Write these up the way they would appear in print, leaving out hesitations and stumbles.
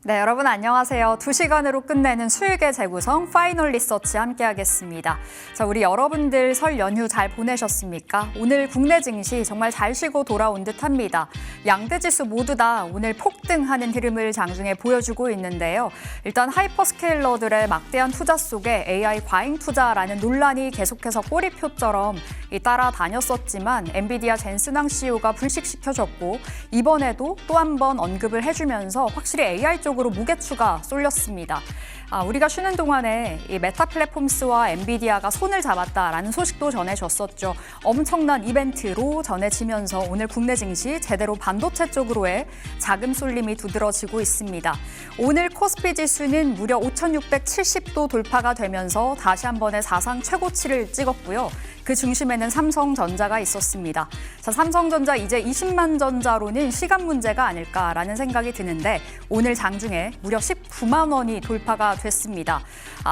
네, 여러분 안녕하세요. 2시간으로 끝내는 수익의 재구성 파이널 리서치 함께하겠습니다. 자, 우리 여러분들 설 연휴 잘 보내셨습니까? 오늘 국내 증시 정말 잘 쉬고 돌아온 듯합니다. 양대 지수 모두 다 오늘 폭등하는 흐름을 장중에 보여주고 있는데요. 일단 하이퍼스케일러들의 막대한 투자 속에 AI 과잉 투자라는 논란이 계속해서 꼬리표처럼 따라다녔었지만 엔비디아 젠슨왕 CEO가 불식시켜줬고 이번에도 또 한 번 언급을 해주면서 확실히 AI 쪽으로 무게추가 쏠렸습니다. 우리가 쉬는 동안에 이 메타 플랫폼스와 엔비디아가 손을 잡았다라는 소식도 전해졌었죠. 엄청난 이벤트로 전해지면서 오늘 국내 증시 제대로 반도체 쪽으로의 자금 쏠림이 두드러지고 있습니다. 오늘 코스피 지수는 무려 5,670도 돌파가 되면서 다시 한 번의 사상 최고치를 찍었고요. 그 중심에는 삼성전자가 있었습니다. 자, 삼성전자 이제 20만 전자로는 시간 문제가 아닐까라는 생각이 드는데 오늘 장중에 무려 19만 원이 돌파가 됐습니다.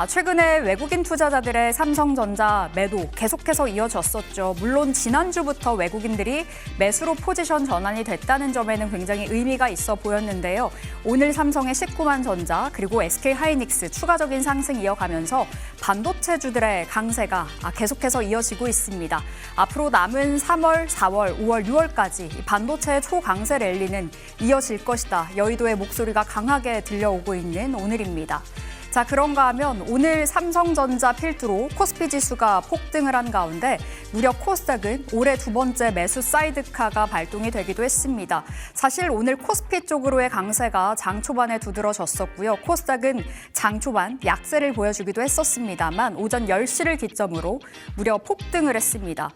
최근에 외국인 투자자들의 삼성전자 매도 계속해서 이어졌었죠. 물론 지난주부터 외국인들이 매수로 포지션 전환이 됐다는 점에는 굉장히 의미가 있어 보였는데요. 오늘 삼성의 19만 전자 그리고 SK하이닉스 추가적인 상승 이어가면서 반도체주들의 강세가 계속해서 이어지고 있습니다. 앞으로 남은 3월, 4월, 5월, 6월까지 반도체의 초강세 랠리는 이어질 것이다. 여의도의 목소리가 강하게 들려오고 있는 오늘입니다. 자, 그런가 하면 오늘 삼성전자 필두로 코스피 지수가 폭등을 한 가운데 무려 코스닥은 올해 두 번째 매수 사이드카가 발동이 되기도 했습니다. 사실 오늘 코스피 쪽으로의 강세가 장 초반에 두드러졌었고요. 코스닥은 장 초반 약세를 보여주기도 했었습니다만 오전 10시를 기점으로 무려 폭등을 했습니다.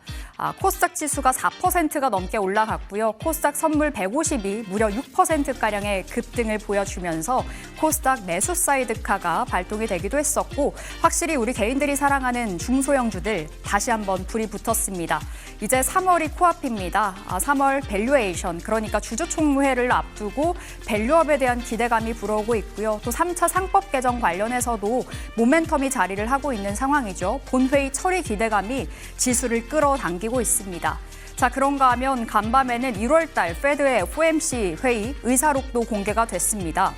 코스닥 지수가 4%가 넘게 올라갔고요. 코스닥 선물 150이 무려 6%가량의 급등을 보여주면서 코스닥 매수 사이드카가 발동이 되기도 했었고 확실히 우리 개인들이 사랑하는 중소형주들 다시 한번 불이 붙었습니다. 이제 3월이 코앞입니다. 3월 밸류에이션 그러니까 주주총회를 앞두고 밸류업에 대한 기대감이 불어오고 있고요. 또 3차 상법 개정 관련해서도 모멘텀이 자리를 하고 있는 상황이죠. 본회의 처리 기대감이 지수를 끌어당기고 있습니다. 자, 그런가 하면 간밤에는 1월 달 페드의 FOMC 회의 의사록도 공개가 됐습니다.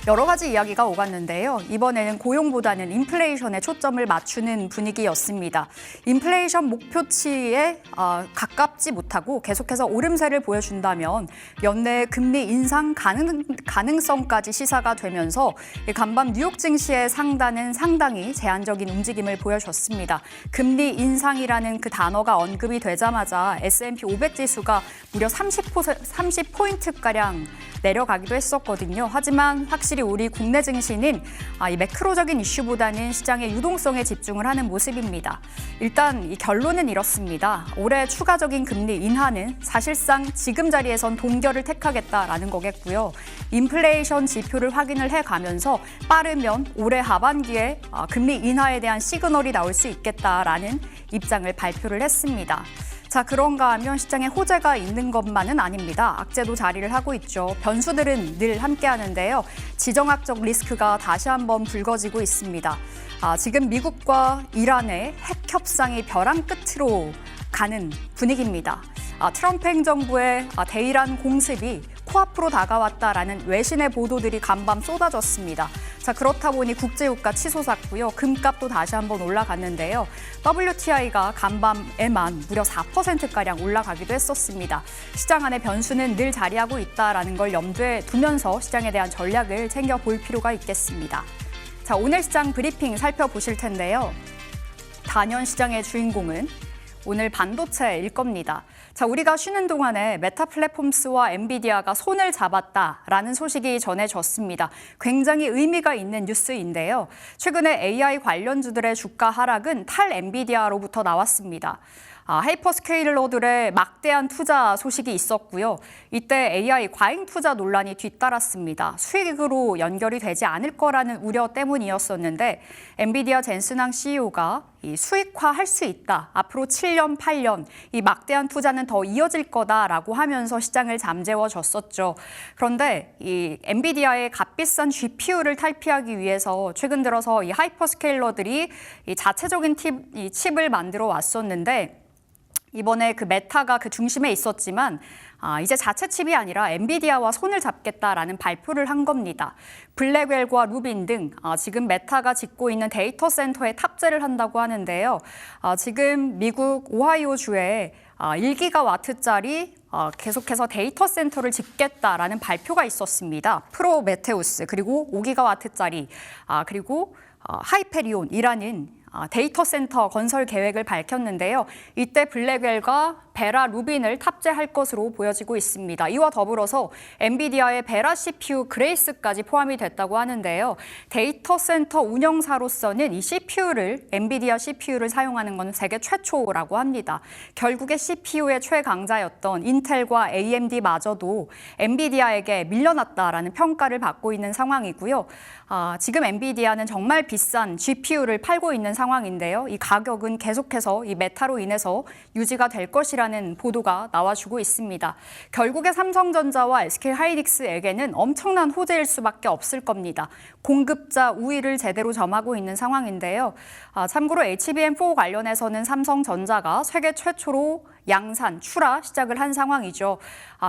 여러 가지 이야기가 오갔는데요. 이번에는 고용보다는 인플레이션에 초점을 맞추는 분위기였습니다. 인플레이션 목표치에 가깝지 못하고 계속해서 오름세를 보여준다면 연내 금리 인상 가능성까지 시사가 되면서 간밤 뉴욕 증시의 상단은 상당히 제한적인 움직임을 보여줬습니다. 금리 인상이라는 그 단어가 언급이 되자마자 S&P 500 지수가 무려 30포인트가량 내려가기도 했었거든요. 하지만 확실히 우리 국내 증시는 이 매크로적인 이슈보다는 시장의 유동성에 집중을 하는 모습입니다. 일단 이 결론은 이렇습니다. 올해 추가적인 금리 인하는 사실상 지금 자리에선 동결을 택하겠다라는 거겠고요. 인플레이션 지표를 확인을 해가면서 빠르면 올해 하반기에 금리 인하에 대한 시그널이 나올 수 있겠다라는 입장을 발표를 했습니다. 자, 그런가 하면 시장에 호재가 있는 것만은 아닙니다. 악재도 자리를 하고 있죠. 변수들은 늘 함께하는데요. 지정학적 리스크가 다시 한번 불거지고 있습니다. 지금 미국과 이란의 핵 협상이 벼랑 끝으로 가는 분위기입니다. 트럼프 행정부의 대이란 공습이 코앞으로 다가왔다라는 외신의 보도들이 간밤 쏟아졌습니다. 자, 그렇다 보니 국제유가 치솟았고요. 금값도 다시 한번 올라갔는데요. WTI가 간밤에만 무려 4%가량 올라가기도 했었습니다. 시장 안의 변수는 늘 자리하고 있다라는 걸 염두에 두면서 시장에 대한 전략을 챙겨볼 필요가 있겠습니다. 자, 오늘 시장 브리핑 살펴보실 텐데요. 단연 시장의 주인공은 오늘 반도체일 겁니다. 자, 우리가 쉬는 동안에 메타 플랫폼스와 엔비디아가 손을 잡았다라는 소식이 전해졌습니다. 굉장히 의미가 있는 뉴스인데요. 최근에 AI 관련주들의 주가 하락은 탈 엔비디아로부터 나왔습니다. 하이퍼스케일러들의 막대한 투자 소식이 있었고요. 이때 AI 과잉 투자 논란이 뒤따랐습니다. 수익으로 연결이 되지 않을 거라는 우려 때문이었었는데 엔비디아 젠슨왕 CEO가 이 수익화할 수 있다. 앞으로 7년, 8년 이 막대한 투자는 더 이어질 거다라고 하면서 시장을 잠재워줬었죠. 그런데 이 엔비디아의 값비싼 GPU를 탈피하기 위해서 최근 들어서 이 하이퍼스케일러들이 이 자체적인 칩을 만들어 왔었는데 이번에 그 메타가 그 중심에 있었지만 이제 자체 칩이 아니라 엔비디아와 손을 잡겠다라는 발표를 한 겁니다. 블랙웰과 루빈 등 지금 메타가 짓고 있는 데이터 센터에 탑재를 한다고 하는데요. 지금 미국 오하이오주에 1기가와트짜리 계속해서 데이터 센터를 짓겠다라는 발표가 있었습니다. 프로메테우스 그리고 5기가와트짜리 그리고 하이페리온이라는 데이터 센터 건설 계획을 밝혔는데요. 이때 블랙웰과 베라 루빈을 탑재할 것으로 보여지고 있습니다. 이와 더불어서 엔비디아의 베라 CPU 그레이스까지 포함이 됐다고 하는데요. 데이터 센터 운영사로서는 이 CPU를 엔비디아 CPU를 사용하는 건 세계 최초라고 합니다. 결국에 CPU의 최강자였던 인텔과 AMD마저도 엔비디아에게 밀려났다라는 평가를 받고 있는 상황이고요. 지금 엔비디아는 정말 비싼 GPU를 팔고 있는 상황인데요. 이 가격은 계속해서 이 메타로 인해서 유지가 될 것이라는 보도가 나와주고 있습니다. 결국에 삼성전자와 SK하이닉스에게는 엄청난 호재일 수밖에 없을 겁니다. 공급자 우위를 제대로 점하고 있는 상황인데요. 참고로 HBM4 관련해서는 삼성전자가 세계 최초로 양산, 출하 시작을 한 상황이죠.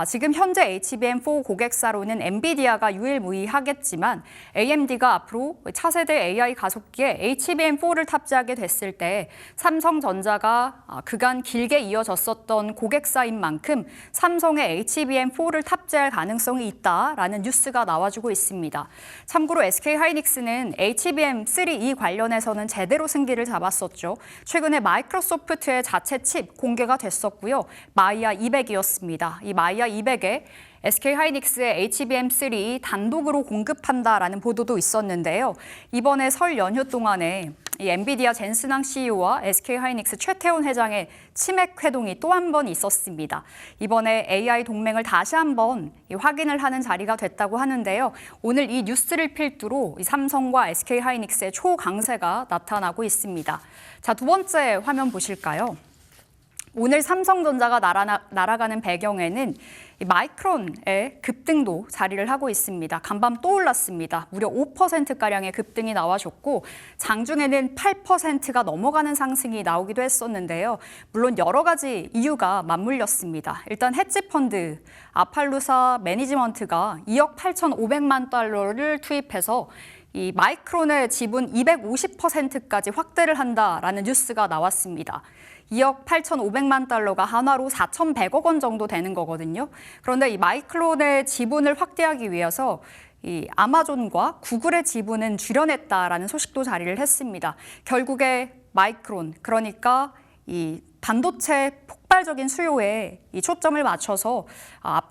지금 현재 HBM4 고객사로는 엔비디아가 유일무이하겠지만 AMD가 앞으로 차세대 AI 가속기에 HBM4를 탑재하게 됐을 때 삼성전자가 그간 길게 이어졌었던 고객사인 만큼 삼성의 HBM4를 탑재할 가능성이 있다라는 뉴스가 나와주고 있습니다. 참고로 SK하이닉스는 HBM3E 관련해서는 제대로 승기를 잡았었죠. 최근에 마이크로소프트의 자체 칩 공개가 됐었고요. 마이야 200이었습니다. 이 마이야 200에 SK하이닉스의 HBM3 단독으로 공급한다라는 보도도 있었는데요. 이번에 설 연휴 동안에 이 엔비디아 젠슨왕 CEO와 SK하이닉스 최태원 회장의 치맥 회동이 또 한 번 있었습니다. 이번에 AI 동맹을 다시 한번 확인을 하는 자리가 됐다고 하는데요. 오늘 이 뉴스를 필두로 삼성과 SK하이닉스의 초강세가 나타나고 있습니다. 자, 두 번째 화면 보실까요? 오늘 삼성전자가 날아가는 배경에는 마이크론의 급등도 자리를 하고 있습니다. 간밤 또 올랐습니다. 무려 5%가량의 급등이 나와줬고 장중에는 8%가 넘어가는 상승이 나오기도 했었는데요. 물론 여러 가지 이유가 맞물렸습니다. 일단 헤지펀드 아팔루사 매니지먼트가 2억 8,500만 달러를 투입해서 이 마이크론의 지분 250%까지 확대를 한다라는 뉴스가 나왔습니다. 2억 8,500만 달러가 한화로 4,100억 원 정도 되는 거거든요. 그런데 이 마이크론의 지분을 확대하기 위해서 이 아마존과 구글의 지분은 줄여냈다라는 소식도 자리를 했습니다. 결국에 마이크론, 그러니까 이 반도체 폭발적인 수요에 이 초점을 맞춰서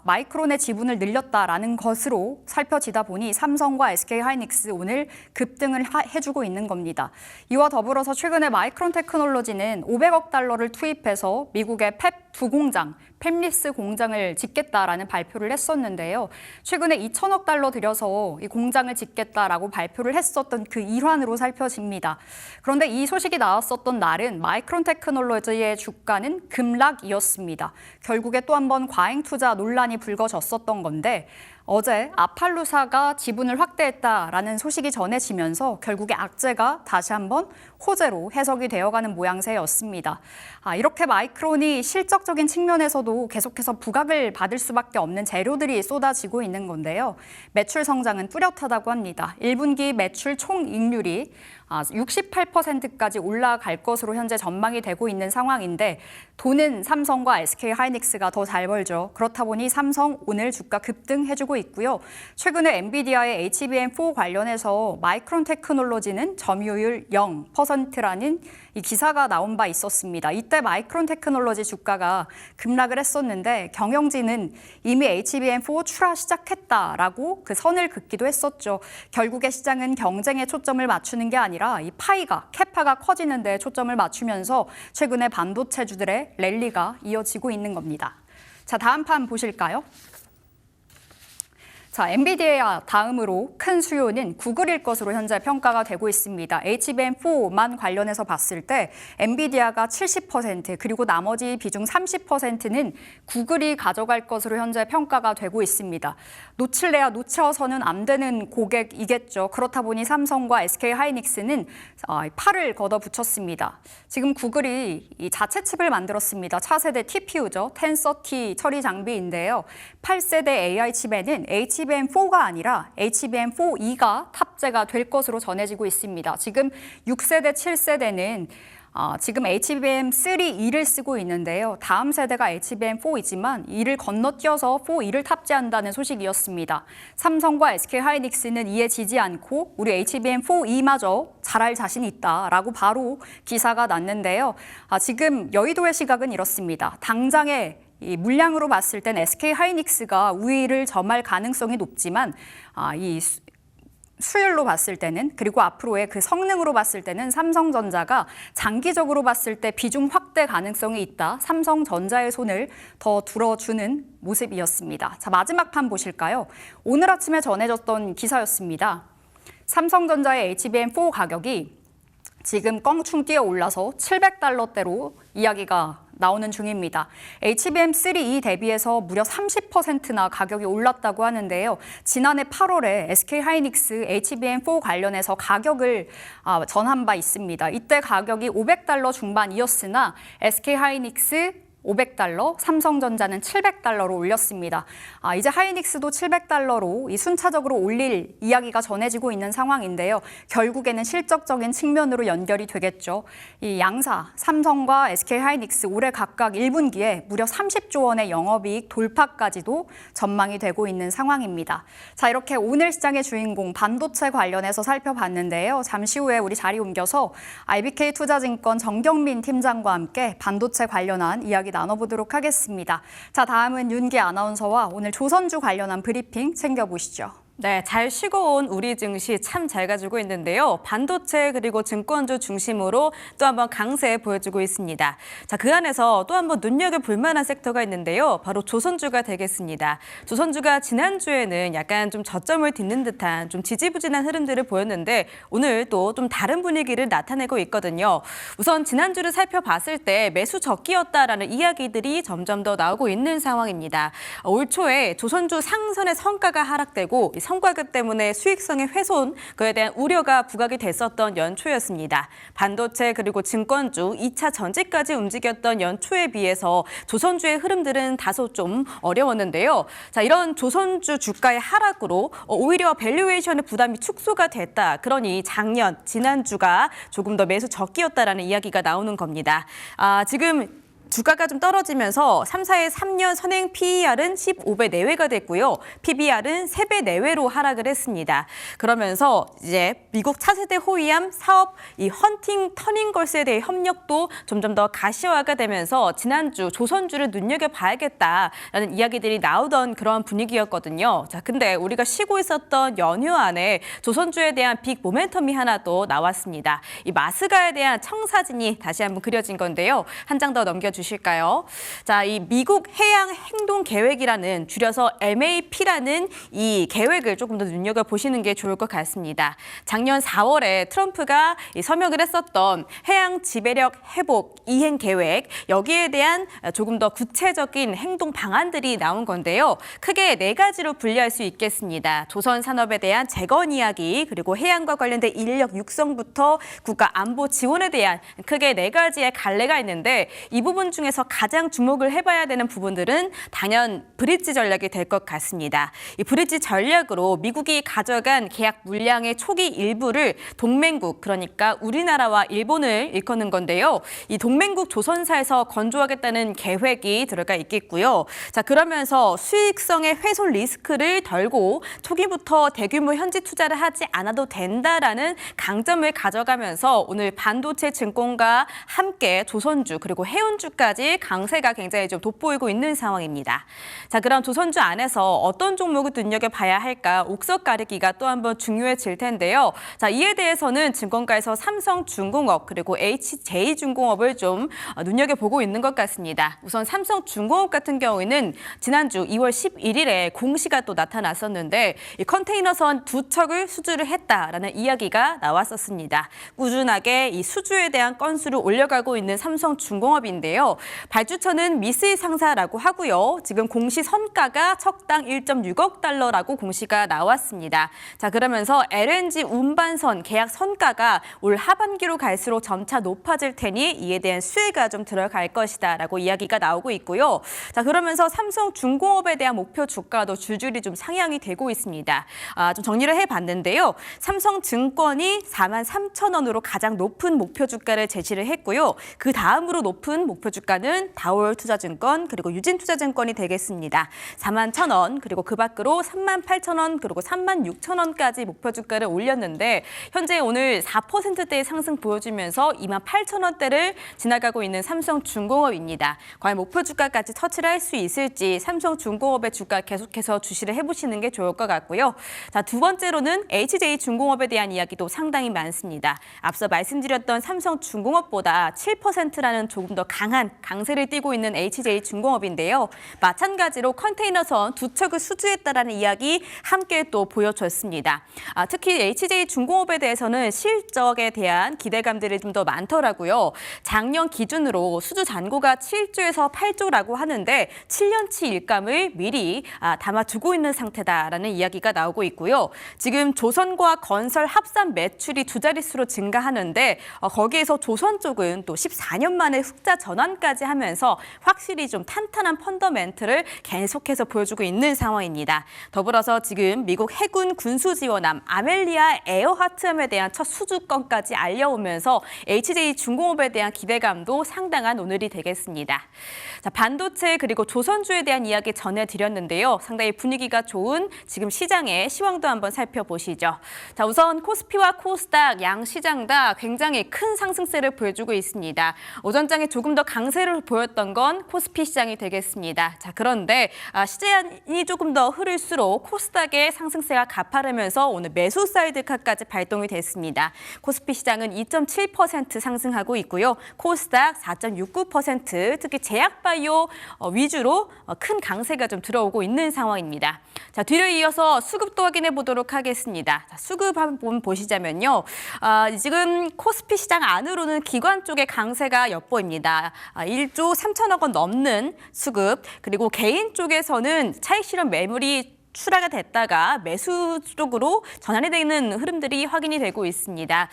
마이크론의 지분을 늘렸다라는 것으로 살펴지다 보니 삼성과 SK하이닉스 오늘 급등을 해주고 있는 겁니다. 이와 더불어서 최근에 마이크론 테크놀로지는 500억 달러를 투입해서 미국의 팹2 공장, 팹리스 공장을 짓겠다라는 발표를 했었는데요. 최근에 2천억 달러 들여서 이 공장을 짓겠다라고 발표를 했었던 그 일환으로 살펴집니다. 그런데 이 소식이 나왔었던 날은 마이크론 테크놀로지의 주가는 급락이었습니다. 결국에 또 한 번 과잉 투자 논란이 불거졌었던 건데 어제 아팔루사가 지분을 확대했다라는 소식이 전해지면서 결국에 악재가 다시 한번 호재로 해석이 되어가는 모양새였습니다. 이렇게 마이크론이 실적적인 측면에서도 계속해서 부각을 받을 수밖에 없는 재료들이 쏟아지고 있는 건데요. 매출 성장은 뚜렷하다고 합니다. 1분기 매출 총이익률이 68%까지 올라갈 것으로 현재 전망이 되고 있는 상황인데 돈은 삼성과 SK하이닉스가 더 잘 벌죠. 그렇다 보니 삼성 오늘 주가 급등해주고 있고요. 최근에 엔비디아의 HBM4 관련해서 마이크론 테크놀로지는 점유율 0%라는 이 기사가 나온 바 있었습니다. 이때 마이크론 테크놀로지 주가가 급락을 했었는데 경영진은 이미 HBM4 출하 시작했다라고 그 선을 긋기도 했었죠. 결국에 시장은 경쟁에 초점을 맞추는 게 아니라 이 파이가, 캐파가 커지는 데 초점을 맞추면서 최근에 반도체주들의 랠리가 이어지고 있는 겁니다. 자, 다음 판 보실까요? 자, 엔비디아 다음으로 큰 수요는 구글일 것으로 현재 평가가 되고 있습니다. HBM4만 관련해서 봤을 때 엔비디아가 70% 그리고 나머지 비중 30%는 구글이 가져갈 것으로 현재 평가가 되고 있습니다. 놓칠래야 놓쳐서는 안 되는 고객이겠죠. 그렇다 보니 삼성과 SK하이닉스는 팔을 걷어붙였습니다. 지금 구글이 이 자체 칩을 만들었습니다. 차세대 TPU죠. 1030 처리 장비인데요. 8세대 AI 칩에는 HBM4가 아니라 HBM4E가 탑재가 될 것으로 전해지고 있습니다. 지금 6세대, 7세대는 지금 HBM3E를 쓰고 있는데요. 다음 세대가 HBM4이지만 이를 건너뛰어서 4E를 탑재한다는 소식이었습니다. 삼성과 SK하이닉스는 이에 지지 않고 우리 HBM4E마저 잘할 자신 있다라고 바로 기사가 났는데요. 지금 여의도의 시각은 이렇습니다. 당장의 이 물량으로 봤을 땐 SK하이닉스가 우위를 점할 가능성이 높지만 이 수율로 봤을 때는 그리고 앞으로의 그 성능으로 봤을 때는 삼성전자가 장기적으로 봤을 때 비중 확대 가능성이 있다. 삼성전자의 손을 더 들어주는 모습이었습니다. 자, 마지막 판 보실까요? 오늘 아침에 전해졌던 기사였습니다. 삼성전자의 HBM4 가격이 지금 껑충 뛰어 올라서 $700대로 이야기가 나오는 중입니다. HBM3E 대비해서 무려 30%나 가격이 올랐다고 하는데요. 지난해 8월에 SK하이닉스 HBM4 관련해서 가격을 전한 바 있습니다. 이때 가격이 $500 중반이었으나 SK하이닉스 $500, 삼성전자는 $700로 올렸습니다. 이제 하이닉스도 $700로 이 순차적으로 올릴 이야기가 전해지고 있는 상황인데요. 결국에는 실적적인 측면으로 연결이 되겠죠. 이 양사, 삼성과 SK하이닉스 올해 각각 1분기에 무려 30조 원의 영업이익 돌파까지도 전망이 되고 있는 상황입니다. 자, 이렇게 오늘 시장의 주인공 반도체 관련해서 살펴봤는데요. 잠시 후에 우리 자리 옮겨서 IBK투자증권 정경민 팀장과 함께 반도체 관련한 이야기 나눠보도록 하겠습니다. 자, 다음은 윤기 아나운서와 오늘 조선주 관련한 브리핑 챙겨보시죠. 네, 잘 쉬고 온 우리 증시 참 잘 가지고 있는데요. 반도체 그리고 증권주 중심으로 또 한번 강세 보여주고 있습니다. 자, 그 안에서 또 한번 눈여겨볼 만한 섹터가 있는데요. 바로 조선주가 되겠습니다. 조선주가 지난주에는 약간 좀 저점을 딛는 듯한 좀 지지부진한 흐름들을 보였는데 오늘 또 좀 다른 분위기를 나타내고 있거든요. 우선 지난주를 살펴봤을 때 매수 적기였다라는 이야기들이 점점 더 나오고 있는 상황입니다. 올 초에 조선주 상선의 성과가 하락되고 성과급 때문에 수익성의 훼손, 그에 대한 우려가 부각이 됐었던 연초였습니다. 반도체 그리고 증권주, 2차 전지까지 움직였던 연초에 비해서 조선주의 흐름들은 다소 좀 어려웠는데요. 자, 이런 조선주 주가의 하락으로 오히려 밸류에이션의 부담이 축소가 됐다. 그러니 작년, 지난주가 조금 더 매수 적기였다라는 이야기가 나오는 겁니다. 지금 주가가 좀 떨어지면서 3사의 3년 선행 PER은 15배 내외가 됐고요. PBR은 3배 내외로 하락을 했습니다. 그러면서 이제 미국 차세대 호위함 사업 이 헌팅 터닝걸스에 대해 협력도 점점 더 가시화가 되면서 지난주 조선주를 눈여겨봐야겠다라는 이야기들이 나오던 그런 분위기였거든요. 자, 근데 우리가 쉬고 있었던 연휴 안에 조선주에 대한 빅 모멘텀이 하나 또 나왔습니다. 이 마스가에 대한 청사진이 다시 한번 그려진 건데요. 한 장 더 넘겨주시죠. 주실까요? 자, 이 미국 해양 행동 계획이라는 줄여서 MAP라는 이 계획을 조금 더 눈여겨보시는 게 좋을 것 같습니다. 작년 4월에 트럼프가 서명을 했었던 해양 지배력 회복 이행 계획, 여기에 대한 조금 더 구체적인 행동 방안들이 나온 건데요. 크게 4가지로 분류할 수 있겠습니다. 조선 산업에 대한 재건 이야기, 그리고 해양과 관련된 인력 육성부터 국가 안보 지원에 대한 크게 4가지의 갈래가 있는데 이 부분 중에서 가장 주목을 해봐야 되는 부분들은 단연 브릿지 전략이 될 것 같습니다. 이 브릿지 전략으로 미국이 가져간 계약 물량의 초기 일부를 동맹국, 그러니까 우리나라와 일본을 일컫는 건데요. 이 동맹국 조선사에서 건조하겠다는 계획이 들어가 있겠고요. 자, 그러면서 수익성의 훼손 리스크를 덜고 초기부터 대규모 현지 투자를 하지 않아도 된다라는 강점을 가져가면서 오늘 반도체 증권과 함께 조선주 그리고 해운주 목표주까지 강세가 굉장히 좀 돋보이고 있는 상황입니다. 자, 그럼 조선주 안에서 어떤 종목을 눈여겨봐야 할까? 옥석 가리기가 또 한번 중요해질 텐데요. 자, 이에 대해서는 증권가에서 삼성중공업 그리고 HJ중공업을 좀 눈여겨보고 있는 것 같습니다. 우선 삼성중공업 같은 경우에는 지난주 2월 11일에 공시가 또 나타났었는데 이 컨테이너선 2척을 수주를 했다라는 이야기가 나왔었습니다. 꾸준하게 이 수주에 대한 건수를 올려가고 있는 삼성중공업인데요. 발주처는 미쓰이 상사라고 하고요. 지금 공시 선가가 척당 1.6억 달러라고 공시가 나왔습니다. 자, 그러면서 LNG 운반선 계약 선가가 올 하반기로 갈수록 점차 높아질 테니 이에 대한 수혜가 좀 들어갈 것이다라고 이야기가 나오고 있고요. 자, 그러면서 삼성중공업에 대한 목표 주가도 줄줄이 좀 상향이 되고 있습니다. 좀 정리를 해봤는데요. 삼성증권이 43,000원으로 가장 높은 목표 주가를 제시를 했고요. 그 다음으로 높은 목표 주가는 다올투자증권 그리고 유진투자증권이 되겠습니다. 41,000원 그리고 그 밖으로 38,000원 그리고 36,000원까지 목표 주가를 올렸는데 현재 오늘 4%대의 상승 보여주면서 28,000원대를 지나가고 있는 삼성중공업입니다. 과연 목표 주가까지 터치를 할 수 있을지 삼성중공업의 주가 계속해서 주시를 해보시는 게 좋을 것 같고요. 자, 두 번째로는 HJ중공업에 대한 이야기도 상당히 많습니다. 앞서 말씀드렸던 삼성중공업보다 7%라는 조금 더 강한 강세를 띠고 있는 HJ중공업인데요. 마찬가지로 컨테이너선 2척을 수주했다라는 이야기 함께 또 보여줬습니다. 특히 HJ중공업에 대해서는 실적에 대한 기대감들이 좀 더 많더라고요. 작년 기준으로 수주 잔고가 7조에서 8조라고 하는데 7년치 일감을 미리 담아두고 있는 상태다라는 이야기가 나오고 있고요. 지금 조선과 건설 합산 매출이 2자릿수로 증가하는데 거기에서 조선 쪽은 또 14년 만에 흑자 전환까지 하면서 확실히 좀 탄탄한 펀더멘트를 계속해서 보여주고 있는 상황입니다. 더불어서 지금 미국 해군 군수지원함 아멜리아 에어하트함에 대한 첫 수주건까지 알려오면서 HJ중공업에 대한 기대감도 상당한 오늘이 되겠습니다. 자, 반도체 그리고 조선주에 대한 이야기 전해드렸는데요. 상당히 분위기가 좋은 지금 시장의 시황도 한번 살펴보시죠. 자, 우선 코스피와 코스닥 양 시장 다 굉장히 큰 상승세를 보여주고 있습니다. 오전장에 조금 더 강세를 보였던 건 코스피 시장이 되겠습니다. 자, 그런데 시장이 조금 더 흐를수록 코스닥의 상승세가 가파르면서 오늘 매수 사이드카까지 발동이 됐습니다. 코스피 시장은 2.7% 상승하고 있고요. 코스닥 4.69%, 특히 제약바이오 위주로 큰 강세가 좀 들어오고 있는 상황입니다. 자, 뒤를 이어서 수급도 확인해 보도록 하겠습니다. 자, 수급 한번 보시자면요. 지금 코스피 시장 안으로는 기관 쪽의 강세가 엿보입니다. 1조 3천억 원 넘는 수급, 그리고 개인 쪽에서는 차익 실현 매물이 출하가 됐다가 매수 쪽으로 전환이 되는 흐름들이 확인이 되고 있습니다.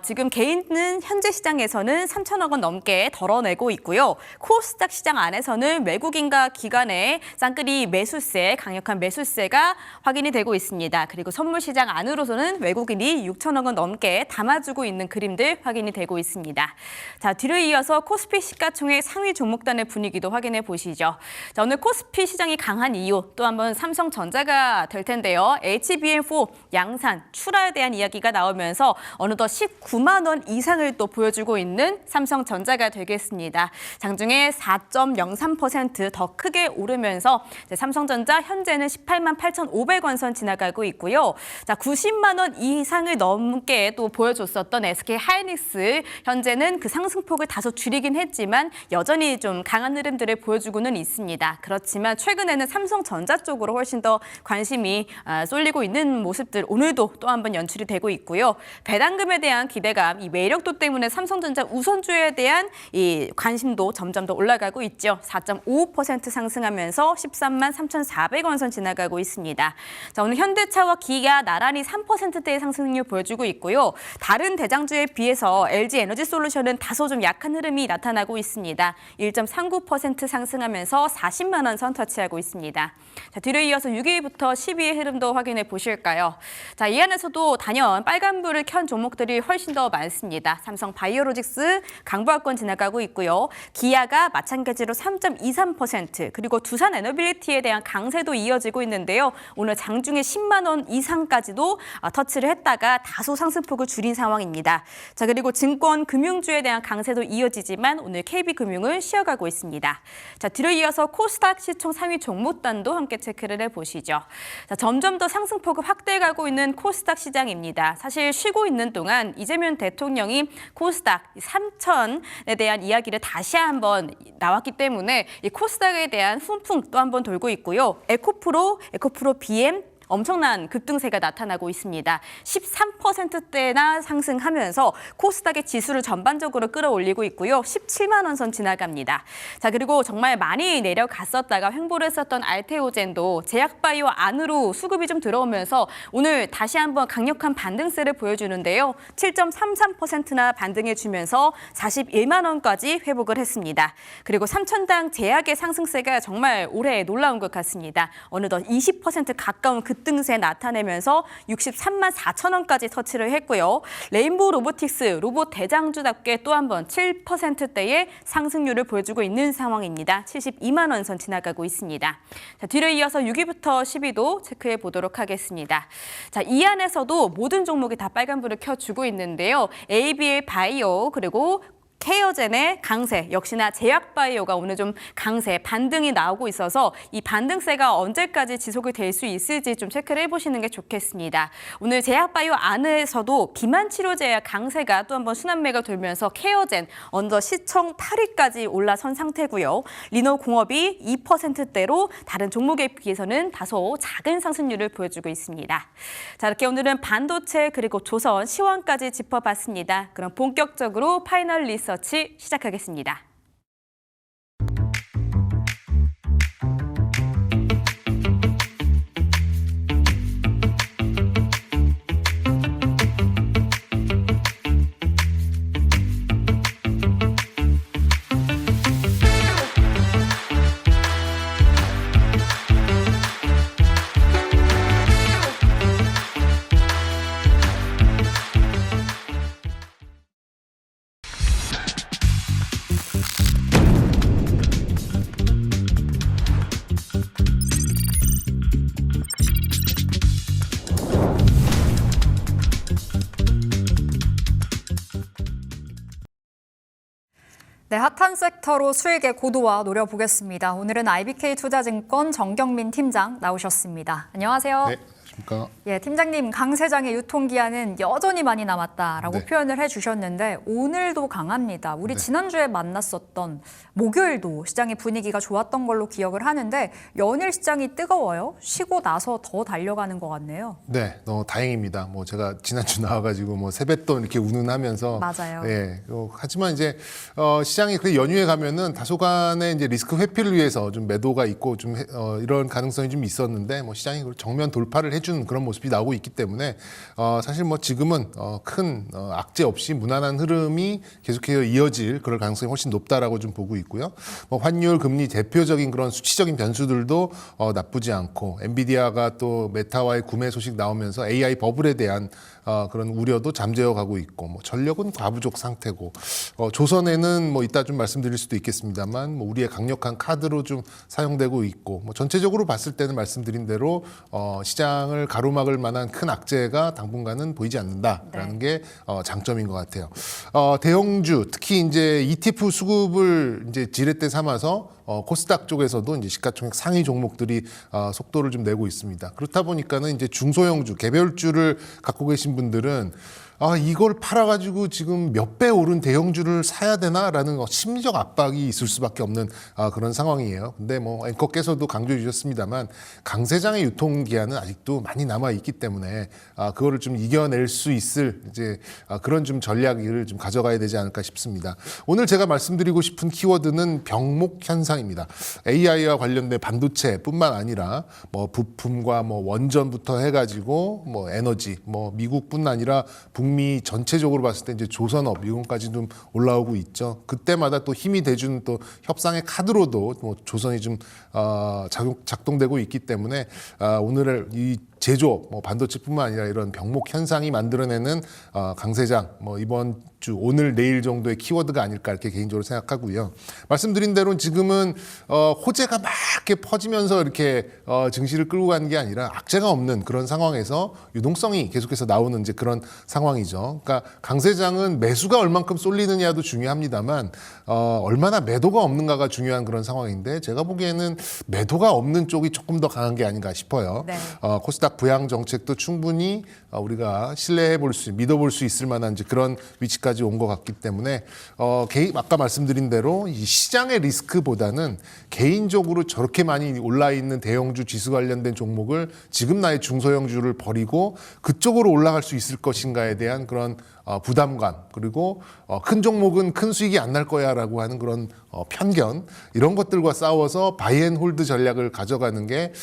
지금 개인은 현재 시장에서는 3천억 원 넘게 덜어내고 있고요. 코스닥 시장 안에서는 외국인과 기관의 쌍끌이 매수세, 강력한 매수세가 확인이 되고 있습니다. 그리고 선물 시장 안으로서는 외국인이 6천억 원 넘게 담아주고 있는 그림들 확인이 되고 있습니다. 자, 뒤를 이어서 코스피 시가총액 상위 종목단의 분위기도 확인해 보시죠. 자, 오늘 코스피 시장이 강한 이유 또 한번 삼성전자가 될 텐데요. HBM4 양산 출하에 대한 이야기가 나오면서 어느덧 19만 원 이상을 또 보여주고 있는 삼성전자가 되겠습니다. 장중에 4.03% 더 크게 오르면서 삼성전자 현재는 18만 8,500원 선 지나가고 있고요. 자, 90만 원 이상을 넘게 또 보여줬었던 SK 하이닉스 현재는 그 상승폭을 다소 줄이긴 했지만 여전히 좀 강한 흐름들을 보여주고는 있습니다. 그렇지만 최근에는 삼성전자 쪽으로 훨씬 더 관심이 쏠리고 있는 모습들 오늘도 또 한 번 연출이 되고 있고요. 배당금에 대한 기대감, 이 매력도 때문에 삼성전자 우선주에 대한 이 관심도 점점 더 올라가고 있죠. 4.55% 상승하면서 13만 3,400원 선 지나가고 있습니다. 자, 오늘 현대차와 기아 나란히 3%대의 상승률 보여주고 있고요. 다른 대장주에 비해서 LG 에너지솔루션은 다소 좀 약한 흐름이 나타나고 있습니다. 1.39% 상승하면서 40만 원 선 터치하고 있습니다. 자, 뒤를 이어서 6일 6위부터 10위의 흐름도 확인해 보실까요? 자, 이 안에서도 단연 빨간불을 켠 종목들이 훨씬 더 많습니다. 삼성 바이오로직스 강보합권 지나가고 있고요. 기아가 마찬가지로 3.23%, 그리고 두산 에너빌리티에 대한 강세도 이어지고 있는데요. 오늘 장중에 10만 원 이상까지도 터치를 했다가 다소 상승폭을 줄인 상황입니다. 자, 그리고 증권, 금융주에 대한 강세도 이어지지만 오늘 KB금융은 쉬어가고 있습니다. 자, 뒤로 이어서 코스닥 시총 상위 종목단도 함께 체크를 해보시죠. 자, 점점 더 상승폭을 확대해가고 있는 코스닥 시장입니다. 사실 쉬고 있는 동안 이재명 대통령이 코스닥 3천에 대한 이야기를 다시 한번 나왔기 때문에 이 코스닥에 대한 훈풍 또 한번 돌고 있고요. 에코프로 BM 엄청난 급등세가 나타나고 있습니다. 13%대나 상승하면서 코스닥의 지수를 전반적으로 끌어올리고 있고요. 17만 원 선 지나갑니다. 자, 그리고 정말 많이 내려갔었다가 횡보를 했었던 알테오젠도 제약바이오 안으로 수급이 좀 들어오면서 오늘 다시 한번 강력한 반등세를 보여주는데요. 7.33%나 반등해주면서 41만 원까지 회복을 했습니다. 그리고 삼천당 제약의 상승세가 정말 올해 놀라운 것 같습니다. 어느덧 20% 가까운 급등세 나타내면서 63만 4천 원까지 터치를 했고요. 레인보우 로보틱스 로봇 대장주답게 또 한 번 7%대의 상승률을 보여주고 있는 상황입니다. 72만 원 선 지나가고 있습니다. 자, 뒤로 이어서 6위부터 10위도 체크해 보도록 하겠습니다. 자, 이 안에서도 모든 종목이 다 빨간불을 켜주고 있는데요. ABL 바이오 그리고 케어젠의 강세, 역시나 제약바이오가 오늘 좀 강세, 반등이 나오고 있어서 이 반등세가 언제까지 지속이 될 수 있을지 좀 체크를 해보시는 게 좋겠습니다. 오늘 제약바이오 안에서도 비만치료제의 강세가 또 한번 순환매가 돌면서 케어젠 언더 시총 8위까지 올라선 상태고요. 리노공업이 2%대로 다른 종목에 비해서는 다소 작은 상승률을 보여주고 있습니다. 자, 이렇게 오늘은 반도체 그리고 조선, 시황까지 짚어봤습니다. 그럼 본격적으로 파이널 리서치 시작하겠습니다. 네, 핫한 섹터로 수익의 고도화 노려보겠습니다. 오늘은 IBK투자증권 정경민 팀장 나오셨습니다. 안녕하세요. 네, 안녕하십니까. 예, 팀장님, 강세장의 유통기한은 여전히 많이 남았다라고 네. 표현을 해주셨는데 오늘도 강합니다. 우리 네. 지난주에 만났었던 목요일도 시장의 분위기가 좋았던 걸로 기억을 하는데 연일 시장이 뜨거워요. 쉬고 나서 더 달려가는 것 같네요. 네, 너무 다행입니다. 뭐 제가 지난주 나와가지고 뭐 세뱃돈 이렇게 운운하면서 맞아요. 예, 하지만 이제 시장이 그 연휴에 가면은 다소간의 이제 리스크 회피를 위해서 좀 매도가 있고 좀 이런 가능성이 좀 있었는데 뭐 시장이 정면 돌파를 해주는 그런 모습이 나오고 있기 때문에 사실 뭐 지금은 큰 악재 없이 무난한 흐름이 계속해서 이어질 그럴 가능성이 훨씬 높다라고 좀 보고 있고요. 뭐 환율, 금리 대표적인 그런 수치적인 변수들도 나쁘지 않고 엔비디아가 또 메타와의 구매 소식 나오면서 AI 버블에 대한 그런 우려도 잠재워 가고 있고 뭐 전력은 과부족 상태고 조선에는 뭐 이따 좀 말씀드릴 수도 있겠습니다만 뭐 우리의 강력한 카드로 좀 사용되고 있고 뭐 전체적으로 봤을 때는 말씀드린 대로 시장을 가로막을 만한 큰 악재가 당분간은 보이지 않는다라는 게 장점인 것 같아요. 대형주 특히 이제 ETF 수급을 이제 지렛대 삼아서 코스닥 쪽에서도 이제 시가총액 상위 종목들이 속도를 좀 내고 있습니다. 그렇다 보니까는 이제 중소형주, 개별주를 갖고 계신 분들은 이걸 팔아가지고 지금 몇 배 오른 대형주를 사야 되나라는 심리적 압박이 있을 수밖에 없는 그런 상황이에요. 근데 뭐 앵커께서도 강조해 주셨습니다만 강세장의 유통기한은 아직도 많이 남아 있기 때문에 그거를 좀 이겨낼 수 있을 이제 그런 좀 전략을 좀 가져가야 되지 않을까 싶습니다. 오늘 제가 말씀드리고 싶은 키워드는 병목 현상입니다. AI와 관련된 반도체뿐만 아니라 뭐 부품과 뭐 원전부터 해가지고 뭐 에너지, 뭐 미국뿐 아니라 북미 북미 전체적으로 봤을 때 이제 조선업 이건까지 좀 올라오고 있죠. 그때마다 또 힘이 돼주는 또 협상의 카드로도 뭐 조선이 좀 작동되고 있기 때문에 오늘의 이 제조업, 뭐 반도체뿐만 아니라 이런 병목 현상이 만들어내는 강세장, 뭐 이번 주 오늘 내일 정도의 키워드가 아닐까 이렇게 개인적으로 생각하고요. 말씀드린 대로 지금은 호재가 막 이렇게 퍼지면서 이렇게 증시를 끌고 가는 게 아니라 악재가 없는 그런 상황에서 유동성이 계속해서 나오는 이제 그런 상황이죠. 그러니까 강세장은 매수가 얼만큼 쏠리느냐도 중요합니다만 얼마나 매도가 없는가가 중요한 그런 상황인데 제가 보기에는 매도가 없는 쪽이 조금 더 강한 게 아닌가 싶어요. 네. 코스닥 부양 정책도 충분히 우리가 신뢰해 볼 수, 믿어볼 수 있을 만한 이제 그런 위치까지 온 것 같기 때문에 아까 말씀드린 대로 이 시장의 리스크보다는 개인적으로 저렇게 많이 올라 있는 대형주 지수 관련된 종목을 지금 나의 중소형주를 버리고 그쪽으로 올라갈 수 있을 것인가에 대한 그런 부담감 그리고 큰 종목은 큰 수익이 안 날 거야라고 하는 그런 편견 이런 것들과 싸워서 바이앤홀드 전략을 가져가는 게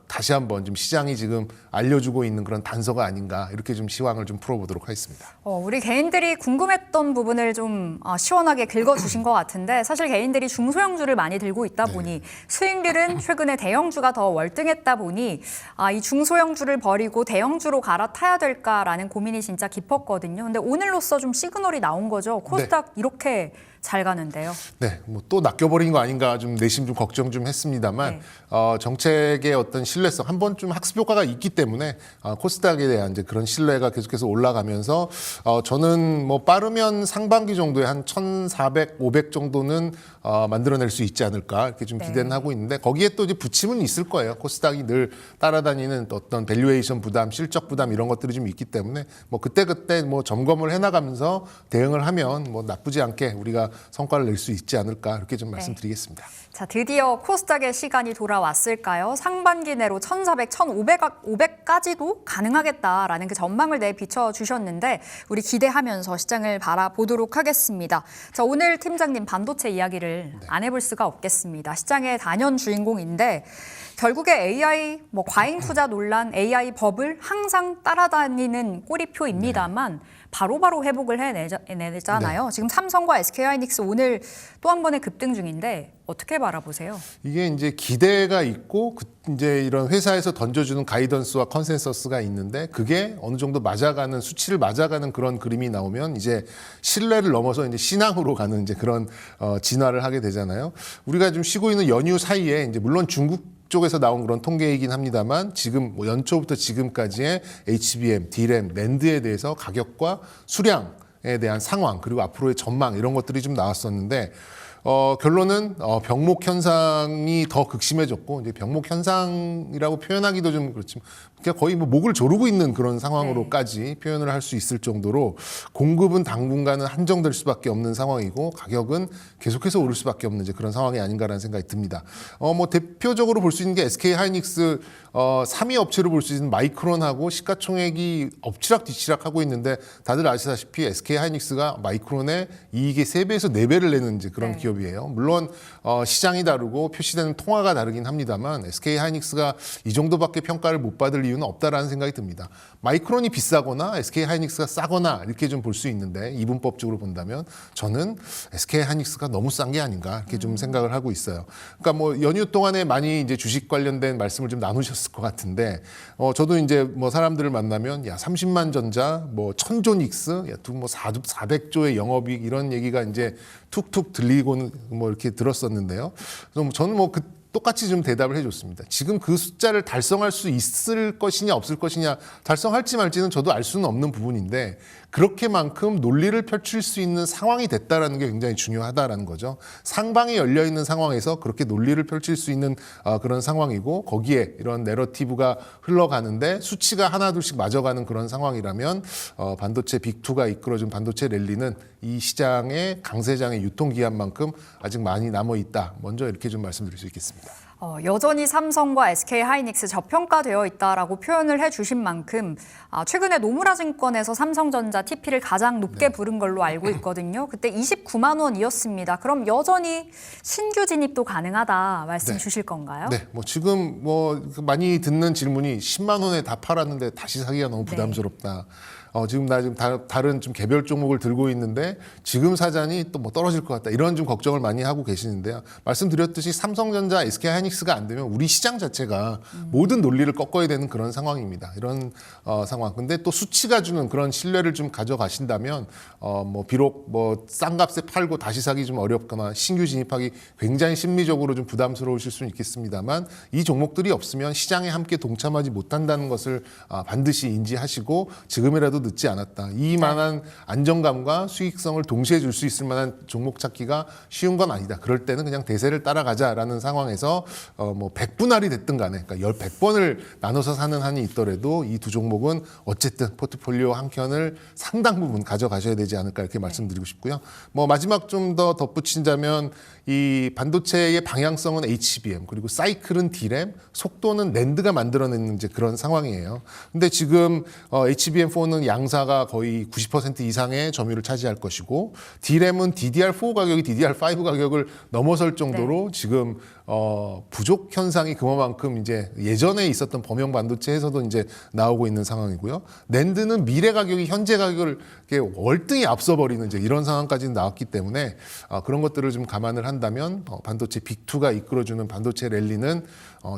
다시 한번 좀 시장이 지금 알려주고 있는 그런 단서가 아닌가 이렇게 좀 시황을 좀 풀어보도록 하겠습니다. 우리 개인들이 궁금했던 부분을 좀 시원하게 긁어주신 것 같은데 사실 개인들이 중소형주를 많이 들고 있다 보니 수익률은 최근에 대형주가 더 월등했다 보니 이 중소형주를 버리고 대형주로 갈아타야 될까라는 고민이 진짜 깊었거든요. 근데 오늘로써 좀 시그널이 나온 거죠. 코스닥 이렇게 잘 가는데요. 네, 뭐 또 낚여버린 거 아닌가 좀 내심 좀 걱정 좀 했습니다만 네. 정책의 어떤 신뢰성 한번 좀 학습 효과가 있기 때문에 코스닥에 대한 이제 그런 신뢰가 계속해서 올라가면서 저는 뭐 빠르면 상반기 정도에 한 1,400, 500 정도는 만들어낼 수 있지 않을까 이렇게 좀 기대는 하고 있는데 거기에 또 이제 부침은 있을 거예요. 코스닥이 늘 따라다니는 어떤 밸류에이션 부담, 실적 부담 이런 것들이 좀 있기 때문에 뭐 그때 뭐 점검을 해나가면서 대응을 하면 뭐 나쁘지 않게 우리가 성과를 낼 수 있지 않을까 이렇게 좀 말씀드리겠습니다. 자, 드디어 코스닥의 시간이 돌아왔을까요? 상반기 내로 1,400, 1,500까지도 가능하겠다라는 그 전망을 내비춰 주셨는데 우리 기대하면서 시장을 바라보도록 하겠습니다. 자, 오늘 팀장님 반도체 이야기를 안 해볼 수가 없겠습니다. 시장의 단연 주인공인데 결국에 AI 과잉 투자 논란, AI 버블 항상 따라다니는 꼬리표입니다만 바로바로 회복을 해내잖아요. 지금 삼성과 SK하이닉스 오늘 또 한 번의 급등 중인데 어떻게 바라보세요? 이게 이제 기대가 있고 이제 이런 회사에서 던져주는 가이던스와 컨센서스가 있는데 그게 어느 정도 맞아가는 수치를 맞아가는 그런 그림이 나오면 이제 신뢰를 넘어서 이제 신앙으로 가는 이제 그런 진화를 하게 되잖아요. 우리가 좀 쉬고 있는 연휴 사이에 이제 물론 중국 쪽에서 나온 그런 통계이긴 합니다만 지금 뭐 연초부터 지금까지의 HBM, DRAM, 낸드에 대해서 가격과 수량에 대한 상황 그리고 앞으로의 전망 이런 것들이 좀 나왔었는데 결론은 병목 현상이 더 극심해졌고 이제 병목 현상이라고 표현하기도 좀 그렇지만 그냥 거의 뭐 목을 조르고 있는 그런 상황으로까지 표현을 할 수 있을 정도로 공급은 당분간은 한정될 수밖에 없는 상황이고 가격은 계속해서 오를 수밖에 없는 이제 그런 상황이 아닌가라는 생각이 듭니다. 뭐 대표적으로 볼 수 있는 게 SK 하이닉스 3위 업체로 볼 수 있는 마이크론하고 시가총액이 엎치락뒤치락 하고 있는데 다들 아시다시피 SK 하이닉스가 마이크론의 이익의 3배에서 4배를 내는 이제 그런 기업이에요. 물론 시장이 다르고 표시되는 통화가 다르긴 합니다만 SK 하이닉스가 이 정도밖에 평가를 못 받을 이유는 없다라는 생각이 듭니다. 마이크론이 비싸거나 SK 하이닉스가 싸거나 이렇게 좀 볼 수 있는데 이분법적으로 본다면 저는 SK 하이닉스가 너무 싼 게 아닌가 이렇게 좀 생각을 하고 있어요. 그러니까 뭐 연휴 동안에 많이 이제 주식 관련된 말씀을 좀 나누셨을 것 같은데 저도 이제 뭐 사람들을 만나면 야 30만 전자 뭐 1000조닉스 뭐 400조의 영업이익 이런 얘기가 이제 툭툭 들리고는 뭐 이렇게 들었었는데요. 그래서 저는 뭐 똑같이 좀 대답을 해줬습니다. 지금 그 숫자를 달성할 수 있을 것이냐 없을 것이냐 달성할지 말지는 저도 알 수는 없는 부분인데 그렇게만큼 논리를 펼칠 수 있는 상황이 됐다라는 게 굉장히 중요하다라는 거죠. 상방이 열려 있는 상황에서 그렇게 논리를 펼칠 수 있는 그런 상황이고 거기에 이런 내러티브가 흘러가는데 수치가 하나둘씩 맞아가는 그런 상황이라면 반도체 빅2가 이끌어준 반도체 랠리는 이 시장의 강세장의 유통기한만큼 아직 많이 남아있다. 먼저 이렇게 좀 말씀드릴 수 있겠습니다. 여전히 삼성과 SK하이닉스 저평가되어 있다라고 표현을 해주신 만큼 최근에 노무라증권에서 삼성전자 TP를 가장 높게 부른 걸로 알고 있거든요. 그때 29만 원이었습니다. 그럼 여전히 신규 진입도 가능하다 말씀 주실 건가요? 네, 뭐 지금 뭐 많이 듣는 질문이 10만 원에 다 팔았는데 다시 사기가 너무 부담스럽다. 지금 다른 좀 개별 종목을 들고 있는데 지금 사자니 또 뭐 떨어질 것 같다. 이런 좀 걱정을 많이 하고 계시는데요. 말씀드렸듯이 삼성전자, SK하이닉스가 안 되면 우리 시장 자체가 모든 논리를 꺾어야 되는 그런 상황입니다. 이런 상황. 근데 또 수치가 주는 그런 신뢰를 좀 가져가신다면 뭐 비록 뭐 싼 값에 팔고 다시 사기 좀 어렵거나 신규 진입하기 굉장히 심리적으로 좀 부담스러우실 수는 있겠습니다만 이 종목들이 없으면 시장에 함께 동참하지 못한다는 것을 반드시 인지하시고 지금이라도 늦지 않았다. 이만한 안정감과 수익성을 동시에 줄 수 있을 만한 종목 찾기가 쉬운 건 아니다. 그럴 때는 그냥 대세를 따라가자라는 상황에서 뭐 100분할이 됐든 간에 그러니까 100번을 나눠서 사는 한이 있더라도 이 두 종목은 어쨌든 포트폴리오 한 켠을 상당 부분 가져가셔야 되지 않을까 이렇게 말씀드리고 싶고요. 뭐 마지막 좀 더 덧붙인다면 이 반도체의 방향성은 HBM 그리고 사이클은 D램, 속도는 낸드가 만들어내는 이제 그런 상황이에요. 근데 지금 HBM4는 양사가 거의 90% 이상의 점유율을 차지할 것이고 D램은 DDR4 가격이 DDR5 가격을 넘어설 정도로 지금 부족 현상이 그만큼 이제 예전에 있었던 범용 반도체에서도 이제 나오고 있는 상황이고요. 낸드는 미래 가격이 현재 가격을 이렇게 월등히 앞서버리는 이제 이런 상황까지 나왔기 때문에 그런 것들을 좀 감안을 한다면 반도체 빅2가 이끌어주는 반도체 랠리는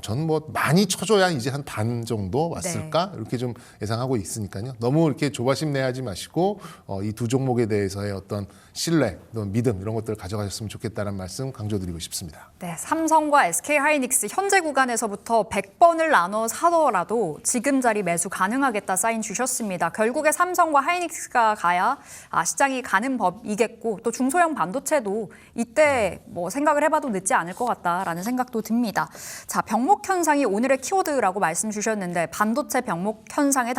저는 뭐 많이 쳐줘야 이제 한 반 정도 왔을까 이렇게 좀 예상하고 있으니까요. 너무 이렇게 조바심 내하지 마시고 이 두 종목에 대해서의 어떤 신뢰, 또는 믿음 이런 것들을 가져가셨으면 좋겠다는 말씀 강조드리고 싶습니다. 네, 삼성과 SK하이닉스 현재 구간에서부터 100번을 나눠 사더라도 지금 자리 매수 가능하겠다 사인 주셨습니다. 결국에 삼성과 하이닉스가 가야 시장이 가는 법이겠고 또 중소형 반도체도 이때 뭐 생각을 해봐도 늦지 않을 것 같다라는 생각도 듭니다. 자, 병목 현상이 오늘의 키워드라고 말씀 주셨는데 반도체 병목 현상에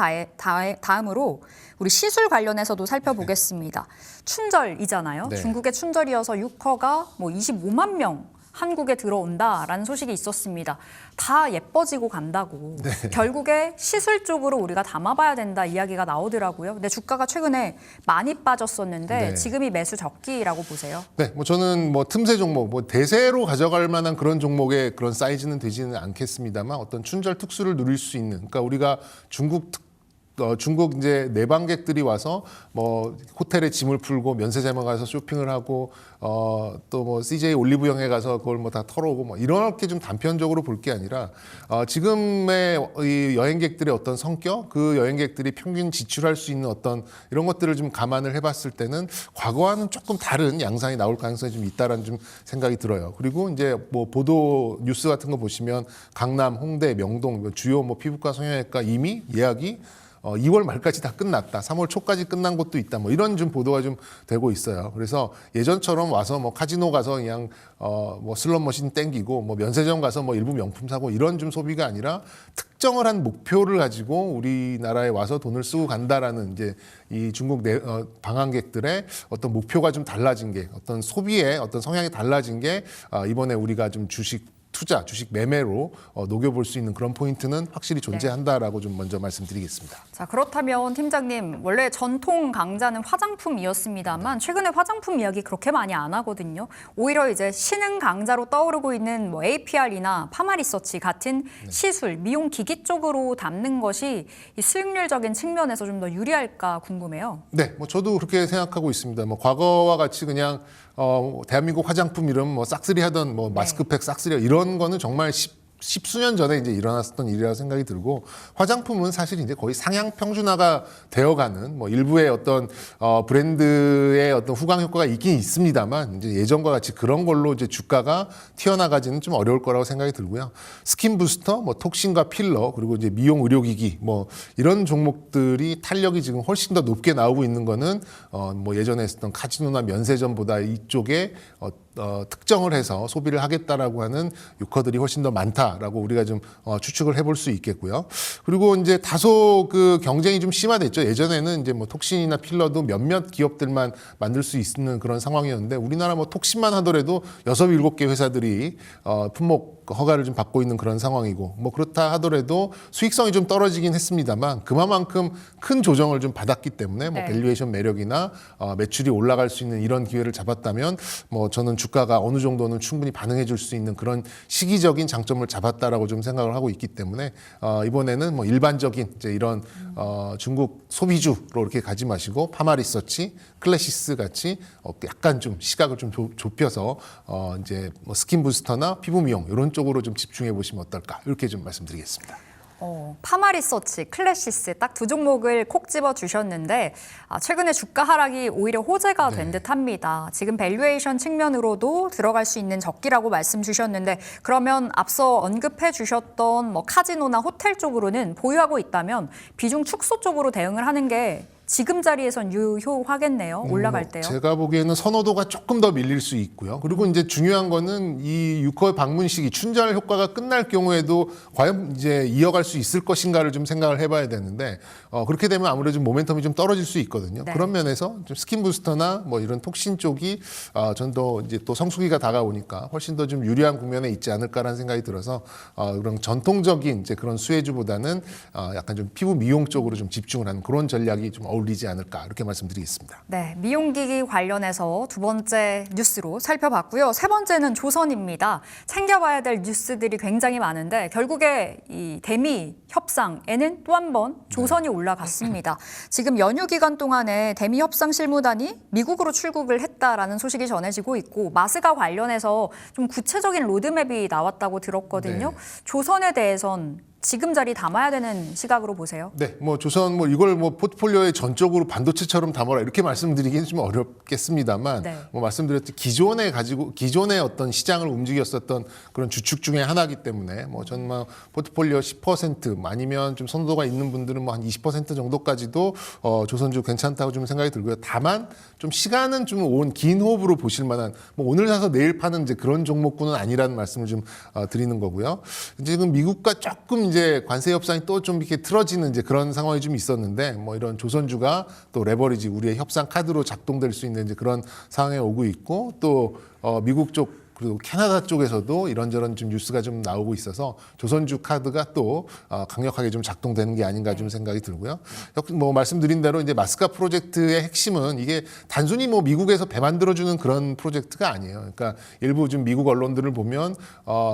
다음으로 우리 시술 관련해서도 살펴보겠습니다. 춘절이잖아요. 네. 중국의 춘절이어서 유커가 뭐 25만 명 한국에 들어온다라는 소식이 있었습니다. 다 예뻐지고 간다고. 결국에 시술 쪽으로 우리가 담아봐야 된다 이야기가 나오더라고요. 근데 주가가 최근에 많이 빠졌었는데 지금이 매수 적기라고 보세요. 네, 뭐 저는 뭐 틈새 종목, 뭐 대세로 가져갈 만한 그런 종목의 그런 사이즈는 되지는 않겠습니다만 어떤 춘절 특수를 누릴 수 있는, 그러니까 우리가 중국 이제 내방객들이 와서 뭐 호텔에 짐을 풀고 면세점에 가서 쇼핑을 하고 또 뭐 CJ 올리브영에 가서 그걸 뭐 다 털어오고 뭐 이렇게 좀 단편적으로 볼 게 아니라 지금의 이 여행객들의 어떤 성격, 그 여행객들이 평균 지출할 수 있는 어떤 이런 것들을 좀 감안을 해봤을 때는 과거와는 조금 다른 양상이 나올 가능성이 좀 있다라는 좀 생각이 들어요. 그리고 이제 뭐 보도 뉴스 같은 거 보시면 강남, 홍대, 명동 주요 뭐 피부과, 성형외과 이미 예약이 2월 말까지 다 끝났다. 3월 초까지 끝난 곳도 있다. 뭐 이런 좀 보도가 좀 되고 있어요. 그래서 예전처럼 와서 뭐 카지노 가서 그냥 뭐 슬롯 머신 땡기고 뭐 면세점 가서 뭐 일부 명품 사고 이런 좀 소비가 아니라 특정을 한 목표를 가지고 우리나라에 와서 돈을 쓰고 간다라는 이제 이 중국 방한객들의 어떤 목표가 좀 달라진 게 어떤 소비의 어떤 성향이 달라진 게 이번에 우리가 좀 주식 투자, 주식 매매로 녹여볼 수 있는 그런 포인트는 확실히 존재한다라고 좀 먼저 말씀드리겠습니다. 자, 그렇다면 팀장님, 원래 전통 강자는 화장품이었습니다만 최근에 화장품 이야기 그렇게 많이 안 하거든요. 오히려 이제 신흥 강자로 떠오르고 있는 뭐 APR이나 파마리서치 같은 시술, 미용 기기 쪽으로 담는 것이 이 수익률적인 측면에서 좀 더 유리할까 궁금해요. 네, 뭐 저도 그렇게 생각하고 있습니다. 뭐 과거와 같이 그냥 대한민국 화장품 이름 뭐 싹쓸이 하던 뭐 마스크팩 싹쓸이 이런 거는 정말 십수년 전에 이제 일어났었던 일이라고 생각이 들고 화장품은 사실 이제 거의 상향 평준화가 되어가는 뭐 일부의 어떤 브랜드의 어떤 후광 효과가 있긴 있습니다만 이제 예전과 같이 그런 걸로 이제 주가가 튀어나가지는 좀 어려울 거라고 생각이 들고요. 스킨 부스터, 뭐 톡신과 필러 그리고 이제 미용 의료기기 뭐 이런 종목들이 탄력이 지금 훨씬 더 높게 나오고 있는 거는 뭐 예전에 했었던 카지노나 면세점보다 이쪽에 특정을 해서 소비를 하겠다라고 하는 유커들이 훨씬 더 많다라고 우리가 좀 추측을 해볼 수 있겠고요. 그리고 이제 다소 그 경쟁이 좀 심화됐죠. 예전에는 이제 뭐 톡신이나 필러도 몇몇 기업들만 만들 수 있는 그런 상황이었는데 우리나라 뭐 톡신만 하더라도 6, 7개 회사들이 품목 허가를 좀 받고 있는 그런 상황이고 뭐 그렇다 하더라도 수익성이 좀 떨어지긴 했습니다만 그만큼 큰 조정을 좀 받았기 때문에 뭐 네. 밸류에이션 매력이나 매출이 올라갈 수 있는 이런 기회를 잡았다면 뭐 저는 주가가 어느 정도는 충분히 반응해 줄 수 있는 그런 시기적인 장점을 잡았다라고 좀 생각을 하고 있기 때문에 이번에는 뭐 일반적인 이제 이런 중국 소비주로 이렇게 가지 마시고 파마리서치, 클래시스 같이 약간 좀 시각을 좀 좁혀서 이제 뭐 스킨 부스터나 피부 미용 이런 쪽으로 좀 집중해 보시면 어떨까 이렇게 좀 말씀드리겠습니다. 파마리서치, 클래시스 딱 두 종목을 콕 집어 주셨는데 최근에 주가 하락이 오히려 호재가 된 듯합니다. 지금 밸류에이션 측면으로도 들어갈 수 있는 적기라고 말씀 주셨는데 그러면 앞서 언급해 주셨던 뭐 카지노나 호텔 쪽으로는 보유하고 있다면 비중 축소 쪽으로 대응을 하는 게 지금 자리에선 유효하겠네요. 올라갈 때요. 제가 보기에는 선호도가 조금 더 밀릴 수 있고요. 그리고 이제 중요한 거는 이 6월 방문 시기 춘절 효과가 끝날 경우에도 과연 이제 이어갈 수 있을 것인가를 좀 생각을 해봐야 되는데 그렇게 되면 아무래도 좀 모멘텀이 좀 떨어질 수 있거든요. 네. 그런 면에서 좀 스킨 부스터나 뭐 이런 톡신 쪽이 전 더 이제 또 성수기가 다가오니까 훨씬 더 좀 유리한 국면에 있지 않을까라는 생각이 들어서 그런 전통적인 이제 그런 수혜주보다는 약간 좀 피부 미용 쪽으로 좀 집중을 하는 그런 전략이 좀 어울리지 않을까 이렇게 말씀드리겠습니다. 네, 미용기기 관련해서 두 번째 뉴스로 살펴봤고요. 세 번째는 조선입니다. 챙겨봐야 될 뉴스들이 굉장히 많은데 결국에 이 대미 협상에는 또 한 번 조선이 올라갔습니다. 지금 연휴 기간 동안에 대미 협상 실무단이 미국으로 출국을 했다라는 소식이 전해지고 있고 마스가 관련해서 좀 구체적인 로드맵이 나왔다고 들었거든요. 네. 조선에 대해선 지금 자리 담아야 되는 시각으로 보세요. 네, 뭐 조선 뭐 이걸 뭐 포트폴리오의 전적으로 반도체처럼 담아라 이렇게 말씀드리기는 좀 어렵겠습니다만 네. 뭐 말씀드렸듯이 기존의 어떤 시장을 움직였었던 그런 주축 중에 하나이기 때문에 뭐 저는 뭐 포트폴리오 10% 아니면 좀 선호도가 있는 분들은 뭐 한 20% 정도까지도 조선주 괜찮다고 좀 생각이 들고요. 다만 좀 시간은 좀 긴 호흡으로 보실 만한 뭐 오늘 사서 내일 파는 이제 그런 종목군은 아니라는 말씀을 좀 드리는 거고요. 지금 미국과 조금 이제 관세 협상이 또 좀 이렇게 틀어지는 이제 그런 상황이 좀 있었는데 뭐 이런 조선주가 또 레버리지 우리의 협상 카드로 작동될 수 있는 이제 그런 상황에 오고 있고 또 미국 쪽 그리고 캐나다 쪽에서도 이런저런 좀 뉴스가 좀 나오고 있어서 조선주 카드가 또 강력하게 좀 작동되는 게 아닌가 좀 생각이 들고요. 뭐 말씀드린 대로 이제 마스카 프로젝트의 핵심은 이게 단순히 뭐 미국에서 배 만들어주는 그런 프로젝트가 아니에요. 그러니까 일부 좀 미국 언론들을 보면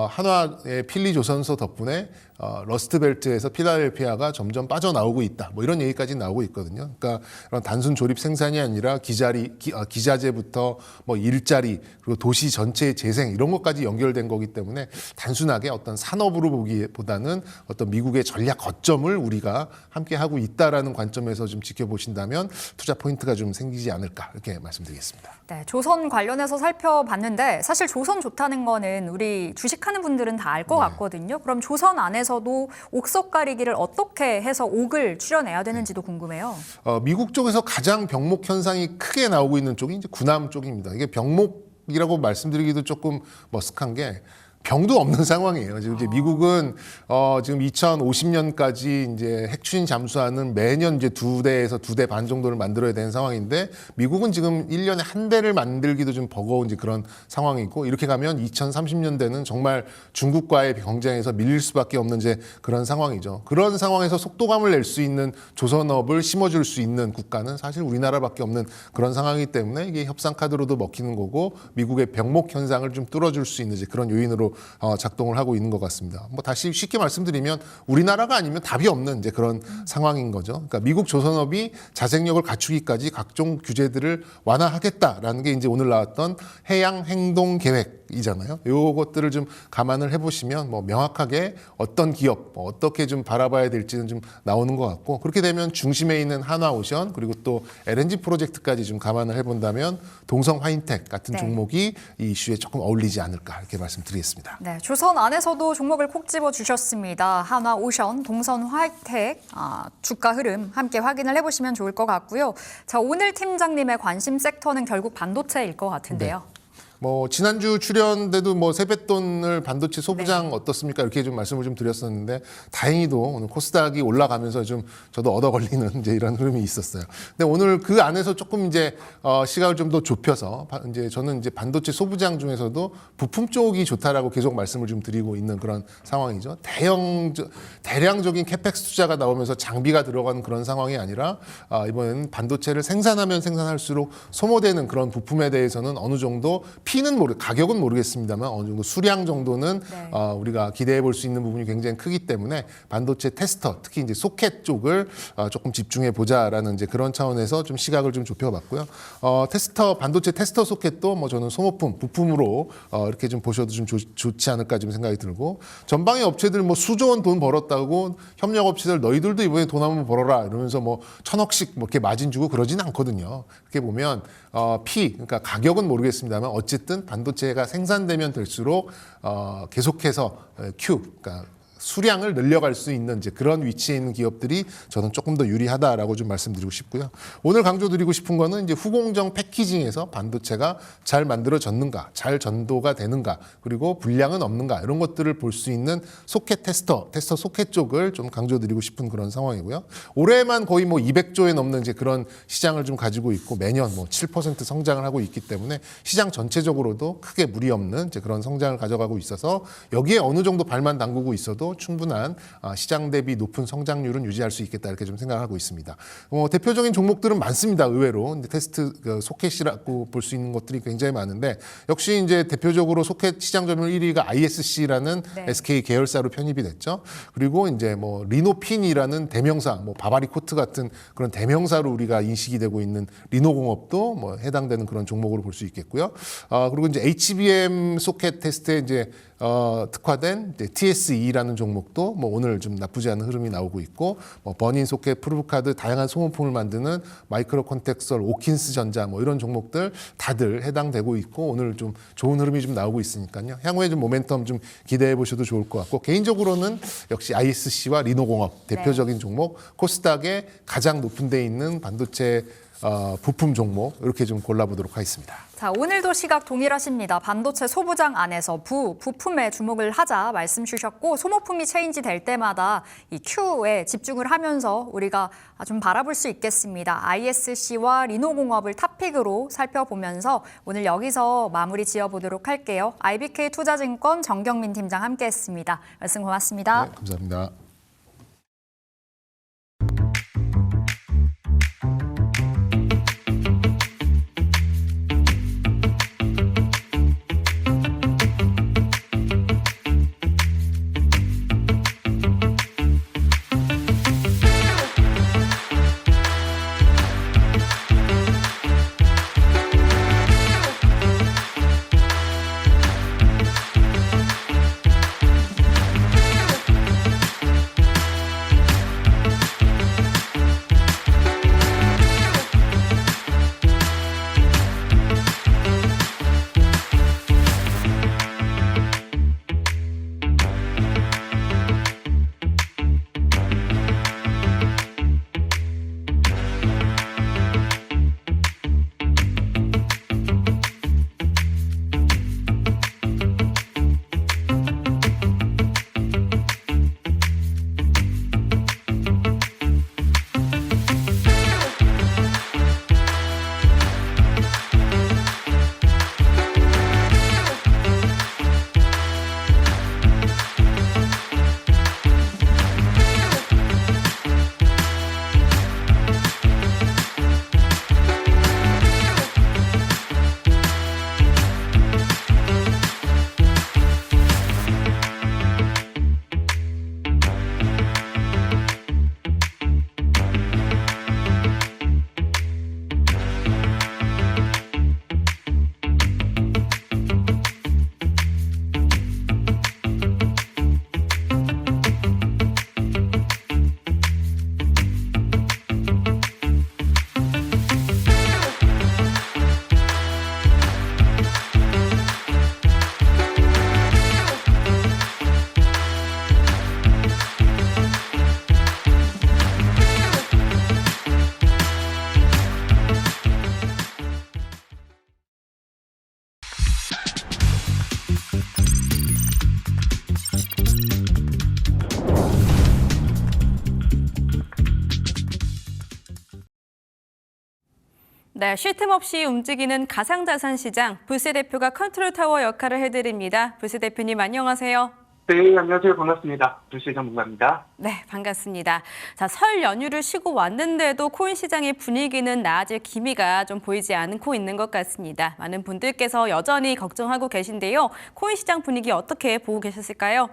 한화의 필리 조선소 덕분에 러스트벨트에서 필라델피아가 점점 빠져나오고 있다. 뭐 이런 얘기까지 나오고 있거든요. 그러니까 그런 단순 조립 생산이 아니라 기자재부터 뭐 일자리 그리고 도시 전체의 재생 이런 것까지 연결된 거기 때문에 단순하게 어떤 산업으로 보기보다는 어떤 미국의 전략 거점을 우리가 함께 하고 있다라는 관점에서 좀 지켜보신다면 투자 포인트가 좀 생기지 않을까 이렇게 말씀드리겠습니다. 네, 조선 관련해서 살펴봤는데 사실 조선 좋다는 거는 우리 주식하는 분들은 다 알 것 같거든요. 그럼 조선 안에서도 옥석 가리기를 어떻게 해서 옥을 추려내야 되는지도 궁금해요. 미국 쪽에서 가장 병목 현상이 크게 나오고 있는 쪽이 이제 군함 쪽입니다. 이게 병목이라고 말씀드리기도 조금 머쓱한 게 병도 없는 상황이에요. 지금 이제 미국은 지금 2050년까지 이제 핵추진 잠수함은 매년 이제 2대에서 2대 반 정도를 만들어야 되는 상황인데 미국은 지금 1년에 한 대를 만들기도 좀 버거운 이제 그런 상황이고 이렇게 가면 2030년대는 정말 중국과의 경쟁에서 밀릴 수밖에 없는 이제 그런 상황이죠. 그런 상황에서 속도감을 낼 수 있는 조선업을 심어줄 수 있는 국가는 사실 우리나라밖에 없는 그런 상황이기 때문에 이게 협상 카드로도 먹히는 거고 미국의 병목 현상을 좀 뚫어줄 수 있는 이제 그런 요인으로 작동을 하고 있는 것 같습니다. 뭐 다시 쉽게 말씀드리면 우리나라가 아니면 답이 없는 이제 그런 상황인 거죠. 그러니까 미국 조선업이 자생력을 갖추기까지 각종 규제들을 완화하겠다라는 게 이제 오늘 나왔던 해양 행동 계획이잖아요. 요것들을 좀 감안을 해보시면 뭐 명확하게 어떤 기업 어떻게 좀 바라봐야 될지는 좀 나오는 것 같고 그렇게 되면 중심에 있는 한화오션 그리고 또 LNG 프로젝트까지 좀 감안을 해본다면 동성 화인텍 같은 네. 종목이 이 이슈에 조금 어울리지 않을까 이렇게 말씀드리겠습니다. 네, 조선 안에서도 종목을 콕 집어 주셨습니다. 한화 오션, 동선 화이텍 주가 흐름 함께 확인을 해보시면 좋을 것 같고요. 자, 오늘 팀장님의 관심 섹터는 결국 반도체일 것 같은데요. 뭐 지난주 출연 때도 뭐 세뱃돈을 반도체 소부장 어떻습니까? 이렇게 좀 말씀을 좀 드렸었는데 다행히도 오늘 코스닥이 올라가면서 좀 저도 얻어 걸리는 이제 이런 흐름이 있었어요. 근데 오늘 그 안에서 조금 이제 시각을 좀 더 좁혀서 이제 저는 이제 반도체 소부장 중에서도 부품 쪽이 좋다라고 계속 말씀을 좀 드리고 있는 그런 상황이죠. 대량적인 캐펙스 투자가 나오면서 장비가 들어가는 그런 상황이 아니라 이번에는 반도체를 생산하면 생산할수록 소모되는 그런 부품에 대해서는 어느 정도 가격은 모르겠습니다만 어느 정도 수량 정도는 우리가 기대해 볼 수 있는 부분이 굉장히 크기 때문에 반도체 테스터, 특히 이제 소켓 쪽을 조금 집중해 보자라는 이제 그런 차원에서 좀 시각을 좀 좁혀봤고요. 반도체 테스터 소켓도 뭐 저는 소모품, 부품으로 이렇게 좀 보셔도 좀 좋지 않을까 좀 생각이 들고, 전방의 업체들 뭐 수조 원 돈 벌었다고 협력 업체들 너희들도 이번에 돈 한번 벌어라 이러면서 뭐 1,000억씩 뭐 이렇게 마진 주고 그러진 않거든요. 그렇게 보면 그러니까 가격은 모르겠습니다만 어쨌든 반도체가 생산되면 될수록 계속해서 그러니까 수량을 늘려갈 수 있는 이제 그런 위치에 있는 기업들이 저는 조금 더 유리하다라고 좀 말씀드리고 싶고요. 오늘 강조드리고 싶은 거는 이제 후공정 패키징에서 반도체가 잘 만들어졌는가, 잘 전도가 되는가, 그리고 불량은 없는가 이런 것들을 볼 수 있는 소켓 테스터 소켓 쪽을 좀 강조드리고 싶은 그런 상황이고요. 올해만 거의 뭐 200조에 넘는 이제 그런 시장을 좀 가지고 있고 매년 뭐 7% 성장을 하고 있기 때문에 시장 전체적으로도 크게 무리 없는 이제 그런 성장을 가져가고 있어서 여기에 어느 정도 발만 담그고 있어도 충분한 시장 대비 높은 성장률은 유지할 수 있겠다 이렇게 좀 생각하고 있습니다. 대표적인 종목들은 많습니다. 의외로 테스트 소켓이라고 볼 수 있는 것들이 굉장히 많은데 역시 이제 대표적으로 소켓 시장 점유율 1위가 ISC라는 SK 계열사로 편입이 됐죠. 그리고 이제 뭐 리노핀이라는 대명사, 뭐 바바리코트 같은 그런 대명사로 우리가 인식이 되고 있는 리노공업도 뭐 해당되는 그런 종목으로 볼 수 있겠고요. 그리고 이제 HBM 소켓 테스트에 이제 특화된 TSE라는 종목도 뭐 오늘 좀 나쁘지 않은 흐름이 나오고 있고, 뭐 버닌 소켓, 프루브카드, 다양한 소모품을 만드는 마이크로 컨텍스얼, 오킨스 전자 뭐 이런 종목들 다들 해당되고 있고 오늘 좀 좋은 흐름이 좀 나오고 있으니까요. 향후에 좀 모멘텀 좀 기대해 보셔도 좋을 것 같고, 개인적으로는 역시 ISC와 리노공업 대표적인 종목, 코스닥에 가장 높은 데 있는 반도체 부품 종목 이렇게 좀 골라보도록 하겠습니다. 자, 오늘도 시각 동일하십니다. 반도체 소부장 안에서 부품에 주목을 하자 말씀 주셨고, 소모품이 체인지 될 때마다 이 Q에 집중을 하면서 우리가 좀 바라볼 수 있겠습니다. ISC와 리노공업을 탑픽으로 살펴보면서 오늘 여기서 마무리 지어보도록 할게요. IBK 투자증권 정경민 팀장 함께했습니다. 말씀 고맙습니다. 네, 감사합니다. 네, 쉴 틈 없이 움직이는 가상자산 시장, 불세 대표가 컨트롤 타워 역할을 해드립니다. 불세 대표님 안녕하세요. 네, 안녕하세요. 반갑습니다. 불시 전문가입니다. 네, 반갑습니다. 자, 설 연휴를 쉬고 왔는데도 코인 시장의 분위기는 나아질 기미가 좀 보이지 않고 있는 것 같습니다. 많은 분들께서 여전히 걱정하고 계신데요. 코인 시장 분위기 어떻게 보고 계셨을까요?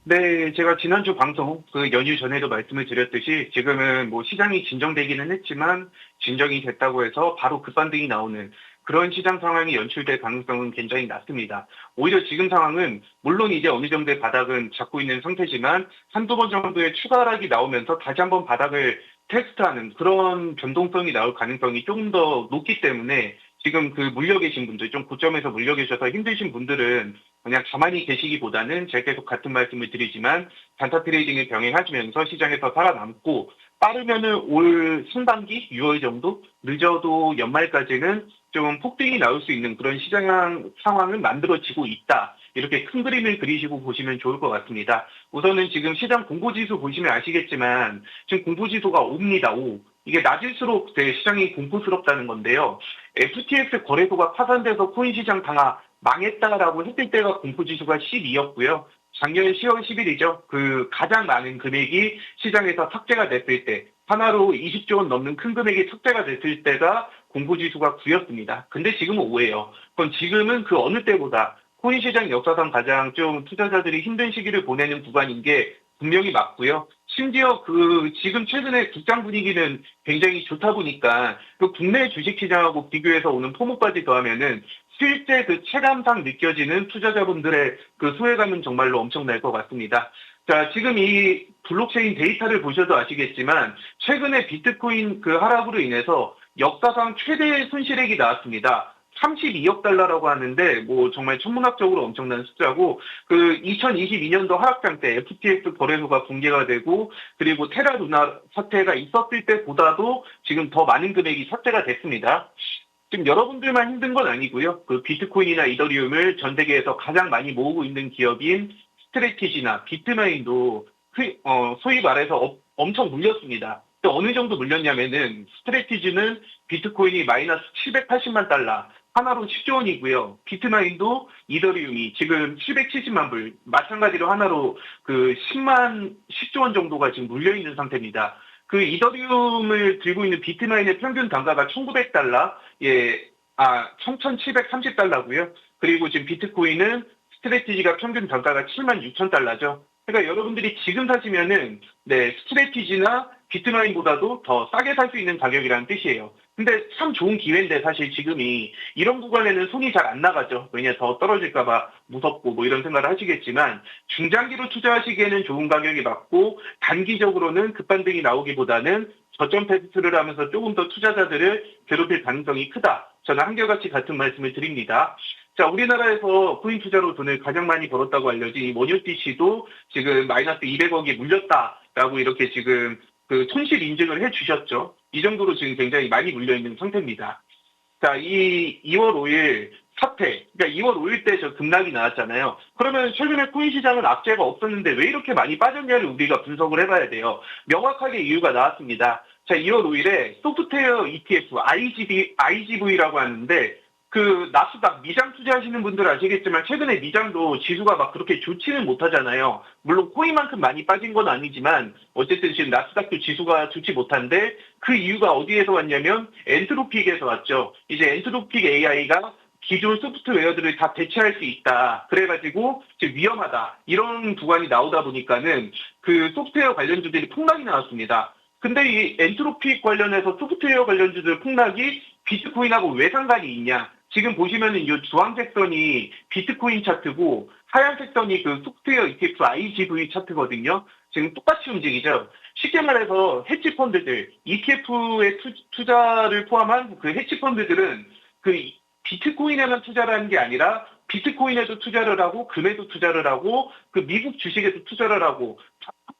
네, 제가 지난주 방송 그 연휴 전에도 말씀을 드렸듯이 지금은 뭐 시장이 진정되기는 했지만 진정이 됐다고 해서 바로 급반등이 나오는 그런 시장 상황이 연출될 가능성은 굉장히 낮습니다. 오히려 지금 상황은 물론 이제 어느 정도의 바닥은 잡고 있는 상태지만 한두 번 정도의 추가 하락이 나오면서 다시 한번 바닥을 테스트하는 그런 변동성이 나올 가능성이 조금 더 높기 때문에 지금 그 물려 계신 분들, 좀 고점에서 물려 계셔서 힘드신 분들은 그냥 가만히 계시기보다는 제가 계속 같은 말씀을 드리지만 단타 트레이딩을 병행하시면서 시장에서 살아남고 빠르면은 올 상반기 6월 정도, 늦어도 연말까지는 좀 폭등이 나올 수 있는 그런 시장 상황을 만들어지고 있다. 이렇게 큰 그림을 그리시고 보시면 좋을 것 같습니다. 우선은 지금 시장 공포지수 보시면 아시겠지만 지금 공포지수가 5입니다. 5. 이게 낮을수록 시장이 공포스럽다는 건데요. FTX 거래소가 파산돼서 코인 시장 다 망했다라고 했을 때가 공포지수가 12였고요. 작년 10월 10일이죠. 그 가장 많은 금액이 시장에서 삭제가 됐을 때, 하나로 20조 원 넘는 큰 금액이 삭제가 됐을 때가 공포지수가 9였습니다. 근데 지금은 5예요. 그럼 지금은 그 어느 때보다 코인 시장 역사상 가장 좀 투자자들이 힘든 시기를 보내는 구간인 게 분명히 맞고요. 심지어 그 지금 최근에 국장 분위기는 굉장히 좋다 보니까 그 국내 주식시장하고 비교해서 오는 포모까지 더하면은 실제 그 체감상 느껴지는 투자자분들의 그 소외감은 정말로 엄청날 것 같습니다. 자, 지금 이 블록체인 데이터를 보셔도 아시겠지만 최근에 비트코인 그 하락으로 인해서 역사상 최대의 손실액이 나왔습니다. 32억 달러라고 하는데 뭐 정말 천문학적으로 엄청난 숫자고 그 2022년도 하락장 때 FTX 거래소가 붕괴가 되고 그리고 테라 루나 사태가 있었을 때보다도 지금 더 많은 금액이 삭제가 됐습니다. 지금 여러분들만 힘든 건 아니고요. 그 비트코인이나 이더리움을 전 세계에서 가장 많이 모으고 있는 기업인 스트래티지나 비트마인도 소위 말해서 엄청 물렸습니다. 어느 정도 물렸냐면은 스트래티지는 비트코인이 마이너스 780만 달러, 하나로 10조 원이고요. 비트마인도 이더리움이 지금 770만 불, 마찬가지로 하나로 그 10조 원 정도가 지금 물려 있는 상태입니다. 그 이더리움을 들고 있는 비트마인의 평균 단가가 1,900달러, 1,730달러고요. 그리고 지금 비트코인은 스트래티지가 평균 단가가 76,000달러죠. 그러니까 여러분들이 지금 사시면은 스트래티지나 비트마인보다도 더 싸게 살 수 있는 가격이라는 뜻이에요. 근데 참 좋은 기회인데 사실 지금이 이런 구간에는 손이 잘 안 나가죠. 왜냐 더 떨어질까봐 무섭고 뭐 이런 생각을 하시겠지만 중장기로 투자하시기에는 좋은 가격이 맞고 단기적으로는 급반등이 나오기보다는 저점 테스트를 하면서 조금 더 투자자들을 괴롭힐 가능성이 크다. 저는 한결같이 같은 말씀을 드립니다. 자, 우리나라에서 코인 투자로 돈을 가장 많이 벌었다고 알려진 이 모뉴티 씨도 지금 마이너스 200억이 물렸다라고 이렇게 지금 그 손실 인증을 해 주셨죠. 이 정도로 지금 굉장히 많이 물려있는 상태입니다. 자, 이 2월 5일 사태, 그러니까 2월 5일 때 저 급락이 나왔잖아요. 그러면 최근에 코인 시장은 악재가 없었는데 왜 이렇게 많이 빠졌냐를 우리가 분석을 해봐야 돼요. 명확하게 이유가 나왔습니다. 자, 2월 5일에 소프트웨어 ETF, IGV라고 하는데 그 나스닥 미장 투자하시는 분들 아시겠지만 최근에 미장도 지수가 막 그렇게 좋지는 못하잖아요. 물론 코인만큼 많이 빠진 건 아니지만 어쨌든 지금 나스닥도 지수가 좋지 못한데 그 이유가 어디에서 왔냐면 엔트로픽에서 왔죠. 이제 엔트로픽 AI가 기존 소프트웨어들을 다 대체할 수 있다. 그래가지고 지금 위험하다. 이런 구간이 나오다 보니까는 그 소프트웨어 관련주들이 폭락이 나왔습니다. 근데 이 엔트로픽 관련해서 소프트웨어 관련주들 폭락이 비트코인하고 왜 상관이 있냐? 지금 보시면은 이 주황색 선이 비트코인 차트고 하얀색 선이 그 소프트웨어 ETF IGV 차트거든요. 지금 똑같이 움직이죠. 쉽게 말해서 헤지펀드들, ETF의 투자를 포함한 그 헤지펀드들은 그 비트코인에만 투자를 하는 게 아니라 비트코인에도 투자를 하고 금에도 투자를 하고 그 미국 주식에도 투자를 하고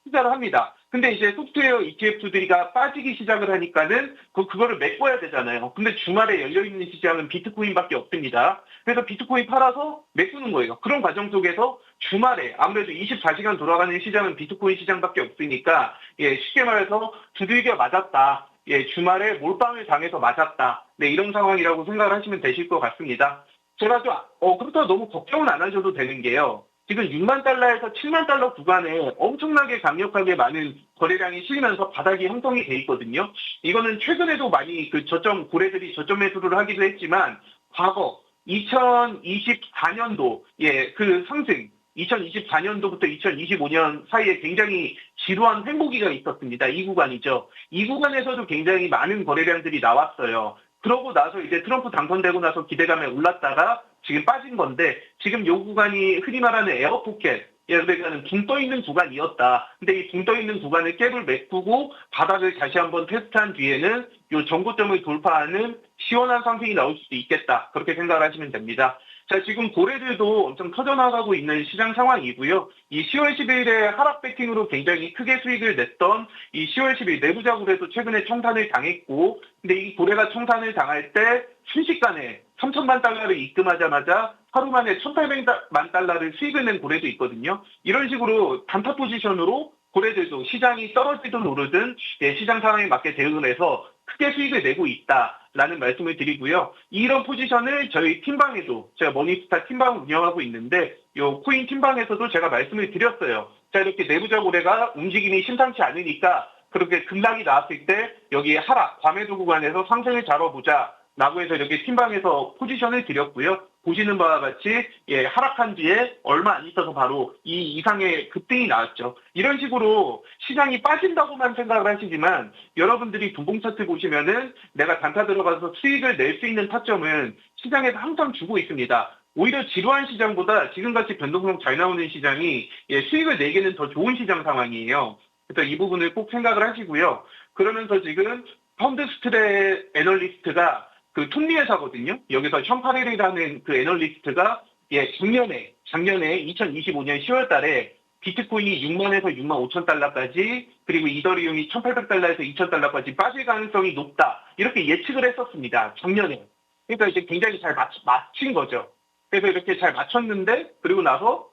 투자를 합니다. 근데 이제 소프트웨어 ETF들이가 빠지기 시작을 하니까는 그거를 메꿔야 되잖아요. 근데 주말에 열려있는 시장은 비트코인밖에 없습니다. 그래서 비트코인 팔아서 메꾸는 거예요. 그런 과정 속에서 주말에 아무래도 24시간 돌아가는 시장은 비트코인 시장밖에 없으니까 쉽게 말해서 두들겨 맞았다. 주말에 몰빵을 당해서 맞았다. 네, 이런 상황이라고 생각을 하시면 되실 것 같습니다. 제가 좀, 그렇다고 너무 걱정은 안 하셔도 되는 게요. 지금 6만 달러에서 7만 달러 구간에 엄청나게 강력하게 많은 거래량이 실리면서 바닥이 형성이 돼 있거든요. 이거는 최근에도 많이 고래들이 저점 매수를 하기도 했지만, 과거 2024년도, 그 상승, 2024년도부터 2025년 사이에 굉장히 지루한 횡보기가 있었습니다. 이 구간이죠. 이 구간에서도 굉장히 많은 거래량들이 나왔어요. 그러고 나서 이제 트럼프 당선되고 나서 기대감에 올랐다가 지금 빠진 건데, 지금 요 구간이 흔히 말하는 에어포켓, 그러니까 붕 떠 있는 구간이었다. 근데 이 붕 떠 있는 구간을 갭을 메꾸고 바닥을 다시 한번 테스트한 뒤에는 요 전고점을 돌파하는 시원한 상승이 나올 수도 있겠다. 그렇게 생각을 하시면 됩니다. 자, 지금 고래들도 엄청 터져나가고 있는 시장 상황이고요. 이 10월 10일에 하락 배팅으로 굉장히 크게 수익을 냈던 이 10월 10일 내부자 고래도 최근에 청산을 당했고, 근데 이 고래가 청산을 당할 때 순식간에 3천만 달러를 입금하자마자 하루 만에 1,800만 달러를 수익을 낸 고래도 있거든요. 이런 식으로 단타 포지션으로 고래들도 시장이 떨어지든 오르든 시장 상황에 맞게 대응을 해서 크게 수익을 내고 있다라는 말씀을 드리고요. 이런 포지션을 저희 팀방에도, 제가 머니스타 팀방 운영하고 있는데 요 코인 팀방에서도 제가 말씀을 드렸어요. 자, 이렇게 내부자 고래가 움직임이 심상치 않으니까 그렇게 급락이 나왔을 때 여기 하락, 과매도 구간에서 상승을 잡아보자 라고 해서 이렇게 팀방에서 포지션을 드렸고요. 보시는 바와 같이 하락한 뒤에 얼마 안 있어서 바로 이 이상의 급등이 나왔죠. 이런 식으로 시장이 빠진다고만 생각을 하시지만 여러분들이 분봉 차트 보시면은 내가 단타 들어가서 수익을 낼 수 있는 타점은 시장에서 항상 주고 있습니다. 오히려 지루한 시장보다 지금같이 변동성 잘 나오는 시장이 수익을 내기는 더 좋은 시장 상황이에요. 그래서 이 부분을 꼭 생각을 하시고요. 그러면서 지금 펀드스트레 애널리스트가 그 톱니회사거든요. 여기서 션 파렐이라는 그 애널리스트가 작년에 2025년 10월 달에 비트코인이 6만에서 6만 5천 달러까지, 그리고 이더리움이 1,800달러에서 2,000달러까지 빠질 가능성이 높다. 이렇게 예측을 했었습니다. 작년에. 그러니까 이제 굉장히 잘 맞춘 거죠. 그래서 이렇게 잘 맞췄는데, 그리고 나서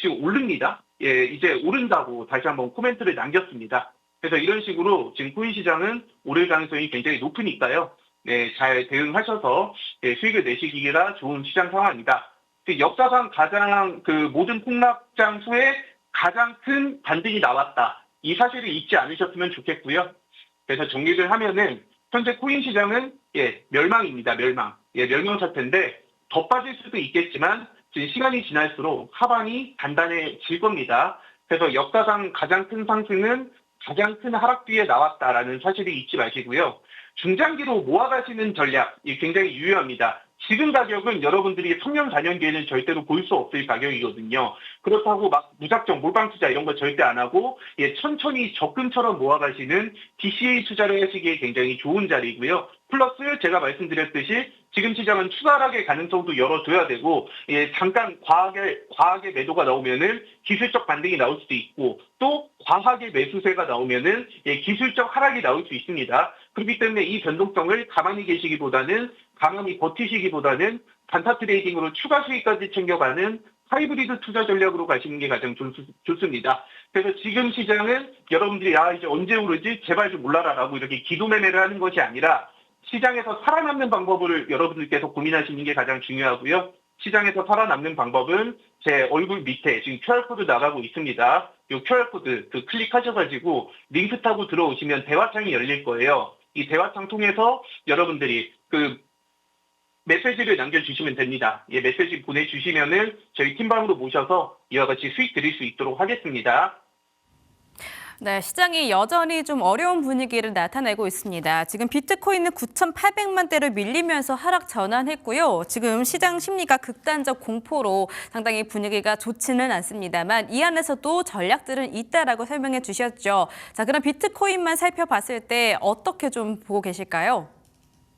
지금 오릅니다. 이제 오른다고 다시 한번 코멘트를 남겼습니다. 그래서 이런 식으로 지금 코인 시장은 오를 가능성이 굉장히 높으니까요. 네, 잘 대응하셔서 수익을 내시기가 좋은 시장 상황이다. 역사상 가장 모든 폭락장 후에 가장 큰 반등이 나왔다. 이 사실을 잊지 않으셨으면 좋겠고요. 그래서 정리를 하면은 현재 코인 시장은 멸망입니다. 멸망 차트인데 더 빠질 수도 있겠지만 지금 시간이 지날수록 하방이 단단해질 겁니다. 그래서 역사상 가장 큰 상승은 가장 큰 하락 뒤에 나왔다라는 사실을 잊지 마시고요. 중장기로 모아가시는 전략이 굉장히 유효합니다. 지금 가격은 여러분들이 3년, 4년 뒤에는 절대로 볼 수 없을 가격이거든요. 그렇다고 막 무작정 몰빵 투자 이런 거 절대 안 하고 천천히 적금처럼 모아가시는 DCA 투자를 하시기에 굉장히 좋은 자리고요. 플러스 제가 말씀드렸듯이 지금 시장은 추가하락의 가능성도 열어둬야 되고 잠깐 과하게 매도가 나오면은 기술적 반등이 나올 수도 있고 또 과하게 매수세가 나오면은 기술적 하락이 나올 수 있습니다. 그렇기 때문에 이 변동성을 가만히 계시기보다는 가만히 버티시기보다는 단타 트레이딩으로 추가 수익까지 챙겨가는 하이브리드 투자 전략으로 가시는 게 가장 좋습니다. 그래서 지금 시장은 여러분들이 이제 언제 오르지 제발 좀 올라라라고 이렇게 기도매매를 하는 것이 아니라 시장에서 살아남는 방법을 여러분들께서 고민하시는 게 가장 중요하고요. 시장에서 살아남는 방법은 제 얼굴 밑에 지금 QR코드 나가고 있습니다. 이 QR코드 클릭하셔가지고 링크 타고 들어오시면 대화창이 열릴 거예요. 이 대화창 통해서 여러분들이 메시지를 남겨주시면 됩니다. 메시지 보내주시면은 저희 팀방으로 모셔서 이와 같이 수익 드릴 수 있도록 하겠습니다. 네, 시장이 여전히 좀 어려운 분위기를 나타내고 있습니다. 지금 비트코인은 9,800만 대를 밀리면서 하락 전환했고요. 지금 시장 심리가 극단적 공포로 상당히 분위기가 좋지는 않습니다만 이 안에서도 전략들은 있다라고 설명해 주셨죠. 자, 그럼 비트코인만 살펴봤을 때 어떻게 좀 보고 계실까요?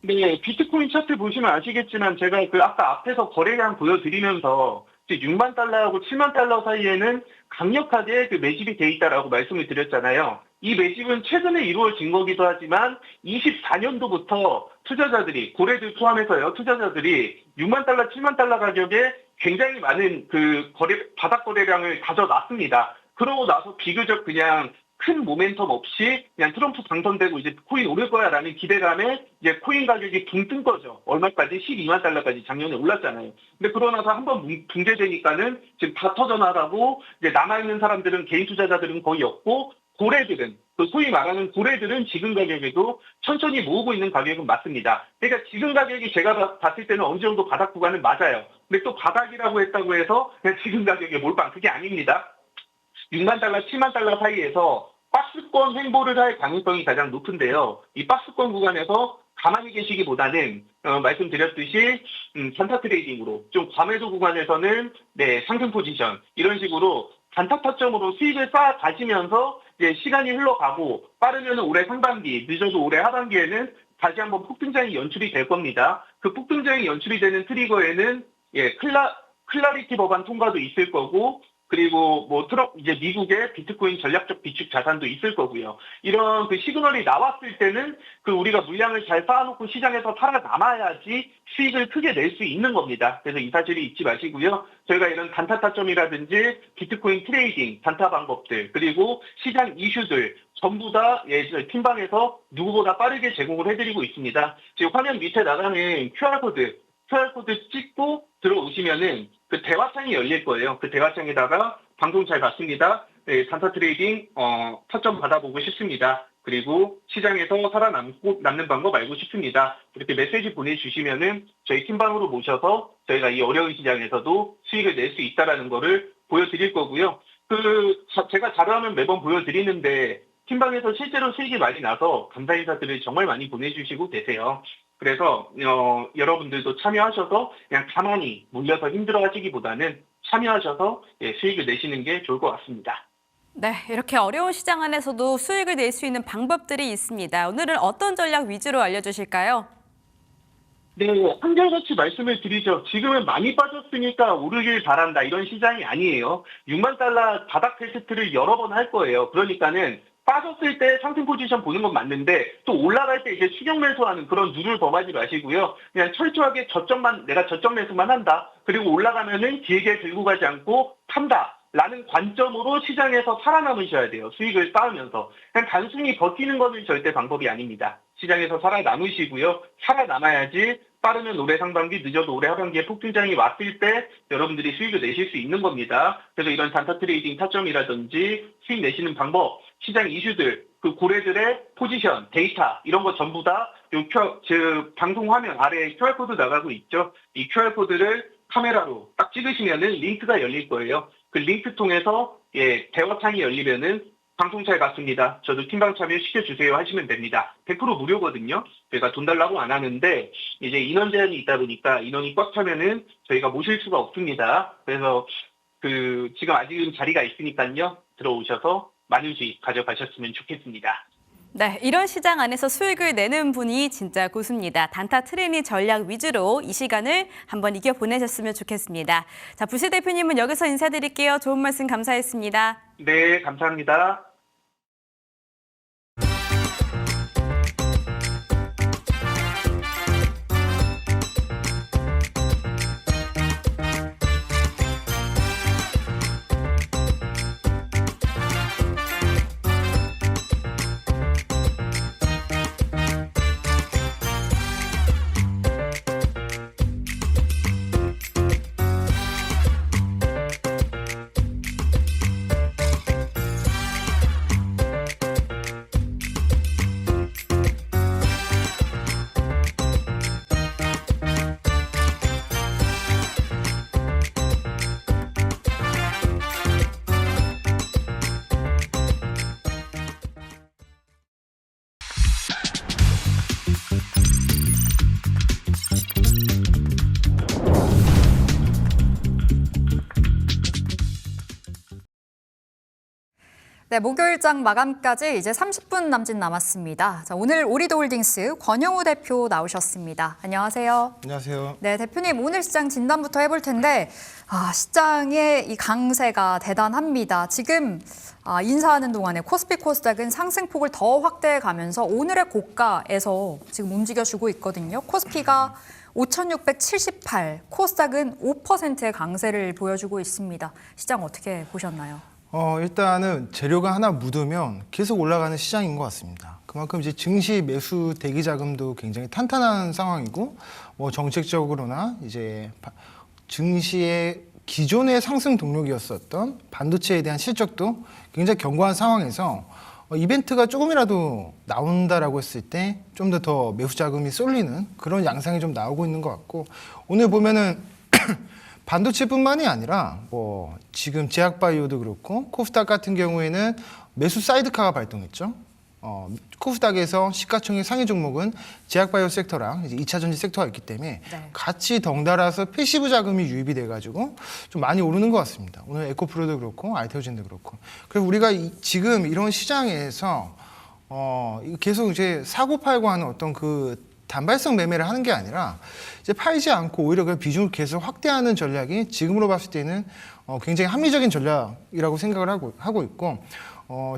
네, 비트코인 차트 보시면 아시겠지만 제가 아까 앞에서 거래량 보여드리면서 6만 달러하고 7만 달러 사이에는 강력하게 매집이 돼 있다라고 말씀을 드렸잖아요. 이 매집은 최근에 이루어진 거기도 하지만 24년도부터 투자자들이, 고래들 포함해서요, 투자자들이 6만 달러, 7만 달러 가격에 굉장히 많은 바닥 거래량을 가져놨습니다. 그러고 나서 비교적 그냥 큰 모멘텀 없이 그냥 트럼프 당선되고 이제 코인 오를 거야라는 기대감에 이제 코인 가격이 붕 뜬 거죠. 얼마까지? 12만 달러까지 작년에 올랐잖아요. 근데 그러고 나서 한번 붕괴되니까는 지금 다 터져나가고 이제 남아있는 사람들은 개인 투자자들은 거의 없고 고래들은 그 소위 말하는 고래들은 지금 가격에도 천천히 모으고 있는 가격은 맞습니다. 그러니까 지금 가격이 제가 봤을 때는 어느 정도 바닥 구간은 맞아요. 근데 또 바닥이라고 했다고 해서 그냥 지금 가격에 몰빵 그게 아닙니다. 6만 달러, 7만 달러 사이에서 박스권 횡보를 할 가능성이 가장 높은데요. 이 박스권 구간에서 가만히 계시기보다는 말씀드렸듯이 단타 트레이딩으로 좀 과매도 구간에서는 상승 포지션 이런 식으로 단타 타점으로 수익을 쌓아 가시면서 이제 시간이 흘러가고 빠르면 올해 상반기, 늦어도 올해 하반기에는 다시 한번 폭등장이 연출이 될 겁니다. 그 폭등장이 연출이 되는 트리거에는 클라리티 법안 통과도 있을 거고 그리고 이제 미국의 비트코인 전략적 비축 자산도 있을 거고요. 이런 그 시그널이 나왔을 때는 그 우리가 물량을 잘 쌓아놓고 시장에서 살아남아야지 수익을 크게 낼 수 있는 겁니다. 그래서 이 사실을 잊지 마시고요. 저희가 이런 단타 타점이라든지 비트코인 트레이딩, 단타 방법들, 그리고 시장 이슈들 전부 다 팀방에서 누구보다 빠르게 제공을 해드리고 있습니다. 지금 화면 밑에 나가는 QR코드 찍고 들어오시면은 그 대화창이 열릴 거예요. 그 대화창에다가 방송 잘 봤습니다. 단타 트레이딩 타점 받아보고 싶습니다. 그리고 시장에서 살아남는 방법 알고 싶습니다. 이렇게 메시지 보내주시면은 저희 팀방으로 모셔서 저희가 이 어려운 시장에서도 수익을 낼 수 있다라는 거를 보여드릴 거고요. 제가 자료화면 매번 보여드리는데 팀방에서 실제로 수익이 많이 나서 감사 인사들을 정말 많이 보내주시고 계세요. 그래서 여러분들도 참여하셔서 그냥 가만히 물려서 힘들어하시기보다는 참여하셔서 수익을 내시는 게 좋을 것 같습니다. 네, 이렇게 어려운 시장 안에서도 수익을 낼 수 있는 방법들이 있습니다. 오늘은 어떤 전략 위주로 알려주실까요? 네, 한결같이 말씀을 드리죠. 지금은 많이 빠졌으니까 오르길 바란다 이런 시장이 아니에요. 6만 달러 바닥 테스트를 여러 번 할 거예요. 그러니까는 빠졌을 때 상승 포지션 보는 건 맞는데 또 올라갈 때 이제 추격 매수하는 그런 누를 범하지 마시고요. 그냥 철저하게 내가 저점 매수만 한다. 그리고 올라가면은 길게 들고 가지 않고 판다. 라는 관점으로 시장에서 살아남으셔야 돼요. 수익을 쌓으면서. 그냥 단순히 버티는 것은 절대 방법이 아닙니다. 시장에서 살아남으시고요. 살아남아야지 빠르면 올해 상반기, 늦어도 올해 하반기에 폭등장이 왔을 때 여러분들이 수익을 내실 수 있는 겁니다. 그래서 이런 단타 트레이딩 타점이라든지 수익 내시는 방법, 시장 이슈들, 그 고래들의 포지션, 데이터 이런 거 전부 다 방송 화면 아래에 QR코드 나가고 있죠. 이 QR코드를 카메라로 딱 찍으시면은 링크가 열릴 거예요. 그 링크 통해서 대화창이 열리면은 방송 잘 봤습니다. 저도 팀방 참여시켜주세요 하시면 됩니다. 100% 무료거든요. 저희가 돈 달라고 안 하는데 이제 인원 제한이 있다 보니까 인원이 꽉 차면은 저희가 모실 수가 없습니다. 그래서 지금 아직은 자리가 있으니까요. 들어오셔서 많은 수익 가져가셨으면 좋겠습니다. 네, 이런 시장 안에서 수익을 내는 분이 진짜 고수입니다. 단타 트레이닝 전략 위주로 이 시간을 한번 이겨보내셨으면 좋겠습니다. 자, 부시 대표님은 여기서 인사드릴게요. 좋은 말씀 감사했습니다. 네, 감사합니다. 네, 목요일장 마감까지 이제 30분 남짓 남았습니다. 자, 오늘 오리도홀딩스 권영우 대표 나오셨습니다. 안녕하세요. 안녕하세요. 네, 대표님 오늘 시장 진단부터 해볼 텐데 시장의 이 강세가 대단합니다. 지금 인사하는 동안에 코스피 코스닥은 상승폭을 더 확대해 가면서 오늘의 고가에서 지금 움직여주고 있거든요. 코스피가 5,678, 코스닥은 5%의 강세를 보여주고 있습니다. 시장 어떻게 보셨나요? 일단은 재료가 하나 묻으면 계속 올라가는 시장인 것 같습니다. 그만큼 이제 증시 매수 대기 자금도 굉장히 탄탄한 상황이고, 뭐 정책적으로나 이제 증시의 기존의 상승 동력이었었던 반도체에 대한 실적도 굉장히 견고한 상황에서 이벤트가 조금이라도 나온다라고 했을 때 좀 더 매수 자금이 쏠리는 그런 양상이 좀 나오고 있는 것 같고, 오늘 보면은 반도체뿐만이 아니라 뭐 지금 제약바이오도 그렇고 코스닥 같은 경우에는 매수 사이드카가 발동했죠. 코스닥에서 시가총액 상위 종목은 제약바이오 섹터랑 이제 2차 전지 섹터가 있기 때문에 네. 같이 덩달아서 패시브 자금이 유입이 돼가지고 좀 많이 오르는 것 같습니다. 오늘 에코프로도 그렇고 알테오젠도 그렇고. 그래서 우리가 지금 이런 시장에서 계속 이제 사고 팔고 하는 어떤 그 단발성 매매를 하는 게 아니라 이제 팔지 않고 오히려 그 비중을 계속 확대하는 전략이 지금으로 봤을 때는 굉장히 합리적인 전략이라고 생각을 하고 있고,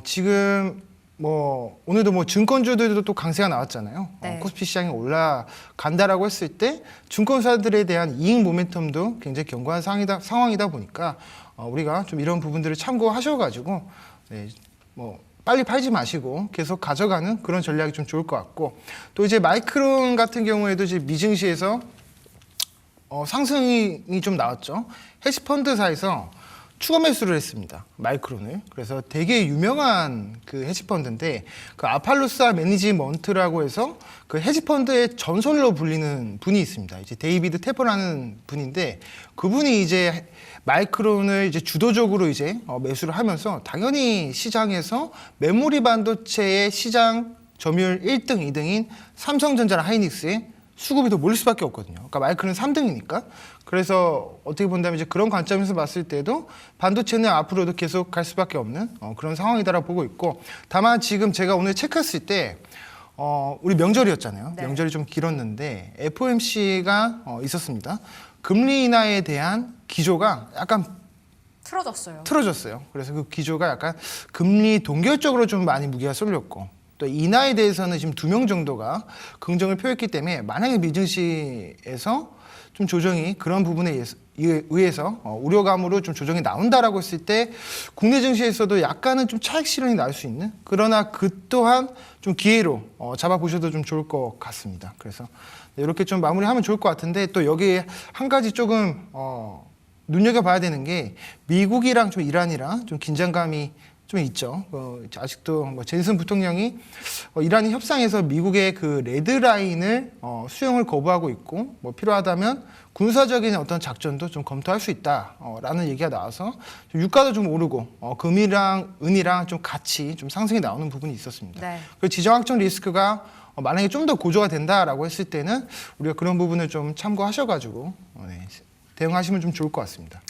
지금 뭐 오늘도 뭐 증권주들도 또 강세가 나왔잖아요. 네. 코스피 시장이 올라간다라고 했을 때 증권사들에 대한 이익 모멘텀도 굉장히 견고한 상황이다 보니까 우리가 좀 이런 부분들을 참고하셔가지고 네, 뭐 빨리 팔지 마시고 계속 가져가는 그런 전략이 좀 좋을 것 같고, 또 이제 마이크론 같은 경우에도 이제 미증시에서 상승이 좀 나왔죠. 헤지펀드사에서 추가 매수를 했습니다. 마이크론을. 그래서 되게 유명한 그 헤지펀드인데 그 아팔로사 매니지먼트라고 해서 그 헤지펀드의 전설로 불리는 분이 있습니다. 이제 데이비드 테퍼라는 분인데 그분이 이제 마이크론을 이제 주도적으로 이제 매수를 하면서 당연히 시장에서 메모리 반도체의 시장 점유율 1등, 2등인 삼성전자랑 하이닉스에 수급이 더 몰릴 수밖에 없거든요. 그러니까 마이크론 3등이니까. 그래서 어떻게 본다면 이제 그런 관점에서 봤을 때도 반도체는 앞으로도 계속 갈 수밖에 없는 그런 상황이다라고 보고 있고, 다만 지금 제가 오늘 체크했을 때 우리 명절이었잖아요. 네. 명절이 좀 길었는데 FOMC가 있었습니다. 금리 인하에 대한 기조가 약간 틀어졌어요. 그래서 그 기조가 약간 금리 동결적으로 좀 많이 무게가 쏠렸고, 또 인하에 대해서는 지금 2명 정도가 긍정을 표했기 때문에 만약에 미증시에서 좀 조정이 그런 부분에 의해서 우려감으로 좀 조정이 나온다라고 했을 때 국내 증시에서도 약간은 좀 차익 실현이 나올 수 있는, 그러나 그 또한 좀 기회로 잡아보셔도 좀 좋을 것 같습니다. 그래서 이렇게 좀 마무리하면 좋을 것 같은데, 또 여기에 한 가지 조금 눈여겨봐야 되는 게 미국이랑 좀 이란이랑 좀 긴장감이 좀 있죠. 아직도 뭐 제니슨 부통령이 이란이 협상에서 미국의 그 레드라인을 수용을 거부하고 있고, 뭐 필요하다면 군사적인 어떤 작전도 좀 검토할 수 있다라는 얘기가 나와서 좀 유가도 좀 오르고 금이랑 은이랑 좀 같이 좀 상승이 나오는 부분이 있었습니다. 네. 그 지정학적 리스크가 만약에 좀 더 고조가 된다라고 했을 때는 우리가 그런 부분을 좀 참고하셔가지고 대응하시면 좀 좋을 것 같습니다.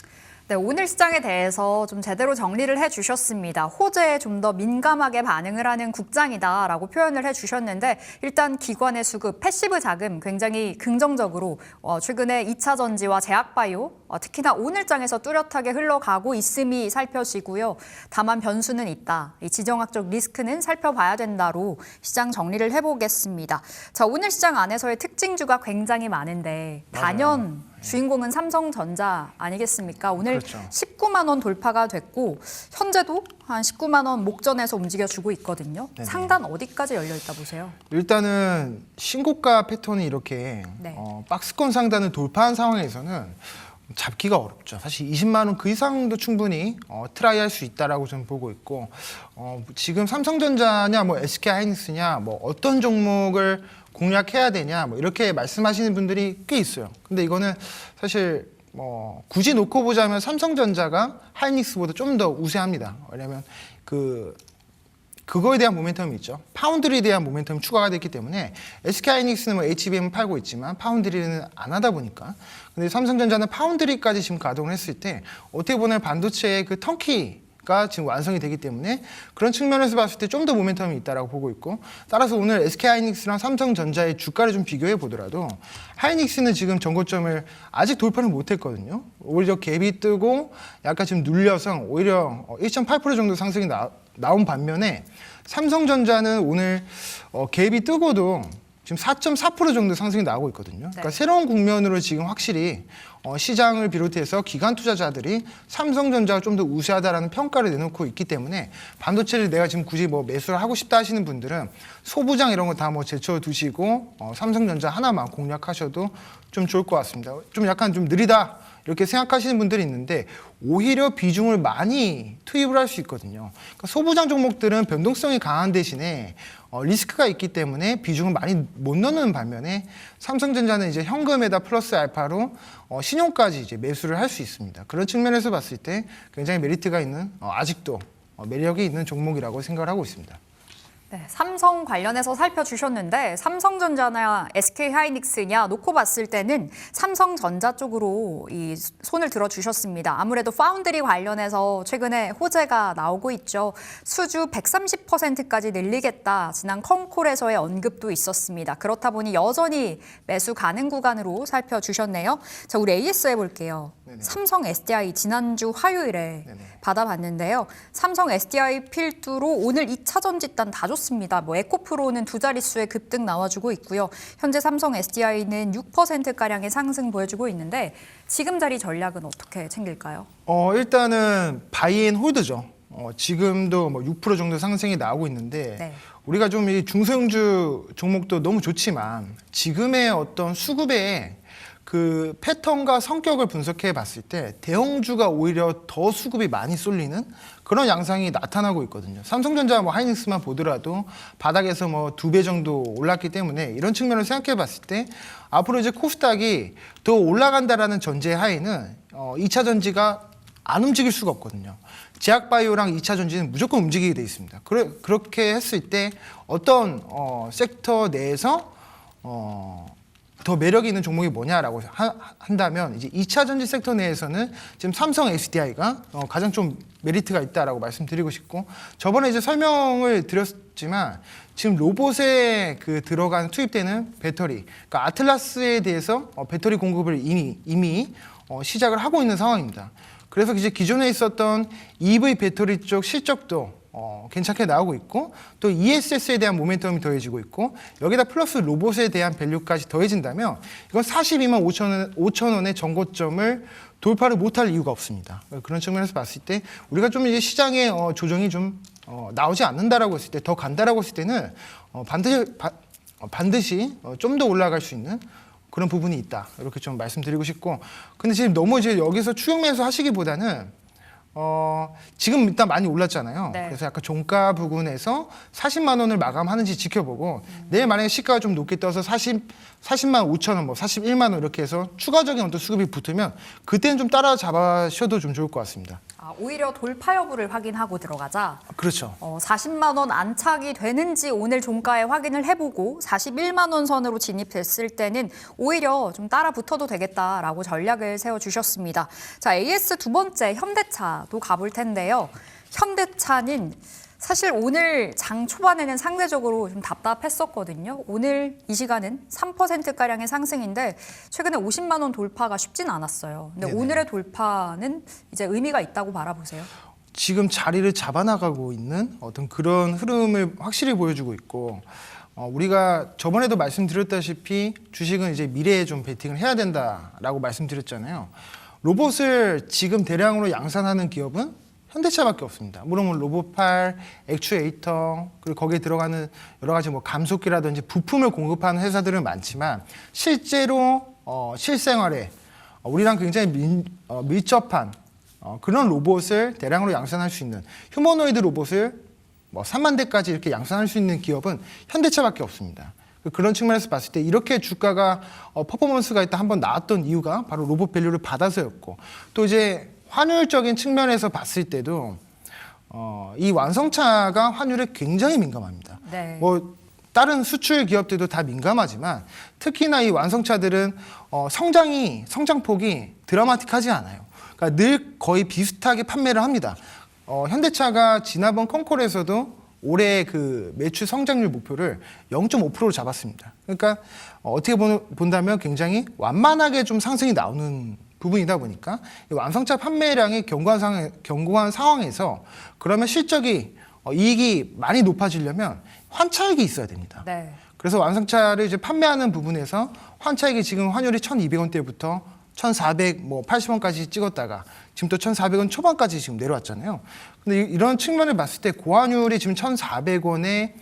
네, 오늘 시장에 대해서 좀 제대로 정리를 해주셨습니다. 호재에 좀 더 민감하게 반응을 하는 국장이다라고 표현을 해주셨는데, 일단 기관의 수급, 패시브 자금 굉장히 긍정적으로 최근에 2차 전지와 제약바이오, 특히나 오늘장에서 뚜렷하게 흘러가고 있음이 살펴지고요. 다만 변수는 있다. 이 지정학적 리스크는 살펴봐야 된다로 시장 정리를 해보겠습니다. 자, 오늘 시장 안에서의 특징주가 굉장히 많은데 단연 주인공은 삼성전자 아니겠습니까? 오늘 그렇죠. 19만 원 돌파가 됐고 현재도 한 19만 원 목전에서 움직여주고 있거든요. 네네. 상단 어디까지 열려 있다 보세요? 일단은 신고가 패턴이 이렇게 네. 박스권 상단을 돌파한 상황에서는 잡기가 어렵죠. 사실 20만 원 그 이상도 충분히 트라이할 수 있다라고 저는 보고 있고, 지금 삼성전자냐 뭐 SK하이닉스냐 뭐 어떤 종목을 공략해야 되냐 뭐 이렇게 말씀하시는 분들이 꽤 있어요. 근데 이거는 사실 뭐 굳이 놓고 보자면 삼성전자가 하이닉스보다 좀 더 우세합니다. 왜냐하면 그거에 대한 모멘텀이 있죠. 파운드리에 대한 모멘텀이 추가가 됐기 때문에 SK하이닉스는 뭐 HBM 팔고 있지만 파운드리는 안 하다 보니까, 근데 삼성전자는 파운드리까지 지금 가동을 했을 때 어떻게 보면 반도체의 그 턴키가 지금 완성이 되기 때문에 그런 측면에서 봤을 때 좀 더 모멘텀이 있다라고 보고 있고, 따라서 오늘 SK하이닉스랑 삼성전자의 주가를 좀 비교해 보더라도 하이닉스는 지금 전고점을 아직 돌파를 못했거든요. 오히려 갭이 뜨고 약간 지금 눌려서 오히려 1.8% 정도 상승이 나온 반면에 삼성전자는 오늘 갭이 뜨고도 지금 4.4% 정도 상승이 나오고 있거든요. 그러니까 새로운 국면으로 지금 확실히 시장을 비롯해서 기관 투자자들이 삼성전자가 좀 더 우세하다라는 평가를 내놓고 있기 때문에 반도체를 내가 지금 굳이 뭐 매수를 하고 싶다 하시는 분들은 소부장 이런 거 다 뭐 제쳐 두시고 삼성전자 하나만 공략하셔도 좀 좋을 것 같습니다. 좀 약간 좀 느리다 이렇게 생각하시는 분들이 있는데 오히려 비중을 많이 투입을 할 수 있거든요. 그러니까 소부장 종목들은 변동성이 강한 대신에 리스크가 있기 때문에 비중을 많이 못 넣는 반면에 삼성전자는 이제 현금에다 플러스 알파로 신용까지 이제 매수를 할 수 있습니다. 그런 측면에서 봤을 때 굉장히 메리트가 있는 아직도 매력이 있는 종목이라고 생각을 하고 있습니다. 네, 삼성 관련해서 살펴주셨는데 삼성전자나 SK하이닉스냐 놓고 봤을 때는 삼성전자 쪽으로 이 손을 들어주셨습니다. 아무래도 파운드리 관련해서 최근에 호재가 나오고 있죠. 수주 130%까지 늘리겠다. 지난 컴콜에서의 언급도 있었습니다. 그렇다 보니 여전히 매수 가능 구간으로 살펴주셨네요. 자, 우리 AS 해볼게요. 네네. 삼성 SDI 지난주 화요일에 네네. 받아봤는데요. 삼성 SDI 필두로 오늘 2차 전지단 다 좋습니다. 뭐 에코프로는 두 자릿수의 급등 나와주고 있고요. 현재 삼성 SDI는 6%가량의 상승 보여주고 있는데 지금 자리 전략은 어떻게 챙길까요? 일단은 바이앤 홀드죠. 지금도 뭐 6% 정도 상승이 나오고 있는데 네. 우리가 좀 이 중소형주 종목도 너무 좋지만 지금의 어떤 수급의 그 패턴과 성격을 분석해 봤을 때 대형주가 오히려 더 수급이 많이 쏠리는 그런 양상이 나타나고 있거든요. 삼성전자 뭐 하이닉스만 보더라도 바닥에서 뭐 2배 정도 올랐기 때문에 이런 측면을 생각해 봤을 때 앞으로 이제 코스닥이 더 올라간다라는 전제 하에는 2차 전지가 안 움직일 수가 없거든요. 제약바이오랑 2차 전지는 무조건 움직이게 돼 있습니다. 그렇게 했을 때 어떤 섹터 내에서 더 매력이 있는 종목이 뭐냐라고 한다면 이제 2차 전지 섹터 내에서는 지금 삼성 SDI가 가장 좀 메리트가 있다라고 말씀드리고 싶고 저번에 이제 설명을 드렸지만 지금 로봇에 그 들어간 투입되는 배터리, 그러니까 아틀라스에 대해서 배터리 공급을 이미 시작을 하고 있는 상황입니다. 그래서 이제 기존에 있었던 EV 배터리 쪽 실적도 괜찮게 나오고 있고 또 ESS에 대한 모멘텀이 더해지고 있고 여기다 플러스 로봇에 대한 밸류까지 더해진다면 이건 42만 5천 원의 정고점을 돌파를 못할 이유가 없습니다. 그런 측면에서 봤을 때 우리가 좀 이제 시장의 조정이 좀 나오지 않는다라고 했을 때 더 간다라고 했을 때는 반드시 좀 더 올라갈 수 있는 그런 부분이 있다. 이렇게 좀 말씀드리고 싶고 근데 지금 너무 이제 여기서 추격 매수 하시기보다는 지금 일단 많이 올랐잖아요. 네. 그래서 약간 종가 부근에서 40만 원을 마감하는지 지켜보고 내일 만약에 시가가 좀 높게 떠서 40만 5천 원, 뭐 41만 원 이렇게 해서 추가적인 어떤 수급이 붙으면 그때는 좀 따라잡으셔도 좀 좋을 것 같습니다. 오히려 돌파 여부를 확인하고 들어가자. 그렇죠. 40만 원 안착이 되는지 오늘 종가에 확인을 해보고 41만 원 선으로 진입됐을 때는 오히려 좀 따라 붙어도 되겠다라고 전략을 세워주셨습니다. 자, AS 두 번째 현대차도 가볼 텐데요. 현대차는 사실 오늘 장 초반에는 상대적으로 좀 답답했었거든요. 오늘 이 시간은 3%가량의 상승인데 최근에 50만 원 돌파가 쉽진 않았어요. 근데 네네. 오늘의 돌파는 이제 의미가 있다고 바라보세요? 지금 자리를 잡아나가고 있는 어떤 그런 흐름을 확실히 보여주고 있고 우리가 저번에도 말씀드렸다시피 주식은 이제 미래에 좀 베팅을 해야 된다라고 말씀드렸잖아요. 로봇을 지금 대량으로 양산하는 기업은 현대차밖에 없습니다. 물론 로봇팔, 액추에이터, 그리고 거기에 들어가는 여러 가지 뭐 감속기라든지 부품을 공급하는 회사들은 많지만 실제로 실생활에 우리랑 굉장히 밀접한 그런 로봇을 대량으로 양산할 수 있는 휴머노이드 로봇을 뭐 3만 대까지 이렇게 양산할 수 있는 기업은 현대차밖에 없습니다. 그런 측면에서 봤을 때 이렇게 주가가 퍼포먼스가 있다 한번 나왔던 이유가 바로 로봇 밸류를 받아서였고 또 이제 환율적인 측면에서 봤을 때도 이 완성차가 환율에 굉장히 민감합니다. 네. 뭐 다른 수출 기업들도 다 민감하지만 특히나 이 완성차들은 성장폭이 드라마틱하지 않아요. 그러니까 늘 거의 비슷하게 판매를 합니다. 현대차가 지난번 컴콜에서도 올해 그 매출 성장률 목표를 0.5%로 잡았습니다. 그러니까 어떻게 본다면 굉장히 완만하게 좀 상승이 나오는 부분이다 보니까 완성차 판매량이 견고한 상황에서 그러면 실적이 이익이 많이 높아지려면 환차익이 있어야 됩니다. 네. 그래서 완성차를 이제 판매하는 부분에서 환차익이 지금 환율이 1,200원대부터 1,480원까지 찍었다가 지금 또 1,400원 초반까지 지금 내려왔잖아요. 근데 이런 측면을 봤을 때 고환율이 지금 1,400원인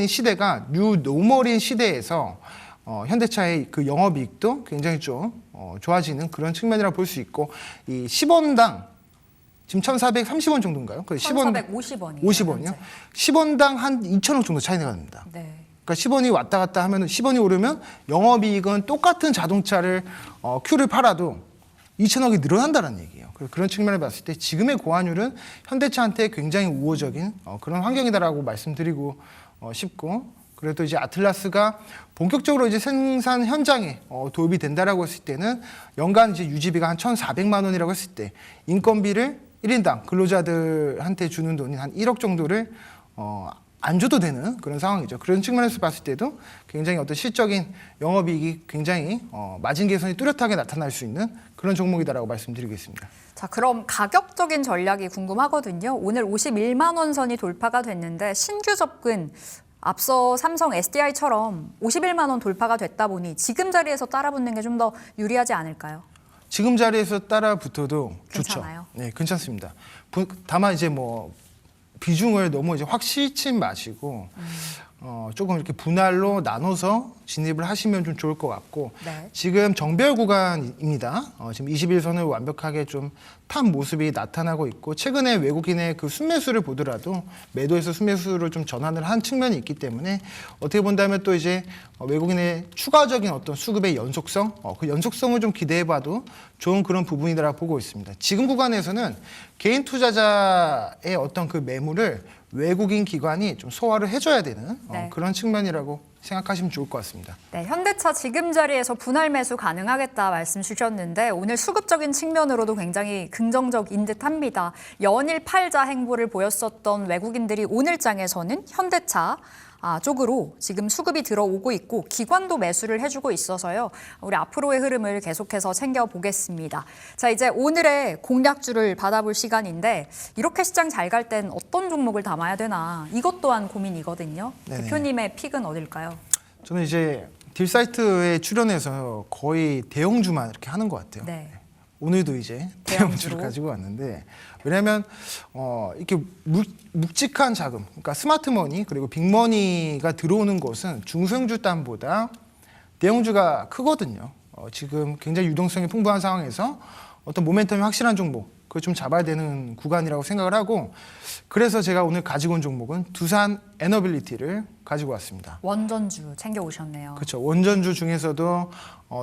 시대가 뉴 노멀인 시대에서 현대차의 그 영업이익도 굉장히 좀 좋아지는 그런 측면이라고 볼 수 있고, 이 10원당 지금 1,430원 정도인가요? 1,450원이요. 50원이요? 10원당 한 2천억 정도 차이가 납니다. 네. 그러니까 10원이 왔다 갔다 하면 10원이 오르면 영업이익은 똑같은 자동차를 Q를 팔아도 2천억이 늘어난다는 얘기예요. 그런 측면을 봤을 때 지금의 고환율은 현대차한테 굉장히 우호적인 그런 환경이다라고 말씀드리고 싶고, 그래도 이제 아틀라스가 본격적으로 이제 생산 현장에 도입이 된다라고 했을 때는 연간 이제 유지비가 한 1,400만 원이라고 했을 때 인건비를 1인당 근로자들한테 주는 돈이 한 1억 정도를 안 줘도 되는 그런 상황이죠. 그런 측면에서 봤을 때도 굉장히 어떤 실적인 영업이익이 굉장히 마진 개선이 뚜렷하게 나타날 수 있는 그런 종목이다라고 말씀드리겠습니다. 자, 그럼 가격적인 전략이 궁금하거든요. 오늘 51만 원 선이 돌파가 됐는데 신규 접근 앞서 삼성 SDI처럼 51만 원 돌파가 됐다 보니 지금 자리에서 따라붙는 게 좀 더 유리하지 않을까요? 지금 자리에서 따라 붙어도 괜찮아요? 좋죠. 네, 괜찮습니다. 다만 이제 뭐 비중을 너무 이제 확 싣지 마시고 조금 이렇게 분할로 나눠서 진입을 하시면 좀 좋을 것 같고, 네. 지금 정배열 구간입니다. 지금 21선을 완벽하게 좀 탄 모습이 나타나고 있고, 최근에 외국인의 그 순매수를 보더라도 매도에서 순매수로 좀 전환을 한 측면이 있기 때문에 어떻게 본다면 또 이제 외국인의 추가적인 어떤 수급의 연속성, 그 연속성을 좀 기대해봐도 좋은 그런 부분이라고 보고 있습니다. 지금 구간에서는 개인 투자자의 어떤 그 매물을 외국인 기관이 좀 소화를 해줘야 되는 네. 그런 측면이라고 생각하시면 좋을 것 같습니다. 네, 현대차 지금 자리에서 분할 매수 가능하겠다 말씀 주셨는데 오늘 수급적인 측면으로도 굉장히 긍정적인 듯합니다. 연일 팔자 행보를 보였었던 외국인들이 오늘 장에서는 현대차 쪽으로 지금 수급이 들어오고 있고 기관도 매수를 해주고 있어서요. 우리 앞으로의 흐름을 계속해서 챙겨보겠습니다. 자, 이제 오늘의 공략주를 받아볼 시간인데 이렇게 시장 잘 갈 땐 어떤 종목을 담아야 되나 이것 또한 고민이거든요. 네네. 대표님의 픽은 어딜까요? 저는 이제 딜사이트에 출연해서 거의 대형주만 이렇게 하는 것 같아요. 네. 오늘도 이제 대형주를 가지고 왔는데, 왜냐하면 이렇게 묵직한 자금, 그러니까 스마트머니 그리고 빅머니가 들어오는 곳은 중소형주 담보다 대형주가 크거든요. 지금 굉장히 유동성이 풍부한 상황에서 어떤 모멘텀이 확실한 종목, 그걸 좀 잡아야 되는 구간이라고 생각을 하고, 그래서 제가 오늘 가지고 온 종목은 두산 에너빌리티를 가지고 왔습니다. 원전주 챙겨오셨네요. 그렇죠. 원전주 중에서도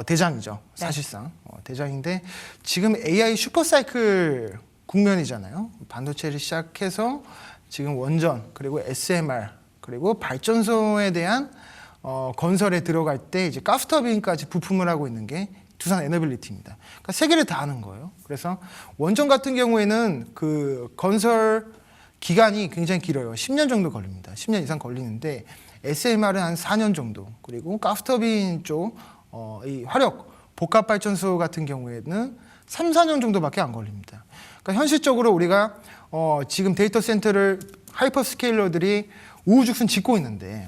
대장이죠. 사실상 대장인데 지금 AI 슈퍼사이클 국면이잖아요. 반도체를 시작해서 지금 원전 그리고 SMR 그리고 발전소에 대한 건설에 들어갈 때 이제 가스터빈까지 부품을 하고 있는 게 두산 에너빌리티입니다. 그러니까 세 개를 다 하는 거예요. 그래서 원전 같은 경우에는 그 건설 기간이 굉장히 길어요. 10년 정도 걸립니다. 10년 이상 걸리는데 SMR은 한 4년 정도, 그리고 가스터빈 쪽 이 화력 복합 발전소 같은 경우에는 3, 4년 정도밖에 안 걸립니다. 그러니까 현실적으로 우리가 지금 데이터 센터를 하이퍼스케일러들이 우후죽순 짓고 있는데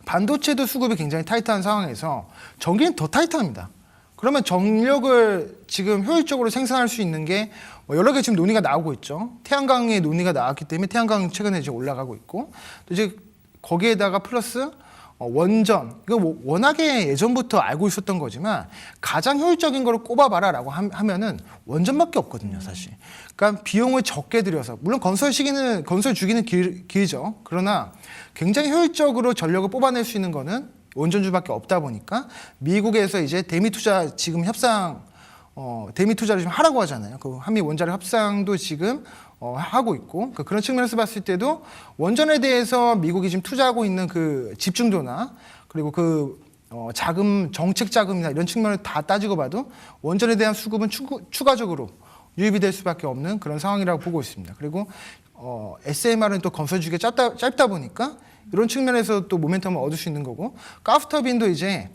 반도체도 수급이 굉장히 타이트한 상황에서 전기는 더 타이트합니다. 그러면 전력을 지금 효율적으로 생산할 수 있는 게 여러 개 지금 논의가 나오고 있죠. 태양광의 논의가 나왔기 때문에 태양광 최근에 이제 올라가고 있고, 또 이제 거기에다가 플러스 원전, 이거 워낙에 예전부터 알고 있었던 거지만 가장 효율적인 거를 꼽아봐라라고 하면은 원전밖에 없거든요, 사실. 그러니까 비용을 적게 들여서, 물론 건설 주기는 길죠. 그러나 굉장히 효율적으로 전력을 뽑아낼 수 있는 거는 원전주밖에 없다 보니까 미국에서 이제 대미 투자 지금 협상 대미 투자를 좀 하라고 하잖아요. 그 한미 원자력 협상도 지금 하고 있고, 그런 측면에서 봤을 때도 원전에 대해서 미국이 지금 투자하고 있는 그 집중도나 그리고 그 자금 정책 자금이나 이런 측면을 다 따지고 봐도 원전에 대한 수급은 추가적으로 유입이 될 수밖에 없는 그런 상황이라고 보고 있습니다. 그리고 SMR은 또 건설 주기가 짧다 보니까 이런 측면에서 또 모멘텀을 얻을 수 있는 거고, 가스터빈도 이제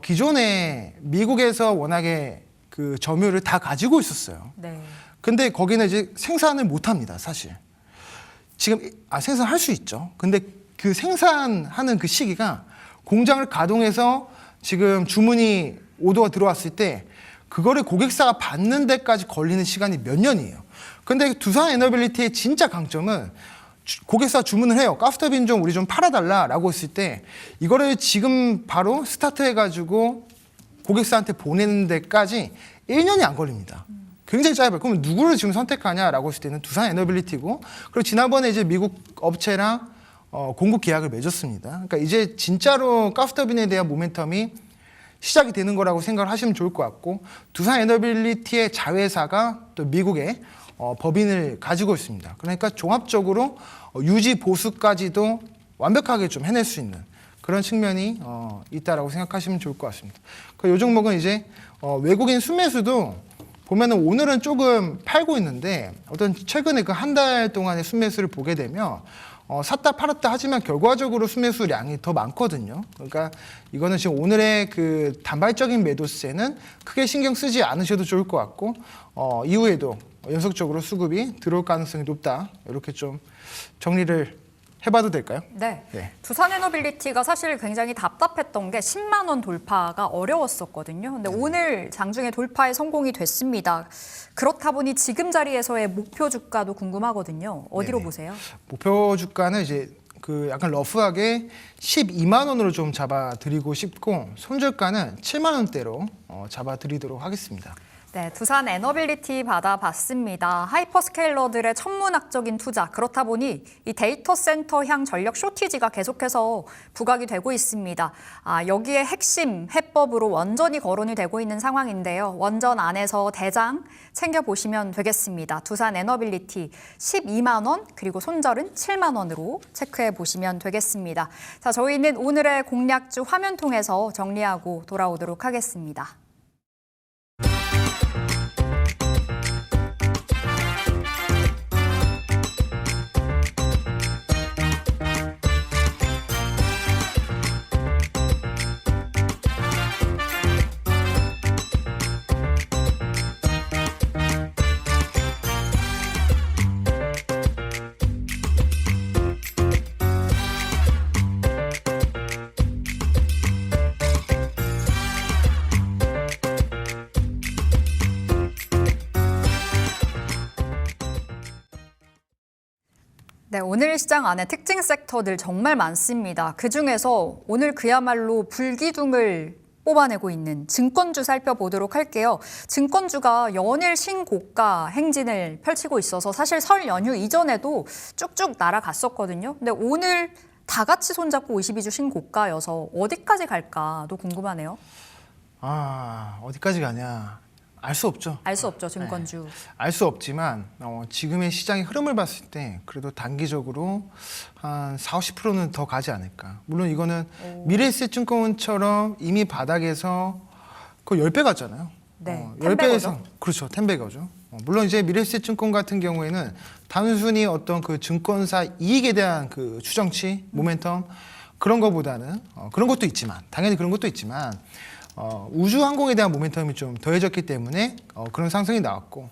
기존에 미국에서 워낙에 그 점유를 다 가지고 있었어요. 네. 근데 거기는 이제 생산을 못 합니다, 사실. 지금 생산할 수 있죠. 근데 그 생산하는 그 시기가 공장을 가동해서 지금 주문이 오더가 들어왔을 때 그거를 고객사가 받는 데까지 걸리는 시간이 몇 년이에요. 근데 두산 에너빌리티의 진짜 강점은 고객사 주문을 해요. 가스터빈 좀 우리 좀 팔아달라라고 했을 때 이거를 지금 바로 스타트해가지고 고객사한테 보내는 데까지 1년이 안 걸립니다. 굉장히 짧아요. 그럼 누구를 지금 선택하냐라고 했을 때는 두산 에너빌리티고, 그리고 지난번에 이제 미국 업체랑 공급 계약을 맺었습니다. 그러니까 이제 진짜로 가스터빈에 대한 모멘텀이 시작이 되는 거라고 생각을 하시면 좋을 것 같고, 두산 에너빌리티의 자회사가 또 미국에 법인을 가지고 있습니다. 그러니까 종합적으로 유지 보수까지도 완벽하게 좀 해낼 수 있는 그런 측면이 있다라고 생각하시면 좋을 것 같습니다. 이 종목은 이제 외국인 순매수도 보면은 오늘은 조금 팔고 있는데, 어떤 최근에 그 한 달 동안의 순매수를 보게 되면 샀다 팔았다 하지만 결과적으로 순매수량이 더 많거든요. 그러니까 이거는 지금 오늘의 그 단발적인 매도세는 크게 신경 쓰지 않으셔도 좋을 것 같고, 이후에도 연속적으로 수급이 들어올 가능성이 높다. 이렇게 좀 정리를 해봐도 될까요? 네. 네. 두산 에너빌리티가 사실 굉장히 답답했던 게 10만 원 돌파가 어려웠었거든요. 근데 오늘 장중에 돌파에 성공이 됐습니다. 그렇다 보니 지금 자리에서의 목표 주가도 궁금하거든요. 어디로 네네. 보세요? 목표 주가는 이제 그 약간 러프하게 12만 원으로 좀 잡아드리고 싶고, 손절가는 7만 원대로 잡아드리도록 하겠습니다. 네, 두산 에너빌리티 받아봤습니다. 하이퍼스케일러들의 천문학적인 투자, 그렇다 보니 이 데이터 센터향 전력 쇼티지가 계속해서 부각이 되고 있습니다. 여기에 핵심 해법으로 원전이 거론이 되고 있는 상황인데요. 원전 안에서 대장 챙겨보시면 되겠습니다. 두산 에너빌리티 12만 원, 그리고 손절은 7만 원으로 체크해 보시면 되겠습니다. 자, 저희는 오늘의 공략주 화면 통해서 정리하고 돌아오도록 하겠습니다. 네, 오늘 시장 안에 특징 섹터들 정말 많습니다. 그중에서 오늘 그야말로 불기둥을 뽑아내고 있는 증권주 살펴보도록 할게요. 증권주가 연일 신고가 행진을 펼치고 있어서 사실 설 연휴 이전에도 쭉쭉 날아갔었거든요. 근데 오늘 다 같이 손잡고 52주 신고가여서 어디까지 갈까도 궁금하네요. 어디까지 가냐? 알 수 없죠. 알 수 없죠, 증권주. 네. 알 수 없지만 지금의 시장의 흐름을 봤을 때 그래도 단기적으로 한 40~50%는 더 가지 않을까. 물론 이거는 미래에셋증권처럼 이미 바닥에서 거의 10배 갔잖아요. 네, 10배에서 그렇죠, 10배가죠. 물론 이제 미래에셋증권 같은 경우에는 단순히 어떤 그 증권사 이익에 대한 그 추정치, 모멘텀 그런 거보다는 그런 것도 있지만, 당연히 그런 것도 있지만 우주항공에 대한 모멘텀이 좀 더해졌기 때문에 그런 상승이 나왔고,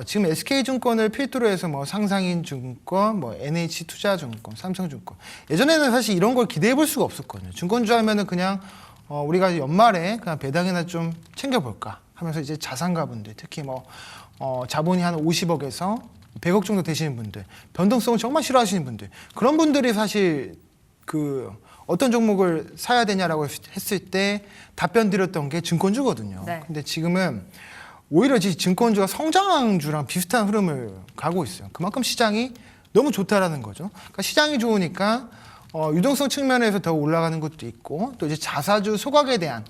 지금 SK증권을 필두로 해서 뭐 상상인증권, 뭐 NH투자증권, 삼성증권, 예전에는 사실 이런 걸 기대해 볼 수가 없었거든요. 증권주 하면은 그냥 우리가 연말에 그냥 배당이나 좀 챙겨볼까 하면서 이제 자산가분들, 특히 뭐 자본이 한 50억에서 100억 정도 되시는 분들, 변동성을 정말 싫어하시는 분들, 그런 분들이 사실 그 어떤 종목을 사야 되냐라고 했을 때 답변 드렸던 게 증권주거든요. 네. 근데 지금은 오히려 증권주가 성장주랑 비슷한 흐름을 가고 있어요. 그만큼 시장이 너무 좋다라는 거죠. 그러니까 시장이 좋으니까 유동성 측면에서 더 올라가는 것도 있고, 또 이제 자사주 소각에 대한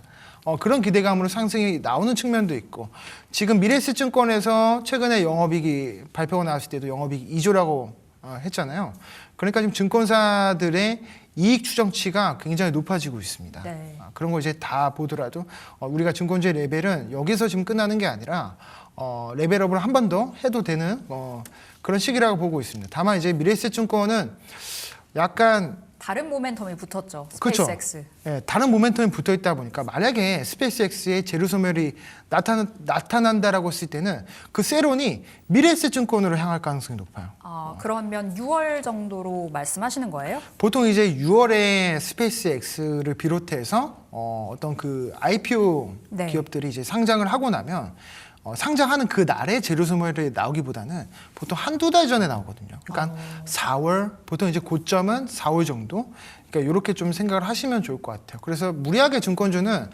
그런 기대감으로 상승이 나오는 측면도 있고, 지금 미래에셋증권에서 최근에 영업이익이 발표가 나왔을 때도 영업이익 2조라고 했잖아요. 그러니까 지금 증권사들의 이익 추정치가 굉장히 높아지고 있습니다. 네. 그런 거 이제 다 보더라도 우리가 증권주의 레벨은 여기서 지금 끝나는 게 아니라 레벨업을 한 번 더 해도 되는 그런 시기라고 보고 있습니다. 다만 이제 미래에셋증권은 약간 다른 모멘텀이 붙었죠. 그렇죠. 스페이스X. 예, 다른 모멘텀이 붙어 있다 보니까 만약에 스페이스X의 재료 소멸이 나타난다라고 했을 때는 그 세론이 미래에셋증권으로 향할 가능성이 높아요. 그러면 6월 정도로 말씀하시는 거예요? 보통 이제 6월에 스페이스X를 비롯해서 어떤 그 IPO 네. 기업들이 이제 상장을 하고 나면 상장하는 그 날에 재료 소멸이 나오기보다는 보통 한두 달 전에 나오거든요. 그러니까 4월, 보통 이제 고점은 4월 정도. 그러니까 이렇게 좀 생각을 하시면 좋을 것 같아요. 그래서 무리하게 증권주는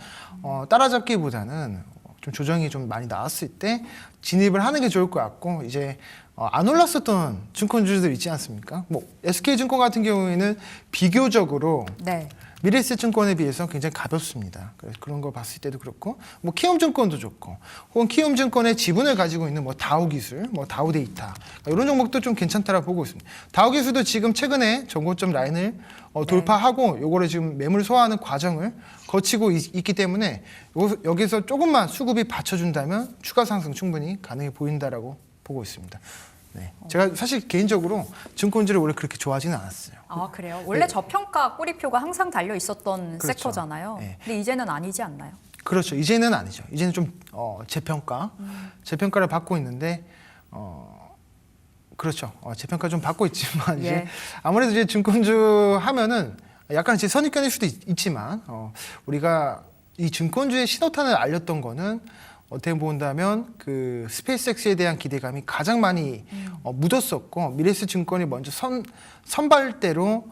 따라잡기보다는 좀 조정이 좀 많이 나왔을 때 진입을 하는 게 좋을 것 같고, 이제 안 올랐었던 증권주들 있지 않습니까? 뭐 SK증권 같은 경우에는 비교적으로 네. 미래에셋증권에 비해서 굉장히 가볍습니다. 그래서 그런 거 봤을 때도 그렇고, 뭐 키움증권도 좋고, 혹은 키움증권의 지분을 가지고 있는 뭐 다우기술, 뭐 다우데이터 이런 종목도 좀 괜찮다라고 보고 있습니다. 다우기술도 지금 최근에 전고점 라인을 돌파하고 요거를 지금 매물 소화하는 과정을 거치고 있기 때문에 여기서 조금만 수급이 받쳐준다면 추가 상승 충분히 가능해 보인다라고 보고 있습니다. 네. 제가 사실 개인적으로 증권주를 원래 그렇게 좋아하지는 않았어요. 그래요? 원래 저평가 꼬리표가 항상 달려 있었던 그렇죠. 섹터잖아요. 네. 근데 이제는 아니지 않나요? 그렇죠. 이제는 아니죠. 이제는 좀 재평가를 받고 있는데 그렇죠. 재평가 좀 받고 있지만 이제 예. 아무래도 이제 증권주 하면은 약간 제 선입견일 수도 있지만 우리가 이 증권주의 신호탄을 알렸던 거는 어떻게 본다면 그 스페이스X에 대한 기대감이 가장 많이 묻었었고, 미래에셋증권이 먼저 선발대로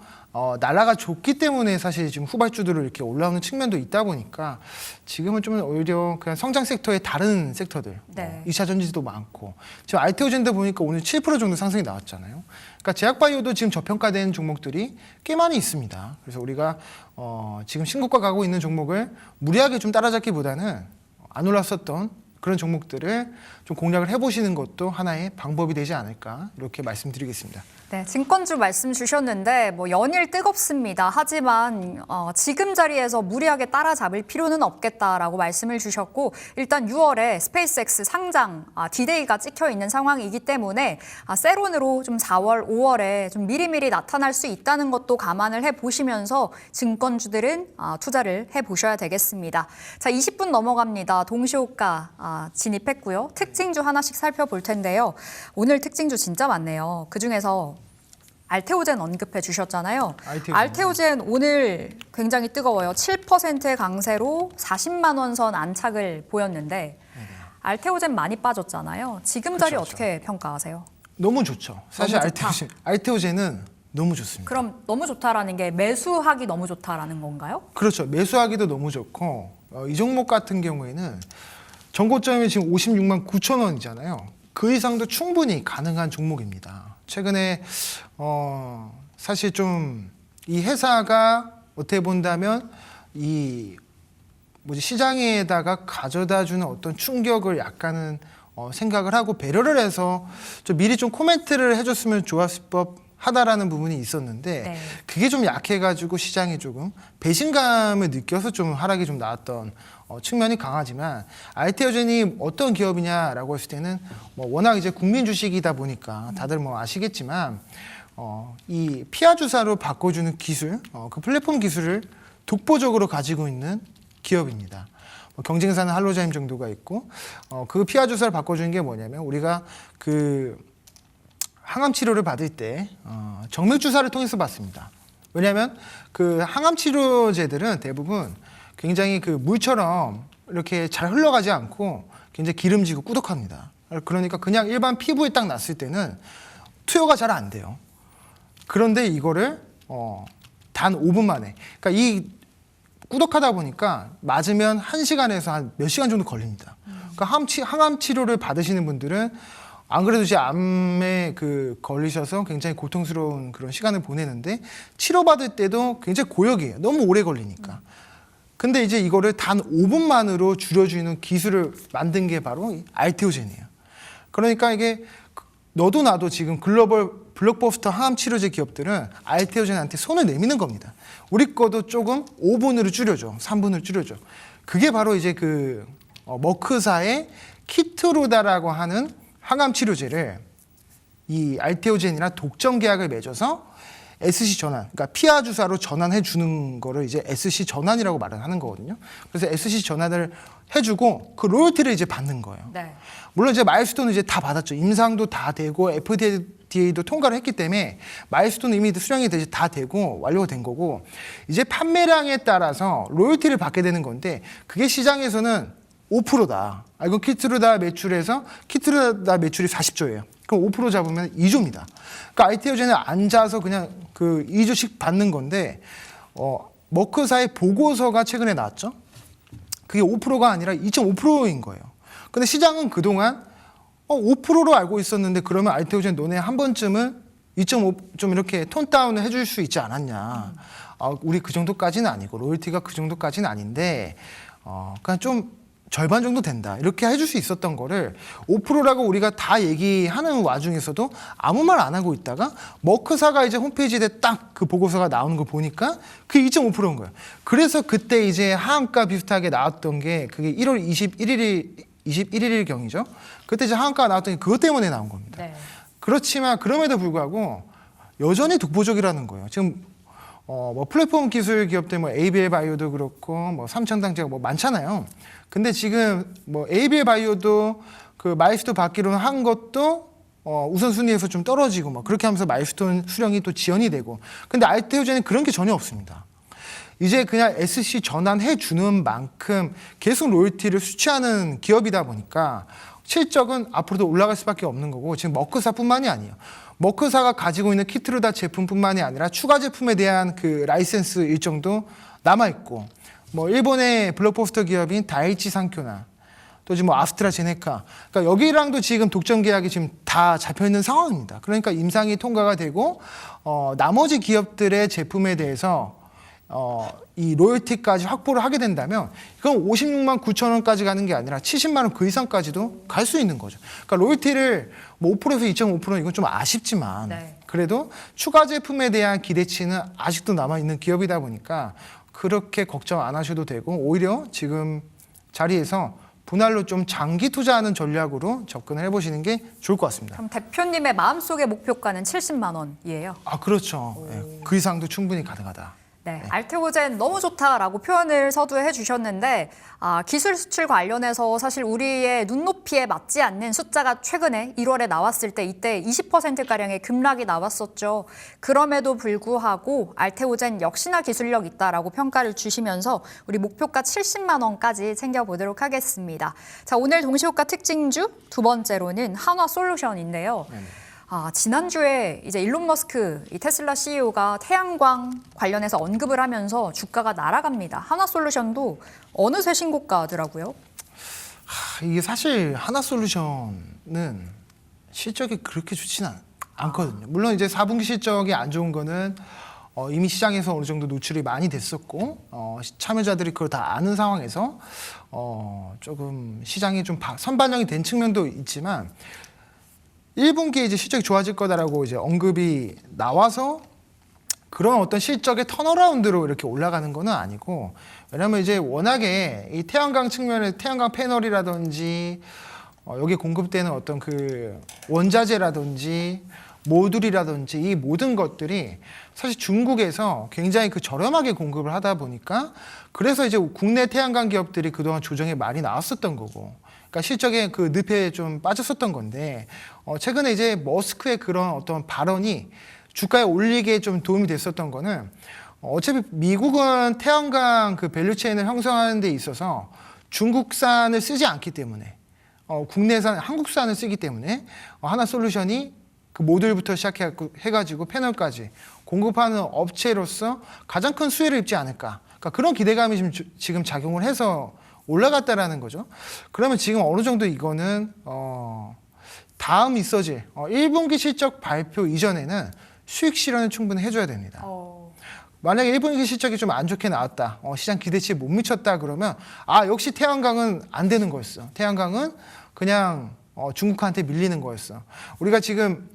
날아가 줬기 때문에 사실 지금 후발주들을 이렇게 올라오는 측면도 있다 보니까 지금은 좀 오히려 그냥 성장 섹터의 다른 섹터들, 네. 2차 전지도 많고, 지금 알테오젠도 보니까 오늘 7% 정도 상승이 나왔잖아요. 그러니까 제약바이오도 지금 저평가된 종목들이 꽤 많이 있습니다. 그래서 우리가 지금 신고가 가고 있는 종목을 무리하게 좀 따라잡기보다는 안 올랐었던 그런 종목들을 좀 공략을 해보시는 것도 하나의 방법이 되지 않을까, 이렇게 말씀드리겠습니다. 네, 증권주 말씀 주셨는데 뭐 연일 뜨겁습니다. 하지만 지금 자리에서 무리하게 따라잡을 필요는 없겠다라고 말씀을 주셨고, 일단 6월에 스페이스X 상장 디데이가 찍혀 있는 상황이기 때문에 세론으로 좀 4월, 5월에 좀 미리미리 나타날 수 있다는 것도 감안을 해보시면서 증권주들은 투자를 해보셔야 되겠습니다. 자, 20분 넘어갑니다. 동시호가 진입했고요. 특징주 하나씩 살펴볼 텐데요. 오늘 특징주 진짜 많네요. 그중에서 알테오젠 언급해 주셨잖아요. 알테오젠 오늘 굉장히 뜨거워요. 7%의 강세로 40만 원 선 안착을 보였는데 알테오젠 많이 빠졌잖아요. 지금 자리 그렇죠. 어떻게 평가하세요? 너무 좋죠. 사실 너무 좋다. 알테오젠은 너무 좋습니다. 그럼 너무 좋다라는 게 매수하기 너무 좋다라는 건가요? 그렇죠. 매수하기도 너무 좋고, 이 종목 같은 경우에는 전고점이 지금 56만 9천 원이잖아요. 그 이상도 충분히 가능한 종목입니다. 최근에 사실 좀 이 회사가 어떻게 본다면 이 시장에다가 가져다주는 어떤 충격을 약간은 생각을 하고 배려를 해서 좀 미리 좀 코멘트를 해줬으면 좋았을 법하다라는 부분이 있었는데, 네. 그게 좀 약해가지고 시장에 조금 배신감을 느껴서 좀 하락이 좀 나왔던 측면이 강하지만, 알테오젠이 어떤 기업이냐라고 했을 때는 워낙 이제 국민 주식이다 보니까 다들 아시겠지만 이 피하 주사로 바꿔주는 기술, 그 플랫폼 기술을 독보적으로 가지고 있는 기업입니다. 경쟁사는 할로자임 정도가 있고, 그 피하 주사를 바꿔주는 게 뭐냐면, 우리가 그 항암 치료를 받을 때 정맥 주사를 통해서 받습니다. 왜냐하면 그 항암 치료제들은 대부분 굉장히 그 물처럼 이렇게 잘 흘러가지 않고 굉장히 기름지고 꾸덕합니다. 그러니까 그냥 일반 피부에 딱 났을 때는 투여가 잘 안 돼요. 그런데 이거를 단 5분 만에, 그러니까 이 꾸덕하다 보니까 맞으면 1시간에서 한 몇 시간 정도 걸립니다. 그러니까 항암 치료를 받으시는 분들은 안 그래도 이제 암에 걸리셔서 굉장히 고통스러운 그런 시간을 보내는데, 치료받을 때도 굉장히 고역이에요. 너무 오래 걸리니까. 근데 이제 이거를 단 5분만으로 줄여주는 기술을 만든 게 바로 알테오젠이에요. 그러니까 이게 너도 나도 지금 글로벌 블록버스터 항암 치료제 기업들은 알테오젠한테 손을 내미는 겁니다. 우리 거도 조금 5분으로 줄여줘, 3분을 줄여줘. 그게 바로 이제 그 머크사의 키트로다라고 하는 항암 치료제를 이 알테오젠이랑 독점 계약을 맺어서 SC 전환, 그러니까 피하 주사로 전환해 주는 거를 이제 SC 전환이라고 말을 하는 거거든요. 그래서 SC 전환을 해주고 그 로열티를 이제 받는 거예요. 네. 물론 이제 마일스톤은 이제 다 받았죠. 임상도 다 되고 FDA도 통과를 했기 때문에 마일스톤은 이미 수령이 다 되고 완료가 된 거고, 이제 판매량에 따라서 로열티를 받게 되는 건데, 그게 시장에서는 5%다. 이건 키트루다 매출에서 키트루다 매출이 40조예요. 그럼 5% 잡으면 2조입니다. 그러니까 아이테오젠은 앉아서 그냥 그 2조씩 받는 건데, 머크사의 보고서가 최근에 나왔죠. 그게 5%가 아니라 2.5%인 거예요. 근데 시장은 그동안 5%로 알고 있었는데, 그러면 아이테오젠 너네 한 번쯤은 2.5 좀 이렇게 톤 다운을 해줄 수 있지 않았냐. 우리 그 정도까지는 아니고 로열티가 그 정도까지는 아닌데 그냥 좀 절반 정도 된다, 이렇게 해줄 수 있었던 거를 5%라고 우리가 다 얘기하는 와중에서도 아무 말 안 하고 있다가 머크사가 이제 홈페이지에 딱 그 보고서가 나오는 거 보니까 그게 2.5%인 거예요. 그래서 그때 이제 하한가 비슷하게 나왔던 게 그게 1월 21일 경이죠. 그때 이제 하한가가 나왔던 게 그것 때문에 나온 겁니다. 네. 그렇지만 그럼에도 불구하고 여전히 독보적이라는 거예요. 지금 뭐 플랫폼 기술 기업들 뭐 ABL 바이오도 그렇고 뭐 삼천당제가 뭐 많잖아요. 근데 지금 뭐 ABL 바이오도 그 마일스톤 받기로 한 것도 우선순위에서 좀 떨어지고 뭐 그렇게 하면서 마일스톤 수령이 또 지연이 되고. 근데 아이테오젠은 그런 게 전혀 없습니다. 이제 그냥 SC 전환해 주는 만큼 계속 로열티를 수취하는 기업이다 보니까 실적은 앞으로도 올라갈 수밖에 없는 거고, 지금 머크사뿐만이 아니에요. 머크사가 가지고 있는 키트루다 제품뿐만이 아니라 추가 제품에 대한 그 라이센스 일정도 남아 있고, 뭐 일본의 블록버스터 기업인 다이치 산쿄나 또 지금 뭐 아스트라제네카, 그러니까 여기랑도 지금 독점 계약이 지금 다 잡혀 있는 상황입니다. 그러니까 임상이 통과가 되고 나머지 기업들의 제품에 대해서 이 로열티까지 확보를 하게 된다면 이건 56만 9천 원까지 가는 게 아니라 70만 원 그 이상까지도 갈 수 있는 거죠. 그러니까 로열티를 뭐 5%에서 2.5% 이건 좀 아쉽지만 네. 그래도 추가 제품에 대한 기대치는 아직도 남아있는 기업이다 보니까 그렇게 걱정 안 하셔도 되고, 오히려 지금 자리에서 분할로 좀 장기 투자하는 전략으로 접근을 해보시는 게 좋을 것 같습니다. 그럼 대표님의 마음속의 목표가는 70만 원이에요. 그렇죠. 그 이상도 충분히 가능하다. 네, 알테오젠 너무 좋다라고 표현을 서두에 해주셨는데, 기술 수출 관련해서 사실 우리의 눈높이에 맞지 않는 숫자가 최근에 1월에 나왔을 때 이때 20%가량의 급락이 나왔었죠. 그럼에도 불구하고 알테오젠 역시나 기술력 있다라고 평가를 주시면서 우리 목표가 70만 원까지 챙겨보도록 하겠습니다. 자, 오늘 동시호가 특징주 두 번째로는 한화솔루션인데요. 지난주에 이제 일론 머스크 이 테슬라 CEO가 태양광 관련해서 언급을 하면서 주가가 날아갑니다. 한화솔루션도 어느새 신고가더라고요. 이게 사실 하나솔루션은 실적이 그렇게 좋지는 않거든요. 물론 이제 4분기 실적이 안 좋은 거는 이미 시장에서 어느 정도 노출이 많이 됐었고 참여자들이 그걸 다 아는 상황에서 조금 시장이 좀 선반영이 된 측면도 있지만, 1분기에 이제 실적이 좋아질 거다라고 이제 언급이 나와서 그런 어떤 실적의 턴어라운드로 이렇게 올라가는 거는 아니고, 왜냐하면 이제 워낙에 이 태양광 측면에 태양광 패널이라든지 여기에 공급되는 어떤 그 원자재라든지 모듈이라든지 이 모든 것들이 사실 중국에서 굉장히 그 저렴하게 공급을 하다 보니까, 그래서 이제 국내 태양광 기업들이 그동안 조정에 많이 나왔었던 거고, 그러니까 실적에 그 늪에 좀 빠졌었던 건데, 최근에 이제 머스크의 그런 어떤 발언이 주가에 올리기에 좀 도움이 됐었던 거는, 어차피 미국은 태양광 그 밸류체인을 형성하는 데 있어서 중국산을 쓰지 않기 때문에, 국내산 한국산을 쓰기 때문에 하나솔루션이 그 모듈부터 시작해가지고 패널까지 공급하는 업체로서 가장 큰 수혜를 입지 않을까. 그러니까 그런 기대감이 지금 작용을 해서 올라갔다라는 거죠. 그러면 지금 어느 정도 이거는 다음 있어질 1분기 실적 발표 이전에는 수익 실현을 충분히 해줘야 됩니다. 만약에 1분기 실적이 좀 안 좋게 나왔다, 시장 기대치에 못 미쳤다 그러면 역시 태양광은 안 되는 거였어. 태양광은 그냥 중국한테 밀리는 거였어. 우리가 지금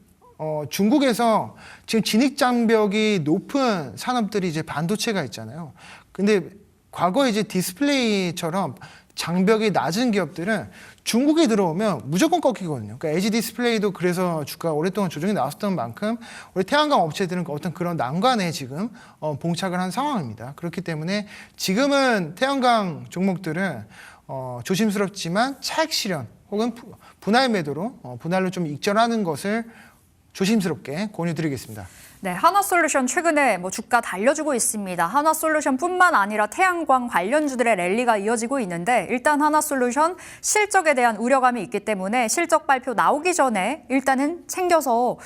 중국에서 지금 진입 장벽이 높은 산업들이 이제 반도체가 있잖아요. 근데 과거에 이제 디스플레이처럼 장벽이 낮은 기업들은 중국에 들어오면 무조건 꺾이거든요. 그러니까 LG 디스플레이도 그래서 주가가 오랫동안 조정이 나왔던 만큼 우리 태양광 업체들은 어떤 그런 난관에 지금 봉착을 한 상황입니다. 그렇기 때문에 지금은 태양광 종목들은 조심스럽지만 차익 실현 혹은 분할 매도로 분할로 좀 익절하는 것을 조심스럽게 권유드리겠습니다. 네, 한화솔루션 최근에 주가 달려주고 있습니다. 한화솔루션뿐만 아니라 태양광 관련주들의 랠리가 이어지고 있는데 일단 한화솔루션 실적에 대한 우려감이 있기 때문에 실적 발표 나오기 전에 일단은 챙겨서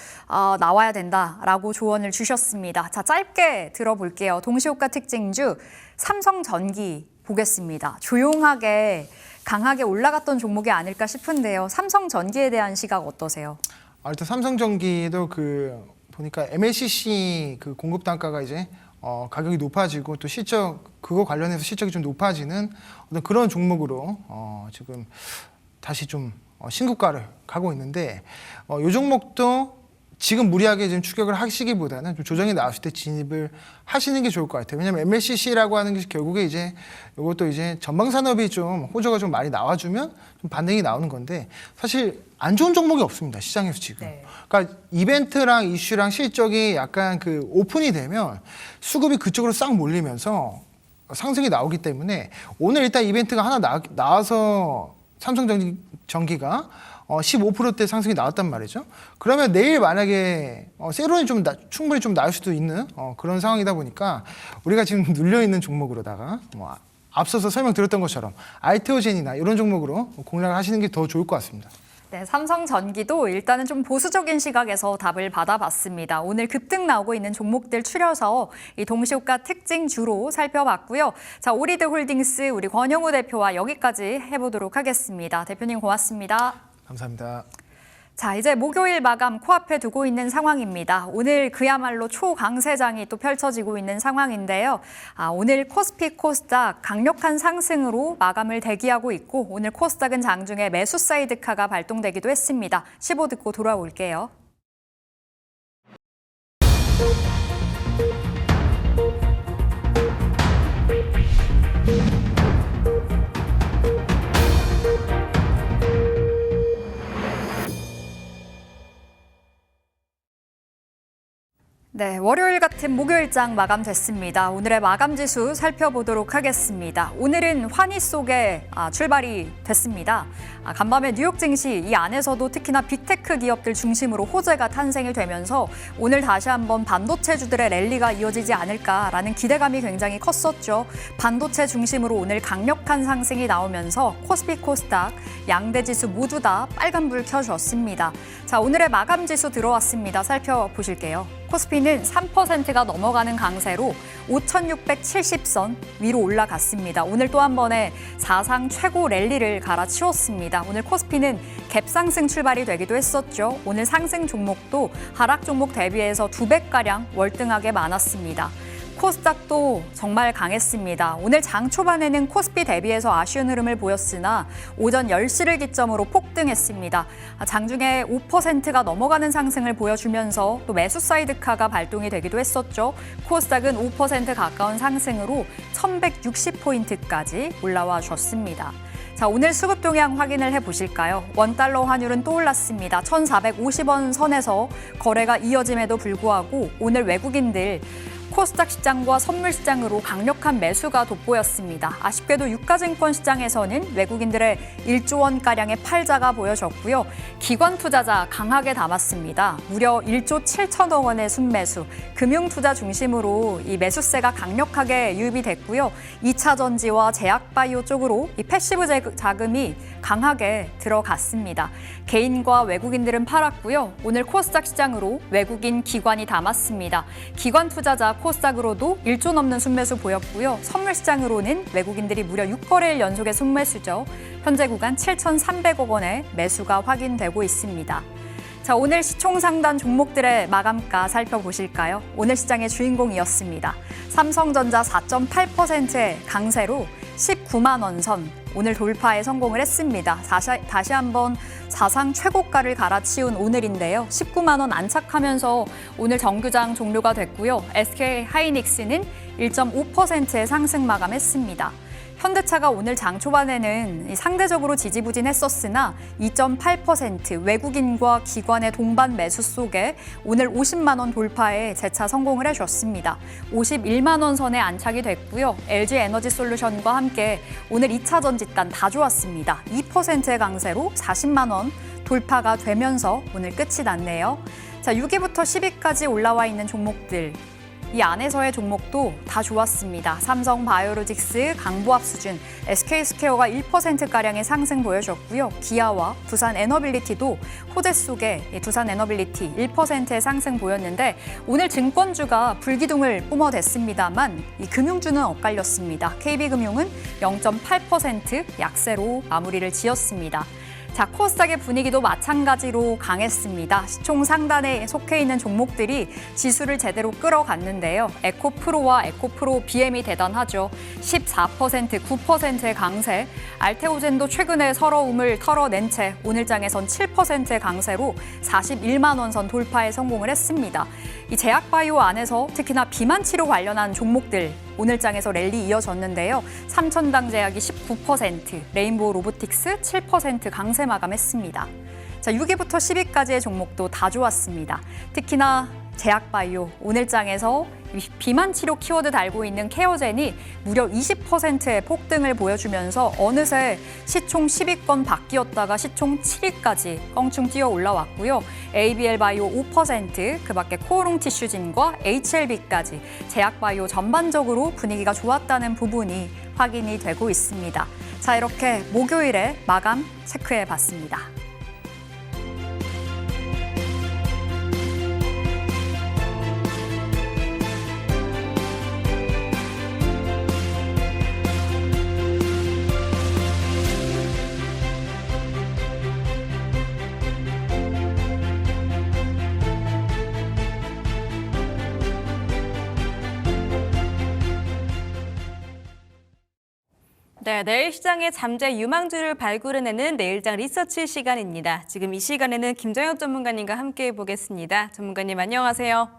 나와야 된다라고 조언을 주셨습니다. 자, 짧게 들어볼게요. 동시호가 특징주 삼성전기 보겠습니다. 조용하게 강하게 올라갔던 종목이 아닐까 싶은데요. 삼성전기에 대한 시각 어떠세요? 일단 삼성전기도 보니까 MLCC 공급 단가가 이제 가격이 높아지고 또 실적 그거 관련해서 실적이 좀 높아지는 어떤 그런 종목으로 지금 다시 좀 신고가를 가고 있는데 이 종목도 지금 무리하게 지금 추격을 하시기보다는 좀 조정이 나왔을 때 진입을 하시는 게 좋을 것 같아요. 왜냐하면 MLCC라고 하는 게 결국에 이제 이것도 이제 전방 산업이 좀 호조가 좀 많이 나와주면 좀 반등이 나오는 건데 사실 안 좋은 종목이 없습니다. 시장에서 지금. 네. 그러니까 이벤트랑 이슈랑 실적이 약간 오픈이 되면 수급이 그쪽으로 싹 몰리면서 상승이 나오기 때문에 오늘 일단 이벤트가 하나 나와서 삼성전기가 15%대 상승이 나왔단 말이죠. 그러면 내일 만약에 세론이 좀 충분히 좀 나올 수도 있는 그런 상황이다 보니까 우리가 지금 눌려있는 종목으로다가 앞서서 설명드렸던 것처럼 알테오젠이나 이런 종목으로 공략을 하시는 게 더 좋을 것 같습니다. 네, 삼성전기도 일단은 좀 보수적인 시각에서 답을 받아봤습니다. 오늘 급등 나오고 있는 종목들 추려서 이 동시호가 특징주로 살펴봤고요. 자, 오리드홀딩스 우리 권영우 대표와 여기까지 해보도록 하겠습니다. 대표님 고맙습니다. 감사합니다. 자, 이제 목요일 마감 코앞에 두고 있는 상황입니다. 오늘 그야말로 초강세장이 또 펼쳐지고 있는 상황인데요. 오늘 코스피 코스닥 강력한 상승으로 마감을 대기하고 있고 오늘 코스닥은 장중에 매수 사이드카가 발동되기도 했습니다. 15 듣고 돌아올게요. 네, 월요일 같은 목요일장 마감됐습니다. 오늘의 마감 지수 살펴보도록 하겠습니다. 오늘은 환희 속에 출발이 됐습니다. 간밤에 뉴욕 증시 이 안에서도 특히나 빅테크 기업들 중심으로 호재가 탄생이 되면서 오늘 다시 한번 반도체주들의 랠리가 이어지지 않을까라는 기대감이 굉장히 컸었죠. 반도체 중심으로 오늘 강력한 상승이 나오면서 코스피 코스닥 양대 지수 모두 다 빨간불 켜줬습니다. 자, 오늘의 마감 지수 들어왔습니다. 살펴보실게요. 코스피는 3%가 넘어가는 강세로 5,670선 위로 올라갔습니다. 오늘 또 한 번의 사상 최고 랠리를 갈아치웠습니다. 오늘 코스피는 갭상승 출발이 되기도 했었죠. 오늘 상승 종목도 하락 종목 대비해서 2배가량 월등하게 많았습니다. 코스닥도 정말 강했습니다. 오늘 장 초반에는 코스피 대비해서 아쉬운 흐름을 보였으나 오전 10시를 기점으로 폭등했습니다. 장중에 5%가 넘어가는 상승을 보여주면서 또 매수 사이드카가 발동이 되기도 했었죠. 코스닥은 5% 가까운 상승으로 1160포인트까지 올라와 줬습니다. 자, 오늘 수급 동향 확인을 해보실까요? 원달러 환율은 또 올랐습니다. 1,450원 선에서 거래가 이어짐에도 불구하고 오늘 외국인들 코스닥 시장과 선물 시장으로 강력한 매수가 돋보였습니다. 아쉽게도 유가증권 시장에서는 외국인들의 1조 원가량의 팔자가 보여졌고요. 기관 투자자 강하게 담았습니다. 무려 1조 7천억 원의 순매수, 금융투자 중심으로 이 매수세가 강력하게 유입이 됐고요. 2차 전지와 제약바이오 쪽으로 이 패시브 자금이 강하게 들어갔습니다. 개인과 외국인들은 팔았고요. 오늘 코스닥 시장으로 외국인 기관이 담았습니다. 기관 투자자 코스닥으로도 1조 넘는 순매수 보였고요. 선물 시장으로는 외국인들이 무려 6거래일 연속의 순매수죠. 현재 구간 7,300억 원의 매수가 확인되고 있습니다. 자, 오늘 시총상단 종목들의 마감가 살펴보실까요? 오늘 시장의 주인공이었습니다. 삼성전자 4.8%의 강세로 19만 원 선 오늘 돌파에 성공을 했습니다. 다시 한번 사상 최고가를 갈아치운 오늘인데요. 19만 원 안착하면서 오늘 정규장 종료가 됐고요. SK 하이닉스는 1.5%의 상승 마감했습니다. 현대차가 오늘 장 초반에는 상대적으로 지지부진했었으나 2.8% 외국인과 기관의 동반 매수 속에 오늘 50만 원 돌파에 재차 성공을 해줬습니다. 51만 원 선에 안착이 됐고요. LG 에너지 솔루션과 함께 오늘 2차 전지단 다 좋았습니다. 2%의 강세로 40만 원 돌파가 되면서 오늘 끝이 났네요. 자, 6위부터 10위까지 올라와 있는 종목들. 이 안에서의 종목도 다 좋았습니다. 삼성 바이오로직스, 강보합 수준, SK스퀘어가 1%가량의 상승 보여줬고요. 기아와 두산 에너빌리티도 호재 속에 두산 에너빌리티 1%의 상승 보였는데 오늘 증권주가 불기둥을 뿜어댔습니다만 이 금융주는 엇갈렸습니다. KB금융은 0.8% 약세로 마무리를 지었습니다. 자, 코스닥의 분위기도 마찬가지로 강했습니다. 시총 상단에 속해 있는 종목들이 지수를 제대로 끌어갔는데요. 에코프로와 에코프로 BM이 대단하죠. 14%, 9%의 강세. 알테오젠도 최근에 서러움을 털어낸 채 오늘장에선 7%의 강세로 41만 원 선 돌파에 성공을 했습니다. 이 제약바이오 안에서 특히나 비만 치료 관련한 종목들 오늘장에서 랠리 이어졌는데요. 삼천당제약이 19%, 레인보우 로보틱스 7% 강세 마감했습니다. 자, 6위부터 10위까지의 종목도 다 좋았습니다. 특히나 제약바이오 오늘장에서 비만 치료 키워드 달고 있는 케어젠이 무려 20%의 폭등을 보여주면서 어느새 시총 10위권 바뀌었다가 시총 7위까지 껑충 뛰어 올라왔고요. ABL 바이오 5%, 그 밖에 코오롱 티슈진과 HLB까지 제약바이오 전반적으로 분위기가 좋았다는 부분이 확인이 되고 있습니다. 자, 이렇게 목요일에 마감 체크해 봤습니다. 네, 내일 시장의 잠재 유망주를 발굴해내는 내일장 리서치 시간입니다. 지금 이 시간에는 김정혁 전문가님과 함께 보겠습니다. 전문가님 안녕하세요.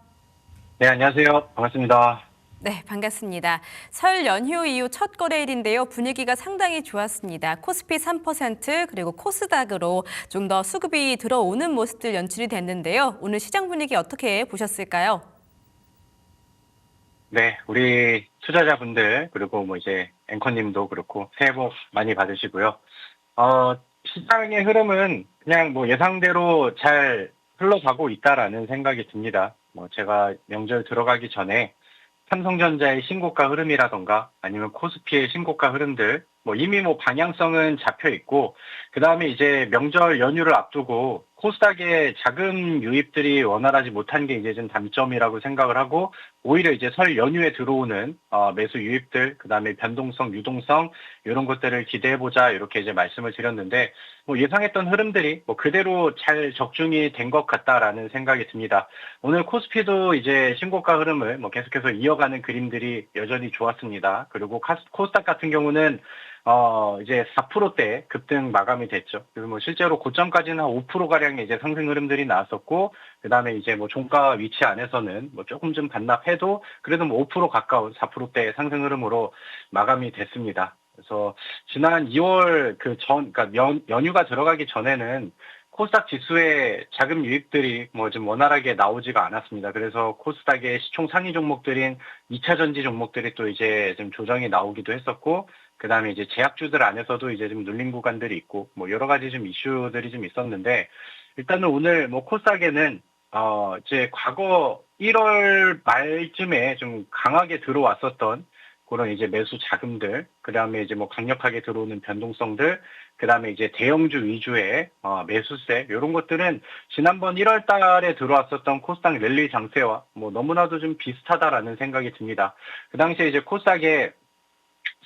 네, 안녕하세요. 반갑습니다. 네, 반갑습니다. 설 연휴 이후 첫 거래일인데요. 분위기가 상당히 좋았습니다. 코스피 3% 그리고 코스닥으로 좀 더 수급이 들어오는 모습들 연출이 됐는데요. 오늘 시장 분위기 어떻게 보셨을까요? 네, 우리 투자자분들 그리고 뭐 이제 앵커님도 그렇고 새해 복 많이 받으시고요. 시장의 흐름은 그냥 뭐 예상대로 잘 흘러가고 있다라는 생각이 듭니다. 뭐 제가 명절 들어가기 전에 삼성전자의 신고가 흐름이라던가 아니면 코스피의 신고가 흐름들 뭐 이미 뭐 방향성은 잡혀 있고 그다음에 이제 명절 연휴를 앞두고 코스닥의 자금 유입들이 원활하지 못한 게 이제 좀 단점이라고 생각을 하고 오히려 이제 설 연휴에 들어오는 매수 유입들 그다음에 변동성, 유동성 이런 것들을 기대해 보자 이렇게 이제 말씀을 드렸는데 뭐 예상했던 흐름들이 뭐 그대로 잘 적중이 된 것 같다라는 생각이 듭니다. 오늘 코스피도 이제 신고가 흐름을 뭐 계속해서 이어가는 그림들이 여전히 좋았습니다. 그리고 코스닥 같은 경우는 이제 4%대 급등 마감이 됐죠. 그리고 뭐 실제로 고점까지는 한 5%가량의 이제 상승 흐름들이 나왔었고, 그 다음에 이제 뭐 종가 위치 안에서는 뭐 조금 좀 반납해도 그래도 뭐 5% 가까운 4%대 상승 흐름으로 마감이 됐습니다. 그래서 지난 2월 그러니까 연휴가 들어가기 전에는 코스닥 지수의 자금 유입들이 뭐 좀 원활하게 나오지가 않았습니다. 그래서 코스닥의 시총 상위 종목들인 2차 전지 종목들이 또 이제 좀 조정이 나오기도 했었고, 그 다음에 이제 제약주들 안에서도 이제 좀 눌린 구간들이 있고, 뭐 여러 가지 좀 이슈들이 좀 있었는데, 일단은 오늘 뭐 코스닥에는, 이제 과거 1월 말쯤에 좀 강하게 들어왔었던 그런 이제 매수 자금들, 그 다음에 이제 뭐 강력하게 들어오는 변동성들, 그 다음에 이제 대형주 위주의 매수세, 이런 것들은 지난번 1월 달에 들어왔었던 코스닥 랠리 장세와 뭐 너무나도 좀 비슷하다라는 생각이 듭니다. 그 당시에 이제 코스닥에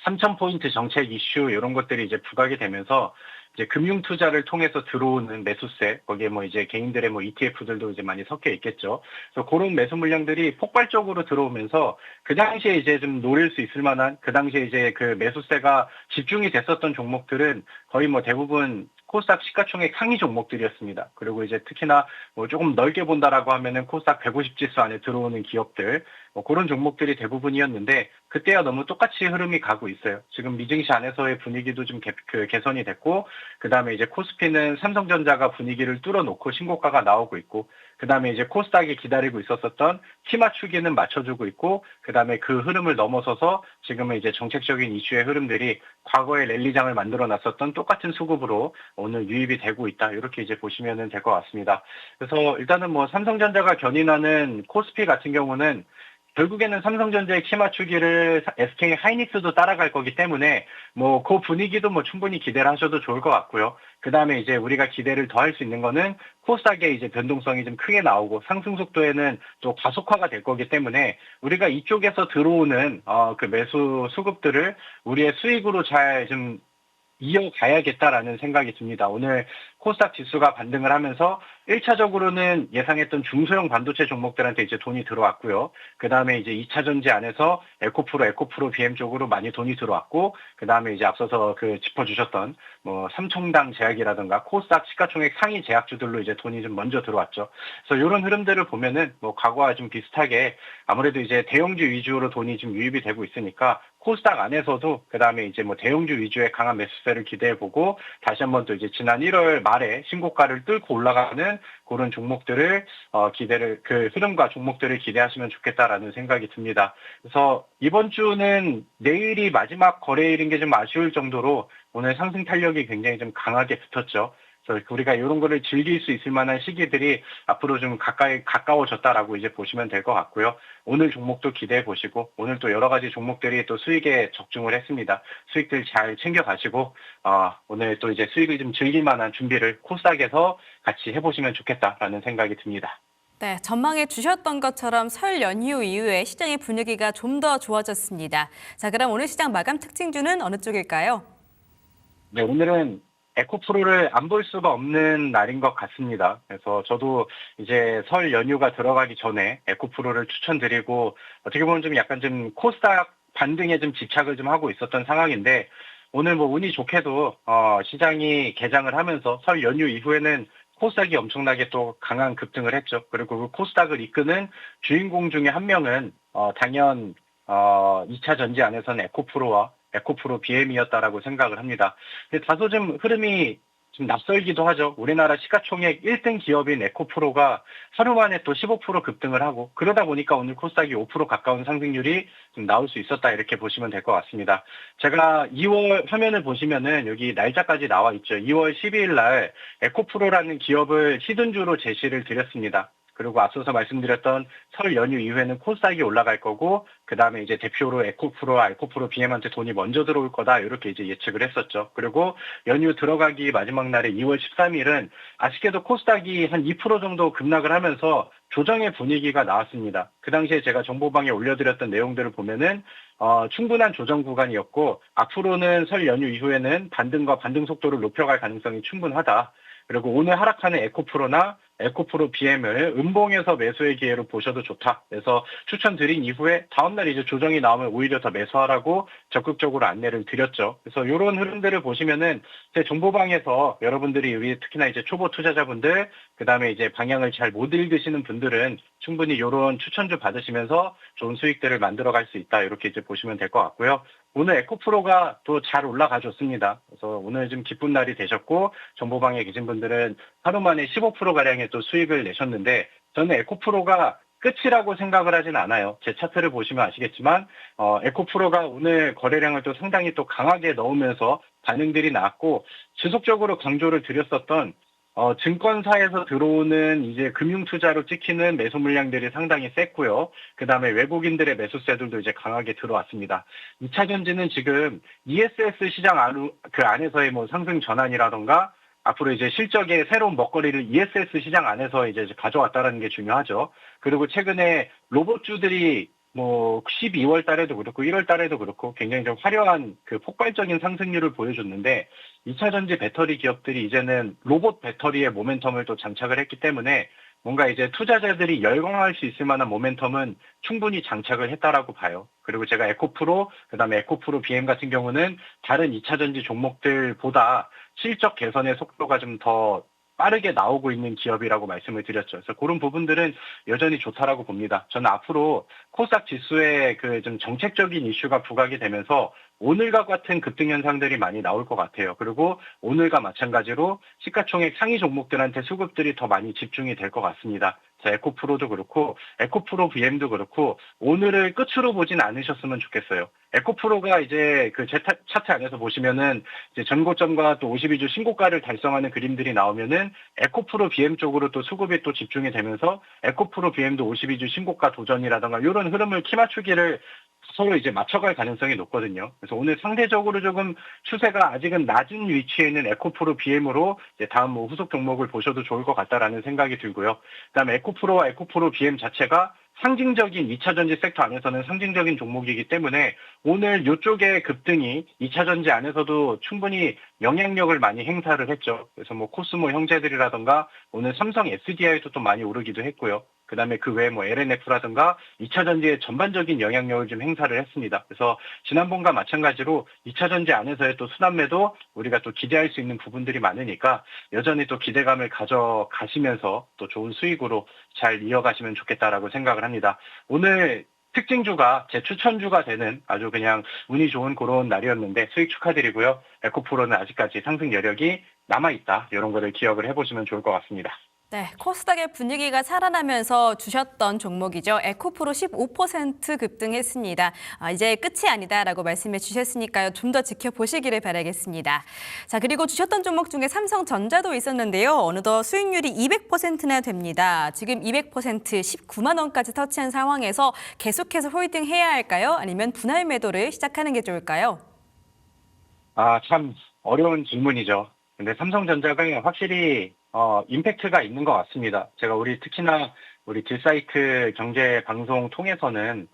3,000포인트 정책 이슈 이런 것들이 이제 부각이 되면서 이제 금융 투자를 통해서 들어오는 매수세, 거기에 뭐 이제 개인들의 뭐 ETF들도 이제 많이 섞여 있겠죠. 그래서 그런 매수 물량들이 폭발적으로 들어오면서 그 당시에 이제 좀 노릴 수 있을 만한 그 당시에 이제 그 매수세가 집중이 됐었던 종목들은 거의 뭐 대부분 코스닥 시가총액 상위 종목들이었습니다. 그리고 이제 특히나 뭐 조금 넓게 본다라고 하면은 코스닥 150 지수 안에 들어오는 기업들, 그런 종목들이 대부분이었는데 그때와 너무 똑같이 흐름이 가고 있어요. 지금 미증시 안에서의 분위기도 좀 개선이 됐고 그다음에 이제 코스피는 삼성전자가 분위기를 뚫어놓고 신고가가 나오고 있고 그다음에 이제 코스닥이 기다리고 있었던 키 맞추기는 맞춰주고 있고 그다음에 그 흐름을 넘어서서 지금은 이제 정책적인 이슈의 흐름들이 과거의 랠리장을 만들어 놨었던 똑같은 수급으로 오늘 유입이 되고 있다. 이렇게 이제 보시면 될 것 같습니다. 그래서 일단은 뭐 삼성전자가 견인하는 코스피 같은 경우는 결국에는 삼성전자의 키 맞추기를 SK 하이닉스도 따라갈 거기 때문에 뭐 그 분위기도 뭐 충분히 기대를 하셔도 좋을 것 같고요. 그 다음에 이제 우리가 기대를 더 할 수 있는 거는 코스닥의 이제 변동성이 좀 크게 나오고 상승 속도에는 또 가속화가 될 거기 때문에 우리가 이쪽에서 들어오는 그 매수 수급들을 우리의 수익으로 잘 좀 이어가야겠다라는 생각이 듭니다. 오늘 코스닥 지수가 반등을 하면서 1차적으로는 예상했던 중소형 반도체 종목들한테 이제 돈이 들어왔고요. 그 다음에 이제 2차 전지 안에서 에코프로 BM 쪽으로 많이 돈이 들어왔고, 그 다음에 이제 앞서서 그 짚어주셨던 뭐 삼청당 제약이라든가 코스닥 시가총액 상위 제약주들로 이제 돈이 좀 먼저 들어왔죠. 그래서 이런 흐름들을 보면은 뭐 과거와 좀 비슷하게 아무래도 이제 대형주 위주로 돈이 좀 유입이 되고 있으니까 코스닥 안에서도 그 다음에 이제 뭐 대형주 위주의 강한 매수세를 기대해보고 다시 한번 또 이제 지난 1월 말에 신고가를 뚫고 올라가는 그런 종목들을 그 흐름과 종목들을 기대하시면 좋겠다라는 생각이 듭니다. 그래서 이번 주는 내일이 마지막 거래일인 게 좀 아쉬울 정도로 오늘 상승 탄력이 굉장히 좀 강하게 붙었죠. 그래서 우리가 이런 거를 즐길 수 있을 만한 시기들이 앞으로 좀 가까워졌다라고 이제 보시면 될 것 같고요. 오늘 종목도 기대해 보시고 오늘 또 여러 가지 종목들이 또 수익에 적중을 했습니다. 수익들 잘 챙겨 가시고 오늘 또 이제 수익을 좀 즐길 만한 준비를 코스닥에서 같이 해보시면 좋겠다라는 생각이 듭니다. 네, 전망해 주셨던 것처럼 설 연휴 이후에 시장의 분위기가 좀 더 좋아졌습니다. 자, 그럼 오늘 시장 마감 특징주는 어느 쪽일까요? 네, 오늘은 에코프로를 안 볼 수가 없는 날인 것 같습니다. 그래서 저도 이제 설 연휴가 들어가기 전에 에코프로를 추천드리고 어떻게 보면 좀 약간 좀 코스닥 반등에 좀 집착을 좀 하고 있었던 상황인데 오늘 뭐 운이 좋게도 시장이 개장을 하면서 설 연휴 이후에는 코스닥이 엄청나게 또 강한 급등을 했죠. 그리고 그 코스닥을 이끄는 주인공 중에 한 명은 당연 2차 전지 안에서는 에코프로 BM이었다라고 생각을 합니다. 근데 다소 좀 흐름이 좀 낯설기도 하죠. 우리나라 시가총액 1등 기업인 에코프로가 하루 만에 또 15% 급등을 하고 그러다 보니까 오늘 코스닥이 5% 가까운 상승률이 좀 나올 수 있었다 이렇게 보시면 될 것 같습니다. 제가 2월 화면을 보시면은 여기 날짜까지 나와 있죠. 2월 12일 날 에코프로라는 기업을 시든주로 제시를 드렸습니다. 그리고 앞서서 말씀드렸던 설 연휴 이후에는 코스닥이 올라갈 거고 그 다음에 이제 대표로 에코프로 BM한테 돈이 먼저 들어올 거다 이렇게 이제 예측을 했었죠. 그리고 연휴 들어가기 마지막 날에 2월 13일은 아쉽게도 코스닥이 한 2% 정도 급락을 하면서 조정의 분위기가 나왔습니다. 그 당시에 제가 정보방에 올려드렸던 내용들을 보면은 충분한 조정 구간이었고 앞으로는 설 연휴 이후에는 반등과 반등 속도를 높여갈 가능성이 충분하다. 그리고 오늘 하락하는 에코프로 BM을 음봉에서 매수의 기회로 보셔도 좋다. 그래서 추천드린 이후에 다음날 이제 조정이 나오면 오히려 더 매수하라고 적극적으로 안내를 드렸죠. 그래서 이런 흐름들을 보시면은 제 정보방에서 여러분들이 우리 특히나 이제 초보 투자자분들, 그 다음에 이제 방향을 잘 못 읽으시는 분들은 충분히 이런 추천주 받으시면서 좋은 수익들을 만들어갈 수 있다. 이렇게 이제 보시면 될 것 같고요. 오늘 에코프로가 또 잘 올라가 줬습니다. 그래서 오늘 좀 기쁜 날이 되셨고 정보방에 계신 분들은 하루 만에 15%가량의 또 수익을 내셨는데 저는 에코프로가 끝이라고 생각을 하진 않아요. 제 차트를 보시면 아시겠지만 에코프로가 오늘 거래량을 또 상당히 또 강하게 넣으면서 반응들이 나왔고 지속적으로 강조를 드렸었던 증권사에서 들어오는 이제 금융투자로 찍히는 매수 물량들이 상당히 셌고요. 그 다음에 외국인들의 매수세들도 이제 강하게 들어왔습니다. 2차 전지는 지금 ESS 시장 안에서의 뭐 상승 전환이라던가 앞으로 이제 실적의 새로운 먹거리를 ESS 시장 안에서 이제 가져왔다라는 게 중요하죠. 그리고 최근에 로봇주들이 뭐 12월 달에도 그렇고 1월 달에도 그렇고 굉장히 좀 화려한 그 폭발적인 상승률을 보여줬는데 2차 전지 배터리 기업들이 이제는 로봇 배터리의 모멘텀을 또 장착을 했기 때문에 뭔가 이제 투자자들이 열광할 수 있을 만한 모멘텀은 충분히 장착을 했다라고 봐요. 그리고 제가 에코프로, 그다음에 에코프로 BM 같은 경우는 다른 2차 전지 종목들보다 실적 개선의 속도가 좀 더 빠르게 나오고 있는 기업이라고 말씀을 드렸죠. 그래서 그런 부분들은 여전히 좋다라고 봅니다. 저는 앞으로 코스닥 지수에 그 좀 정책적인 이슈가 부각이 되면서 오늘과 같은 급등 현상들이 많이 나올 것 같아요. 그리고 오늘과 마찬가지로 시가총액 상위 종목들한테 수급들이 더 많이 집중이 될 것 같습니다. 에코프로도 그렇고 에코프로 BM도 그렇고 오늘을 끝으로 보진 않으셨으면 좋겠어요. 에코프로가 이제 그 제 차트 안에서 보시면은 이제 전고점과 또 52주 신고가를 달성하는 그림들이 나오면은 에코프로 BM 쪽으로 또 수급이 또 집중이 되면서 에코프로 BM도 52주 신고가 도전이라던가 이런 흐름을 키 맞추기를 서로 이제 맞춰갈 가능성이 높거든요. 그래서 오늘 상대적으로 조금 추세가 아직은 낮은 위치에 있는 에코프로 BM으로 이제 다음 뭐 후속 종목을 보셔도 좋을 것 같다라는 생각이 들고요. 그다음에 에코프로와 에코프로 BM 자체가 상징적인 2차전지 섹터 안에서는 상징적인 종목이기 때문에 오늘 이쪽의 급등이 2차전지 안에서도 충분히 영향력을 많이 행사를 했죠. 그래서 뭐 코스모 형제들이라던가 오늘 삼성 SDI도 또 많이 오르기도 했고요. 그다음에 그 외에 뭐 LNF라든가 2차전지의 전반적인 영향력을 좀 행사를 했습니다. 그래서 지난번과 마찬가지로 2차전지 안에서의 또 순환매도 우리가 또 기대할 수 있는 부분들이 많으니까 여전히 또 기대감을 가져가시면서 또 좋은 수익으로 잘 이어가시면 좋겠다라고 생각을 합니다. 오늘 특징주가 제 추천주가 되는 아주 그냥 운이 좋은 그런 날이었는데 수익 축하드리고요. 에코프로는 아직까지 상승 여력이 남아있다. 이런 거를 기억을 해보시면 좋을 것 같습니다. 네, 코스닥의 분위기가 살아나면서 주셨던 종목이죠. 에코프로 15% 급등했습니다. 이제 끝이 아니다라고 말씀해 주셨으니까요. 좀 더 지켜보시기를 바라겠습니다. 자, 그리고 주셨던 종목 중에 삼성전자도 있었는데요. 어느덧 수익률이 200%나 됩니다. 지금 200% 19만 원까지 터치한 상황에서 계속해서 홀딩해야 할까요? 아니면 분할 매도를 시작하는 게 좋을까요? 참 어려운 질문이죠. 근데 삼성전자가 확실히 임팩트가 있는 것 같습니다. 제가 특히나 우리 딜사이트 경제 방송 통해서는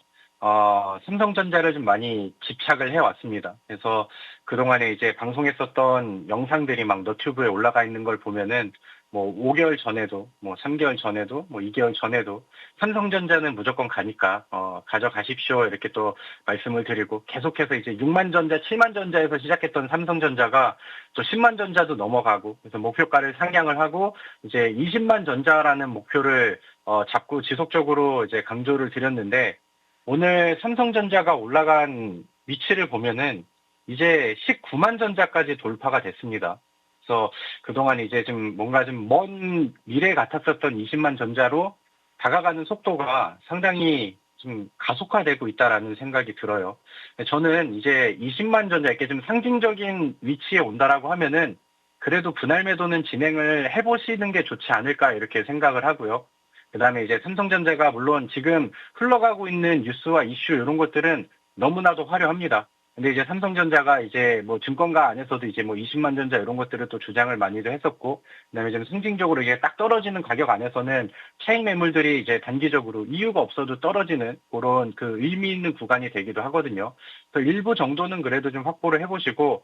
삼성전자를 좀 많이 집착을 해왔습니다. 그래서 그동안에 이제 방송했었던 영상들이 막 너튜브에 올라가 있는 걸 보면은 뭐 5개월 전에도, 뭐 3개월 전에도, 뭐 2개월 전에도 삼성전자는 무조건 가니까 가져가십시오 이렇게 또 말씀을 드리고 계속해서 이제 6만 전자, 7만 전자에서 시작했던 삼성전자가 또 10만 전자도 넘어가고 그래서 목표가를 상향을 하고 이제 20만 전자라는 목표를 잡고 지속적으로 이제 강조를 드렸는데 오늘 삼성전자가 올라간 위치를 보면은 이제 19만 전자까지 돌파가 됐습니다. 그래서 그동안 이제 좀 뭔가 좀 먼 미래 같았었던 20만 전자로 다가가는 속도가 상당히 좀 가속화되고 있다라는 생각이 들어요. 저는 이제 20만 전자 이렇게 좀 상징적인 위치에 온다라고 하면은 그래도 분할 매도는 진행을 해보시는 게 좋지 않을까 이렇게 생각을 하고요. 그다음에 이제 삼성전자가 물론 지금 흘러가고 있는 뉴스와 이슈 이런 것들은 너무나도 화려합니다. 근데 이제 삼성전자가 이제 뭐 증권가 안에서도 이제 뭐 20만 전자 이런 것들을 또 주장을 많이도 했었고, 그다음에 좀 상징적으로 이게 딱 떨어지는 가격 안에서는 차익 매물들이 이제 단기적으로 이유가 없어도 떨어지는 그런 그 의미 있는 구간이 되기도 하거든요. 그래서 일부 정도는 그래도 좀 확보를 해보시고,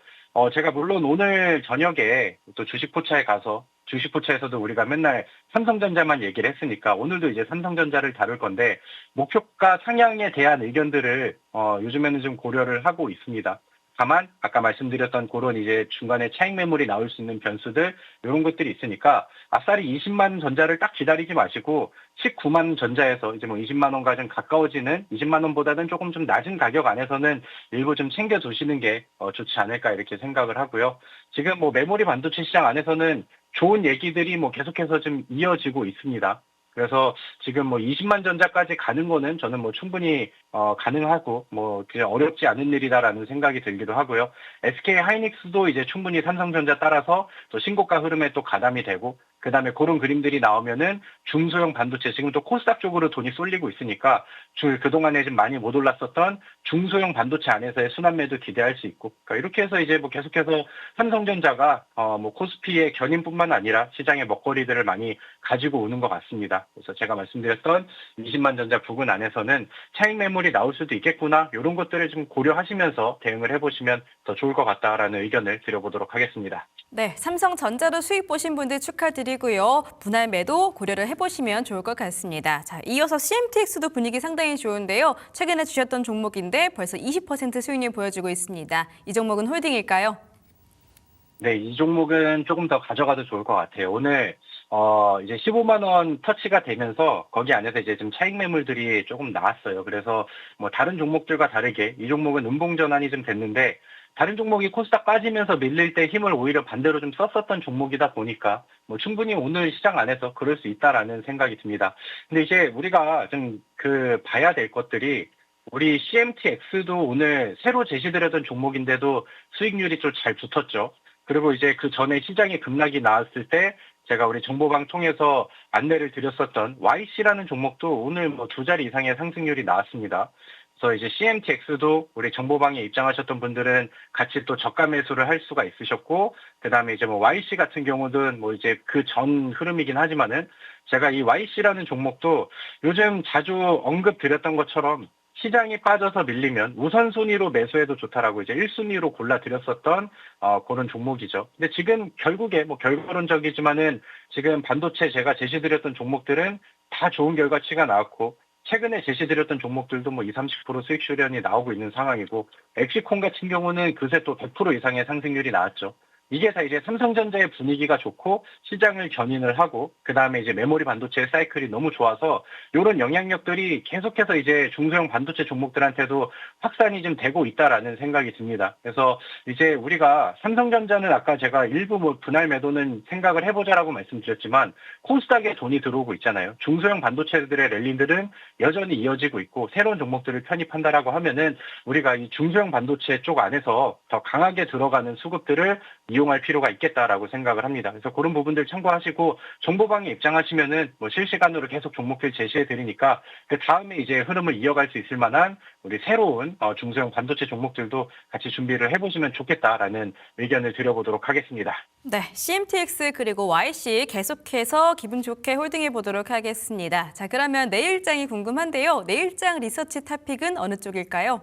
제가 물론 오늘 저녁에 또 주식포차에 가서 주식포차에서도 우리가 맨날 삼성전자만 얘기를 했으니까 오늘도 이제 삼성전자를 다룰 건데 목표가 상향에 대한 의견들을 요즘에는 좀 고려를 하고 있습니다. 다만 아까 말씀드렸던 그런 이제 중간에 차익 매물이 나올 수 있는 변수들 이런 것들이 있으니까 아싸리 20만 전자를 딱 기다리지 마시고 19만 전자에서 이제 뭐 20만 원과 좀 가까워지는 20만 원보다는 조금 좀 낮은 가격 안에서는 일부 좀 챙겨 두시는 게 좋지 않을까 이렇게 생각을 하고요. 지금 뭐 메모리 반도체 시장 안에서는 좋은 얘기들이 뭐 계속해서 좀 이어지고 있습니다. 그래서 지금 뭐 20만 전자까지 가는 거는 저는 뭐 충분히 가능하고 뭐 그냥 어렵지 않은 일이다라는 생각이 들기도 하고요. SK 하이닉스도 이제 충분히 삼성전자 따라서 또 신고가 흐름에 또 가담이 되고 그다음에 그런 그림들이 나오면은 중소형 반도체 지금 또 코스닥 쪽으로 돈이 쏠리고 있으니까 그동안에 좀 많이 못 올랐었던 중소형 반도체 안에서의 순환매도 기대할 수 있고 그러니까 이렇게 해서 이제 뭐 계속해서 삼성전자가 뭐 코스피의 견인뿐만 아니라 시장의 먹거리들을 많이 가지고 오는 것 같습니다. 그래서 제가 말씀드렸던 20만 전자 부근 안에서는 차익 매물이 나올 수도 있겠구나 이런 것들을 좀 고려하시면서 대응을 해보시면 더 좋을 것 같다라는 의견을 드려보도록 하겠습니다. 네, 삼성전자로 수익 보신 분들 축하드리고요. 분할 매도 고려를 해보시면 좋을 것 같습니다. 자, 이어서 CMTX도 분위기 상당히 좋은데요. 최근에 주셨던 종목인데 벌써 20% 수익률 보여주고 있습니다. 이 종목은 홀딩일까요? 네, 이 종목은 조금 더 가져가도 좋을 것 같아요. 오늘 이제 15만 원 터치가 되면서 거기 안에서 이제 좀 차익 매물들이 조금 나왔어요. 그래서 뭐 다른 종목들과 다르게 이 종목은 음봉 전환이 좀 됐는데 다른 종목이 코스닥 빠지면서 밀릴 때 힘을 오히려 반대로 좀 썼었던 종목이다 보니까 뭐 충분히 오늘 시장 안에서 그럴 수 있다라는 생각이 듭니다. 근데 이제 우리가 좀 봐야 될 것들이 우리 CMTX도 오늘 새로 제시드렸던 종목인데도 수익률이 좀 잘 붙었죠. 그리고 이제 그 전에 시장에 급락이 나왔을 때 제가 우리 정보방 통해서 안내를 드렸었던 YC라는 종목도 오늘 뭐 2자리 이상의 상승률이 나왔습니다. 그래서 이제 CMTX도 우리 정보방에 입장하셨던 분들은 같이 또 저가 매수를 할 수가 있으셨고, 그 다음에 이제 뭐 YC 같은 경우는 뭐 이제 그 전 흐름이긴 하지만은 제가 이 YC라는 종목도 요즘 자주 언급 드렸던 것처럼 시장이 빠져서 밀리면 우선순위로 매수해도 좋다라고 이제 1순위로 골라드렸었던 그런 종목이죠. 근데 지금 결국에 뭐 결과론적이지만은 지금 반도체 제가 제시드렸던 종목들은 다 좋은 결과치가 나왔고 최근에 제시드렸던 종목들도 뭐 20, 30% 수익 실현이 나오고 있는 상황이고 엑시콘 같은 경우는 그새 또 100% 이상의 상승률이 나왔죠. 이게 다 이제 삼성전자의 분위기가 좋고 시장을 견인을 하고 그다음에 이제 메모리 반도체 사이클이 너무 좋아서 이런 영향력들이 계속해서 이제 중소형 반도체 종목들한테도 확산이 좀 되고 있다라는 생각이 듭니다. 그래서 이제 우리가 삼성전자는 아까 제가 일부 뭐 분할 매도는 생각을 해보자라고 말씀드렸지만 코스닥에 돈이 들어오고 있잖아요. 중소형 반도체들의 랠리들은 여전히 이어지고 있고 새로운 종목들을 편입한다라고 하면은 우리가 이 중소형 반도체 쪽 안에서 더 강하게 들어가는 수급들을 이용할 필요가 있겠다라고 생각을 합니다. 그래서 그런 부분들 참고하시고 정보방에 입장하시면은 뭐 실시간으로 계속 종목들 제시해 드리니까 그 다음에 이제 흐름을 이어갈 수 있을 만한 우리 새로운 중소형 반도체 종목들도 같이 준비를 해보시면 좋겠다라는 의견을 드려보도록 하겠습니다. 네, CMTX 그리고 YC 계속해서 기분 좋게 홀딩해 보도록 하겠습니다. 자, 그러면 내일장이 궁금한데요. 내일장 리서치 토픽은 어느 쪽일까요?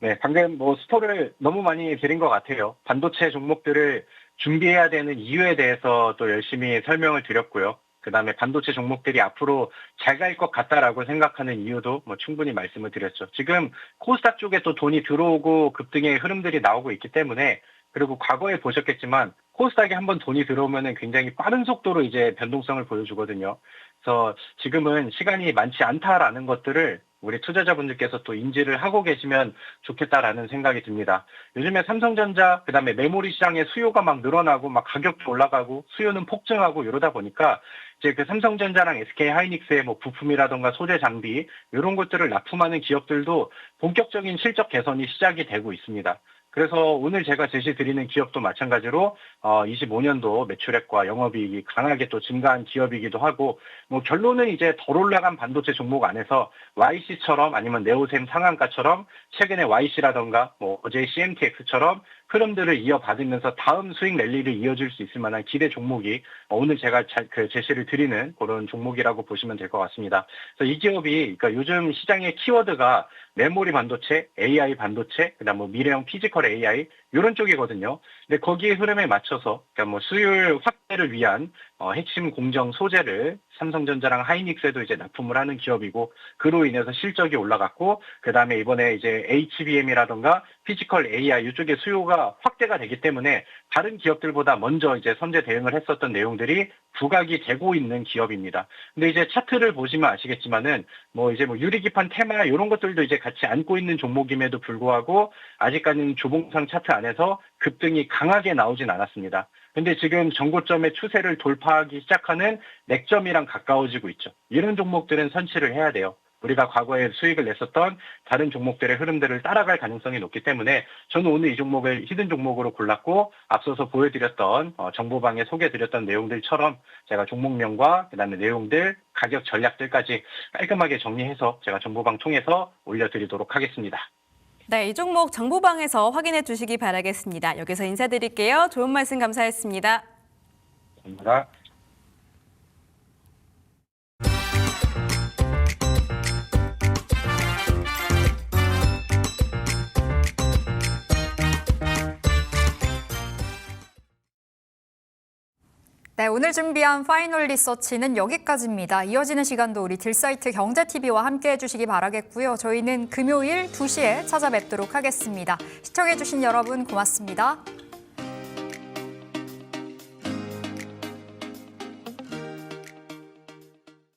네, 방금 뭐 스포를 너무 많이 드린 것 같아요. 반도체 종목들을 준비해야 되는 이유에 대해서 또 열심히 설명을 드렸고요. 그다음에 반도체 종목들이 앞으로 잘 갈 것 같다라고 생각하는 이유도 뭐 충분히 말씀을 드렸죠. 지금 코스닥 쪽에 또 돈이 들어오고 급등의 흐름들이 나오고 있기 때문에 그리고 과거에 보셨겠지만 코스닥에 한번 돈이 들어오면은 굉장히 빠른 속도로 이제 변동성을 보여주거든요. 그래서 지금은 시간이 많지 않다라는 것들을 우리 투자자분들께서 또 인지를 하고 계시면 좋겠다라는 생각이 듭니다. 요즘에 삼성전자, 그다음에 메모리 시장의 수요가 막 늘어나고 막 가격도 올라가고 수요는 폭증하고 이러다 보니까 이제 그 삼성전자랑 SK 하이닉스의 뭐 부품이라던가 소재 장비 이런 것들을 납품하는 기업들도 본격적인 실적 개선이 시작이 되고 있습니다. 그래서 오늘 제가 제시드리는 기업도 마찬가지로 25년도 매출액과 영업이익이 강하게 또 증가한 기업이기도 하고 뭐 결론은 이제 덜 올라간 반도체 종목 안에서 YC처럼 아니면 네오셈 상한가처럼 최근에 YC라던가 뭐 어제 CMTX처럼 흐름들을 이어받으면서 다음 수익 랠리를 이어줄 수 있을 만한 기대 종목이 오늘 제가 제시를 드리는 그런 종목이라고 보시면 될 것 같습니다. 그래서 이 기업이 그러니까 요즘 시장의 키워드가 메모리 반도체, AI 반도체, 그다음 뭐 미래형 피지컬 AI 이런 쪽이거든요. 근데 거기에 흐름에 맞춰서 그러니까 뭐 수율 확대를 위한 핵심 공정 소재를 삼성전자랑 하이닉스에도 이제 납품을 하는 기업이고 그로 인해서 실적이 올라갔고 그다음에 이번에 이제 HBM이라던가 피지컬 AI 이쪽에 수요가 확대가 되기 때문에 다른 기업들보다 먼저 이제 선제 대응을 했었던 내용들이 부각이 되고 있는 기업입니다. 근데 이제 차트를 보시면 아시겠지만은 뭐 이제 뭐 유리기판 테마 이런 것들도 이제 같이 안고 있는 종목임에도 불구하고 아직까지는 조봉상 차트 안에서 급등이 강하게 나오진 않았습니다. 근데 지금 전고점의 추세를 돌파하기 시작하는 맥점이랑 가까워지고 있죠. 이런 종목들은 선취를 해야 돼요. 우리가 과거에 수익을 냈었던 다른 종목들의 흐름들을 따라갈 가능성이 높기 때문에 저는 오늘 이 종목을 히든 종목으로 골랐고 앞서서 보여드렸던 정보방에 소개해드렸던 내용들처럼 제가 종목명과 그다음에 내용들, 가격 전략들까지 깔끔하게 정리해서 제가 정보방 통해서 올려드리도록 하겠습니다. 네, 이 종목 정보방에서 확인해 주시기 바라겠습니다. 여기서 인사드릴게요. 좋은 말씀 감사했습니다. 감사합니다. 네, 오늘 준비한 파이널 리서치는 여기까지입니다. 이어지는 시간도 우리 딜사이트 경제TV와 함께해 주시기 바라겠고요. 저희는 금요일 2시에 찾아뵙도록 하겠습니다. 시청해 주신 여러분 고맙습니다.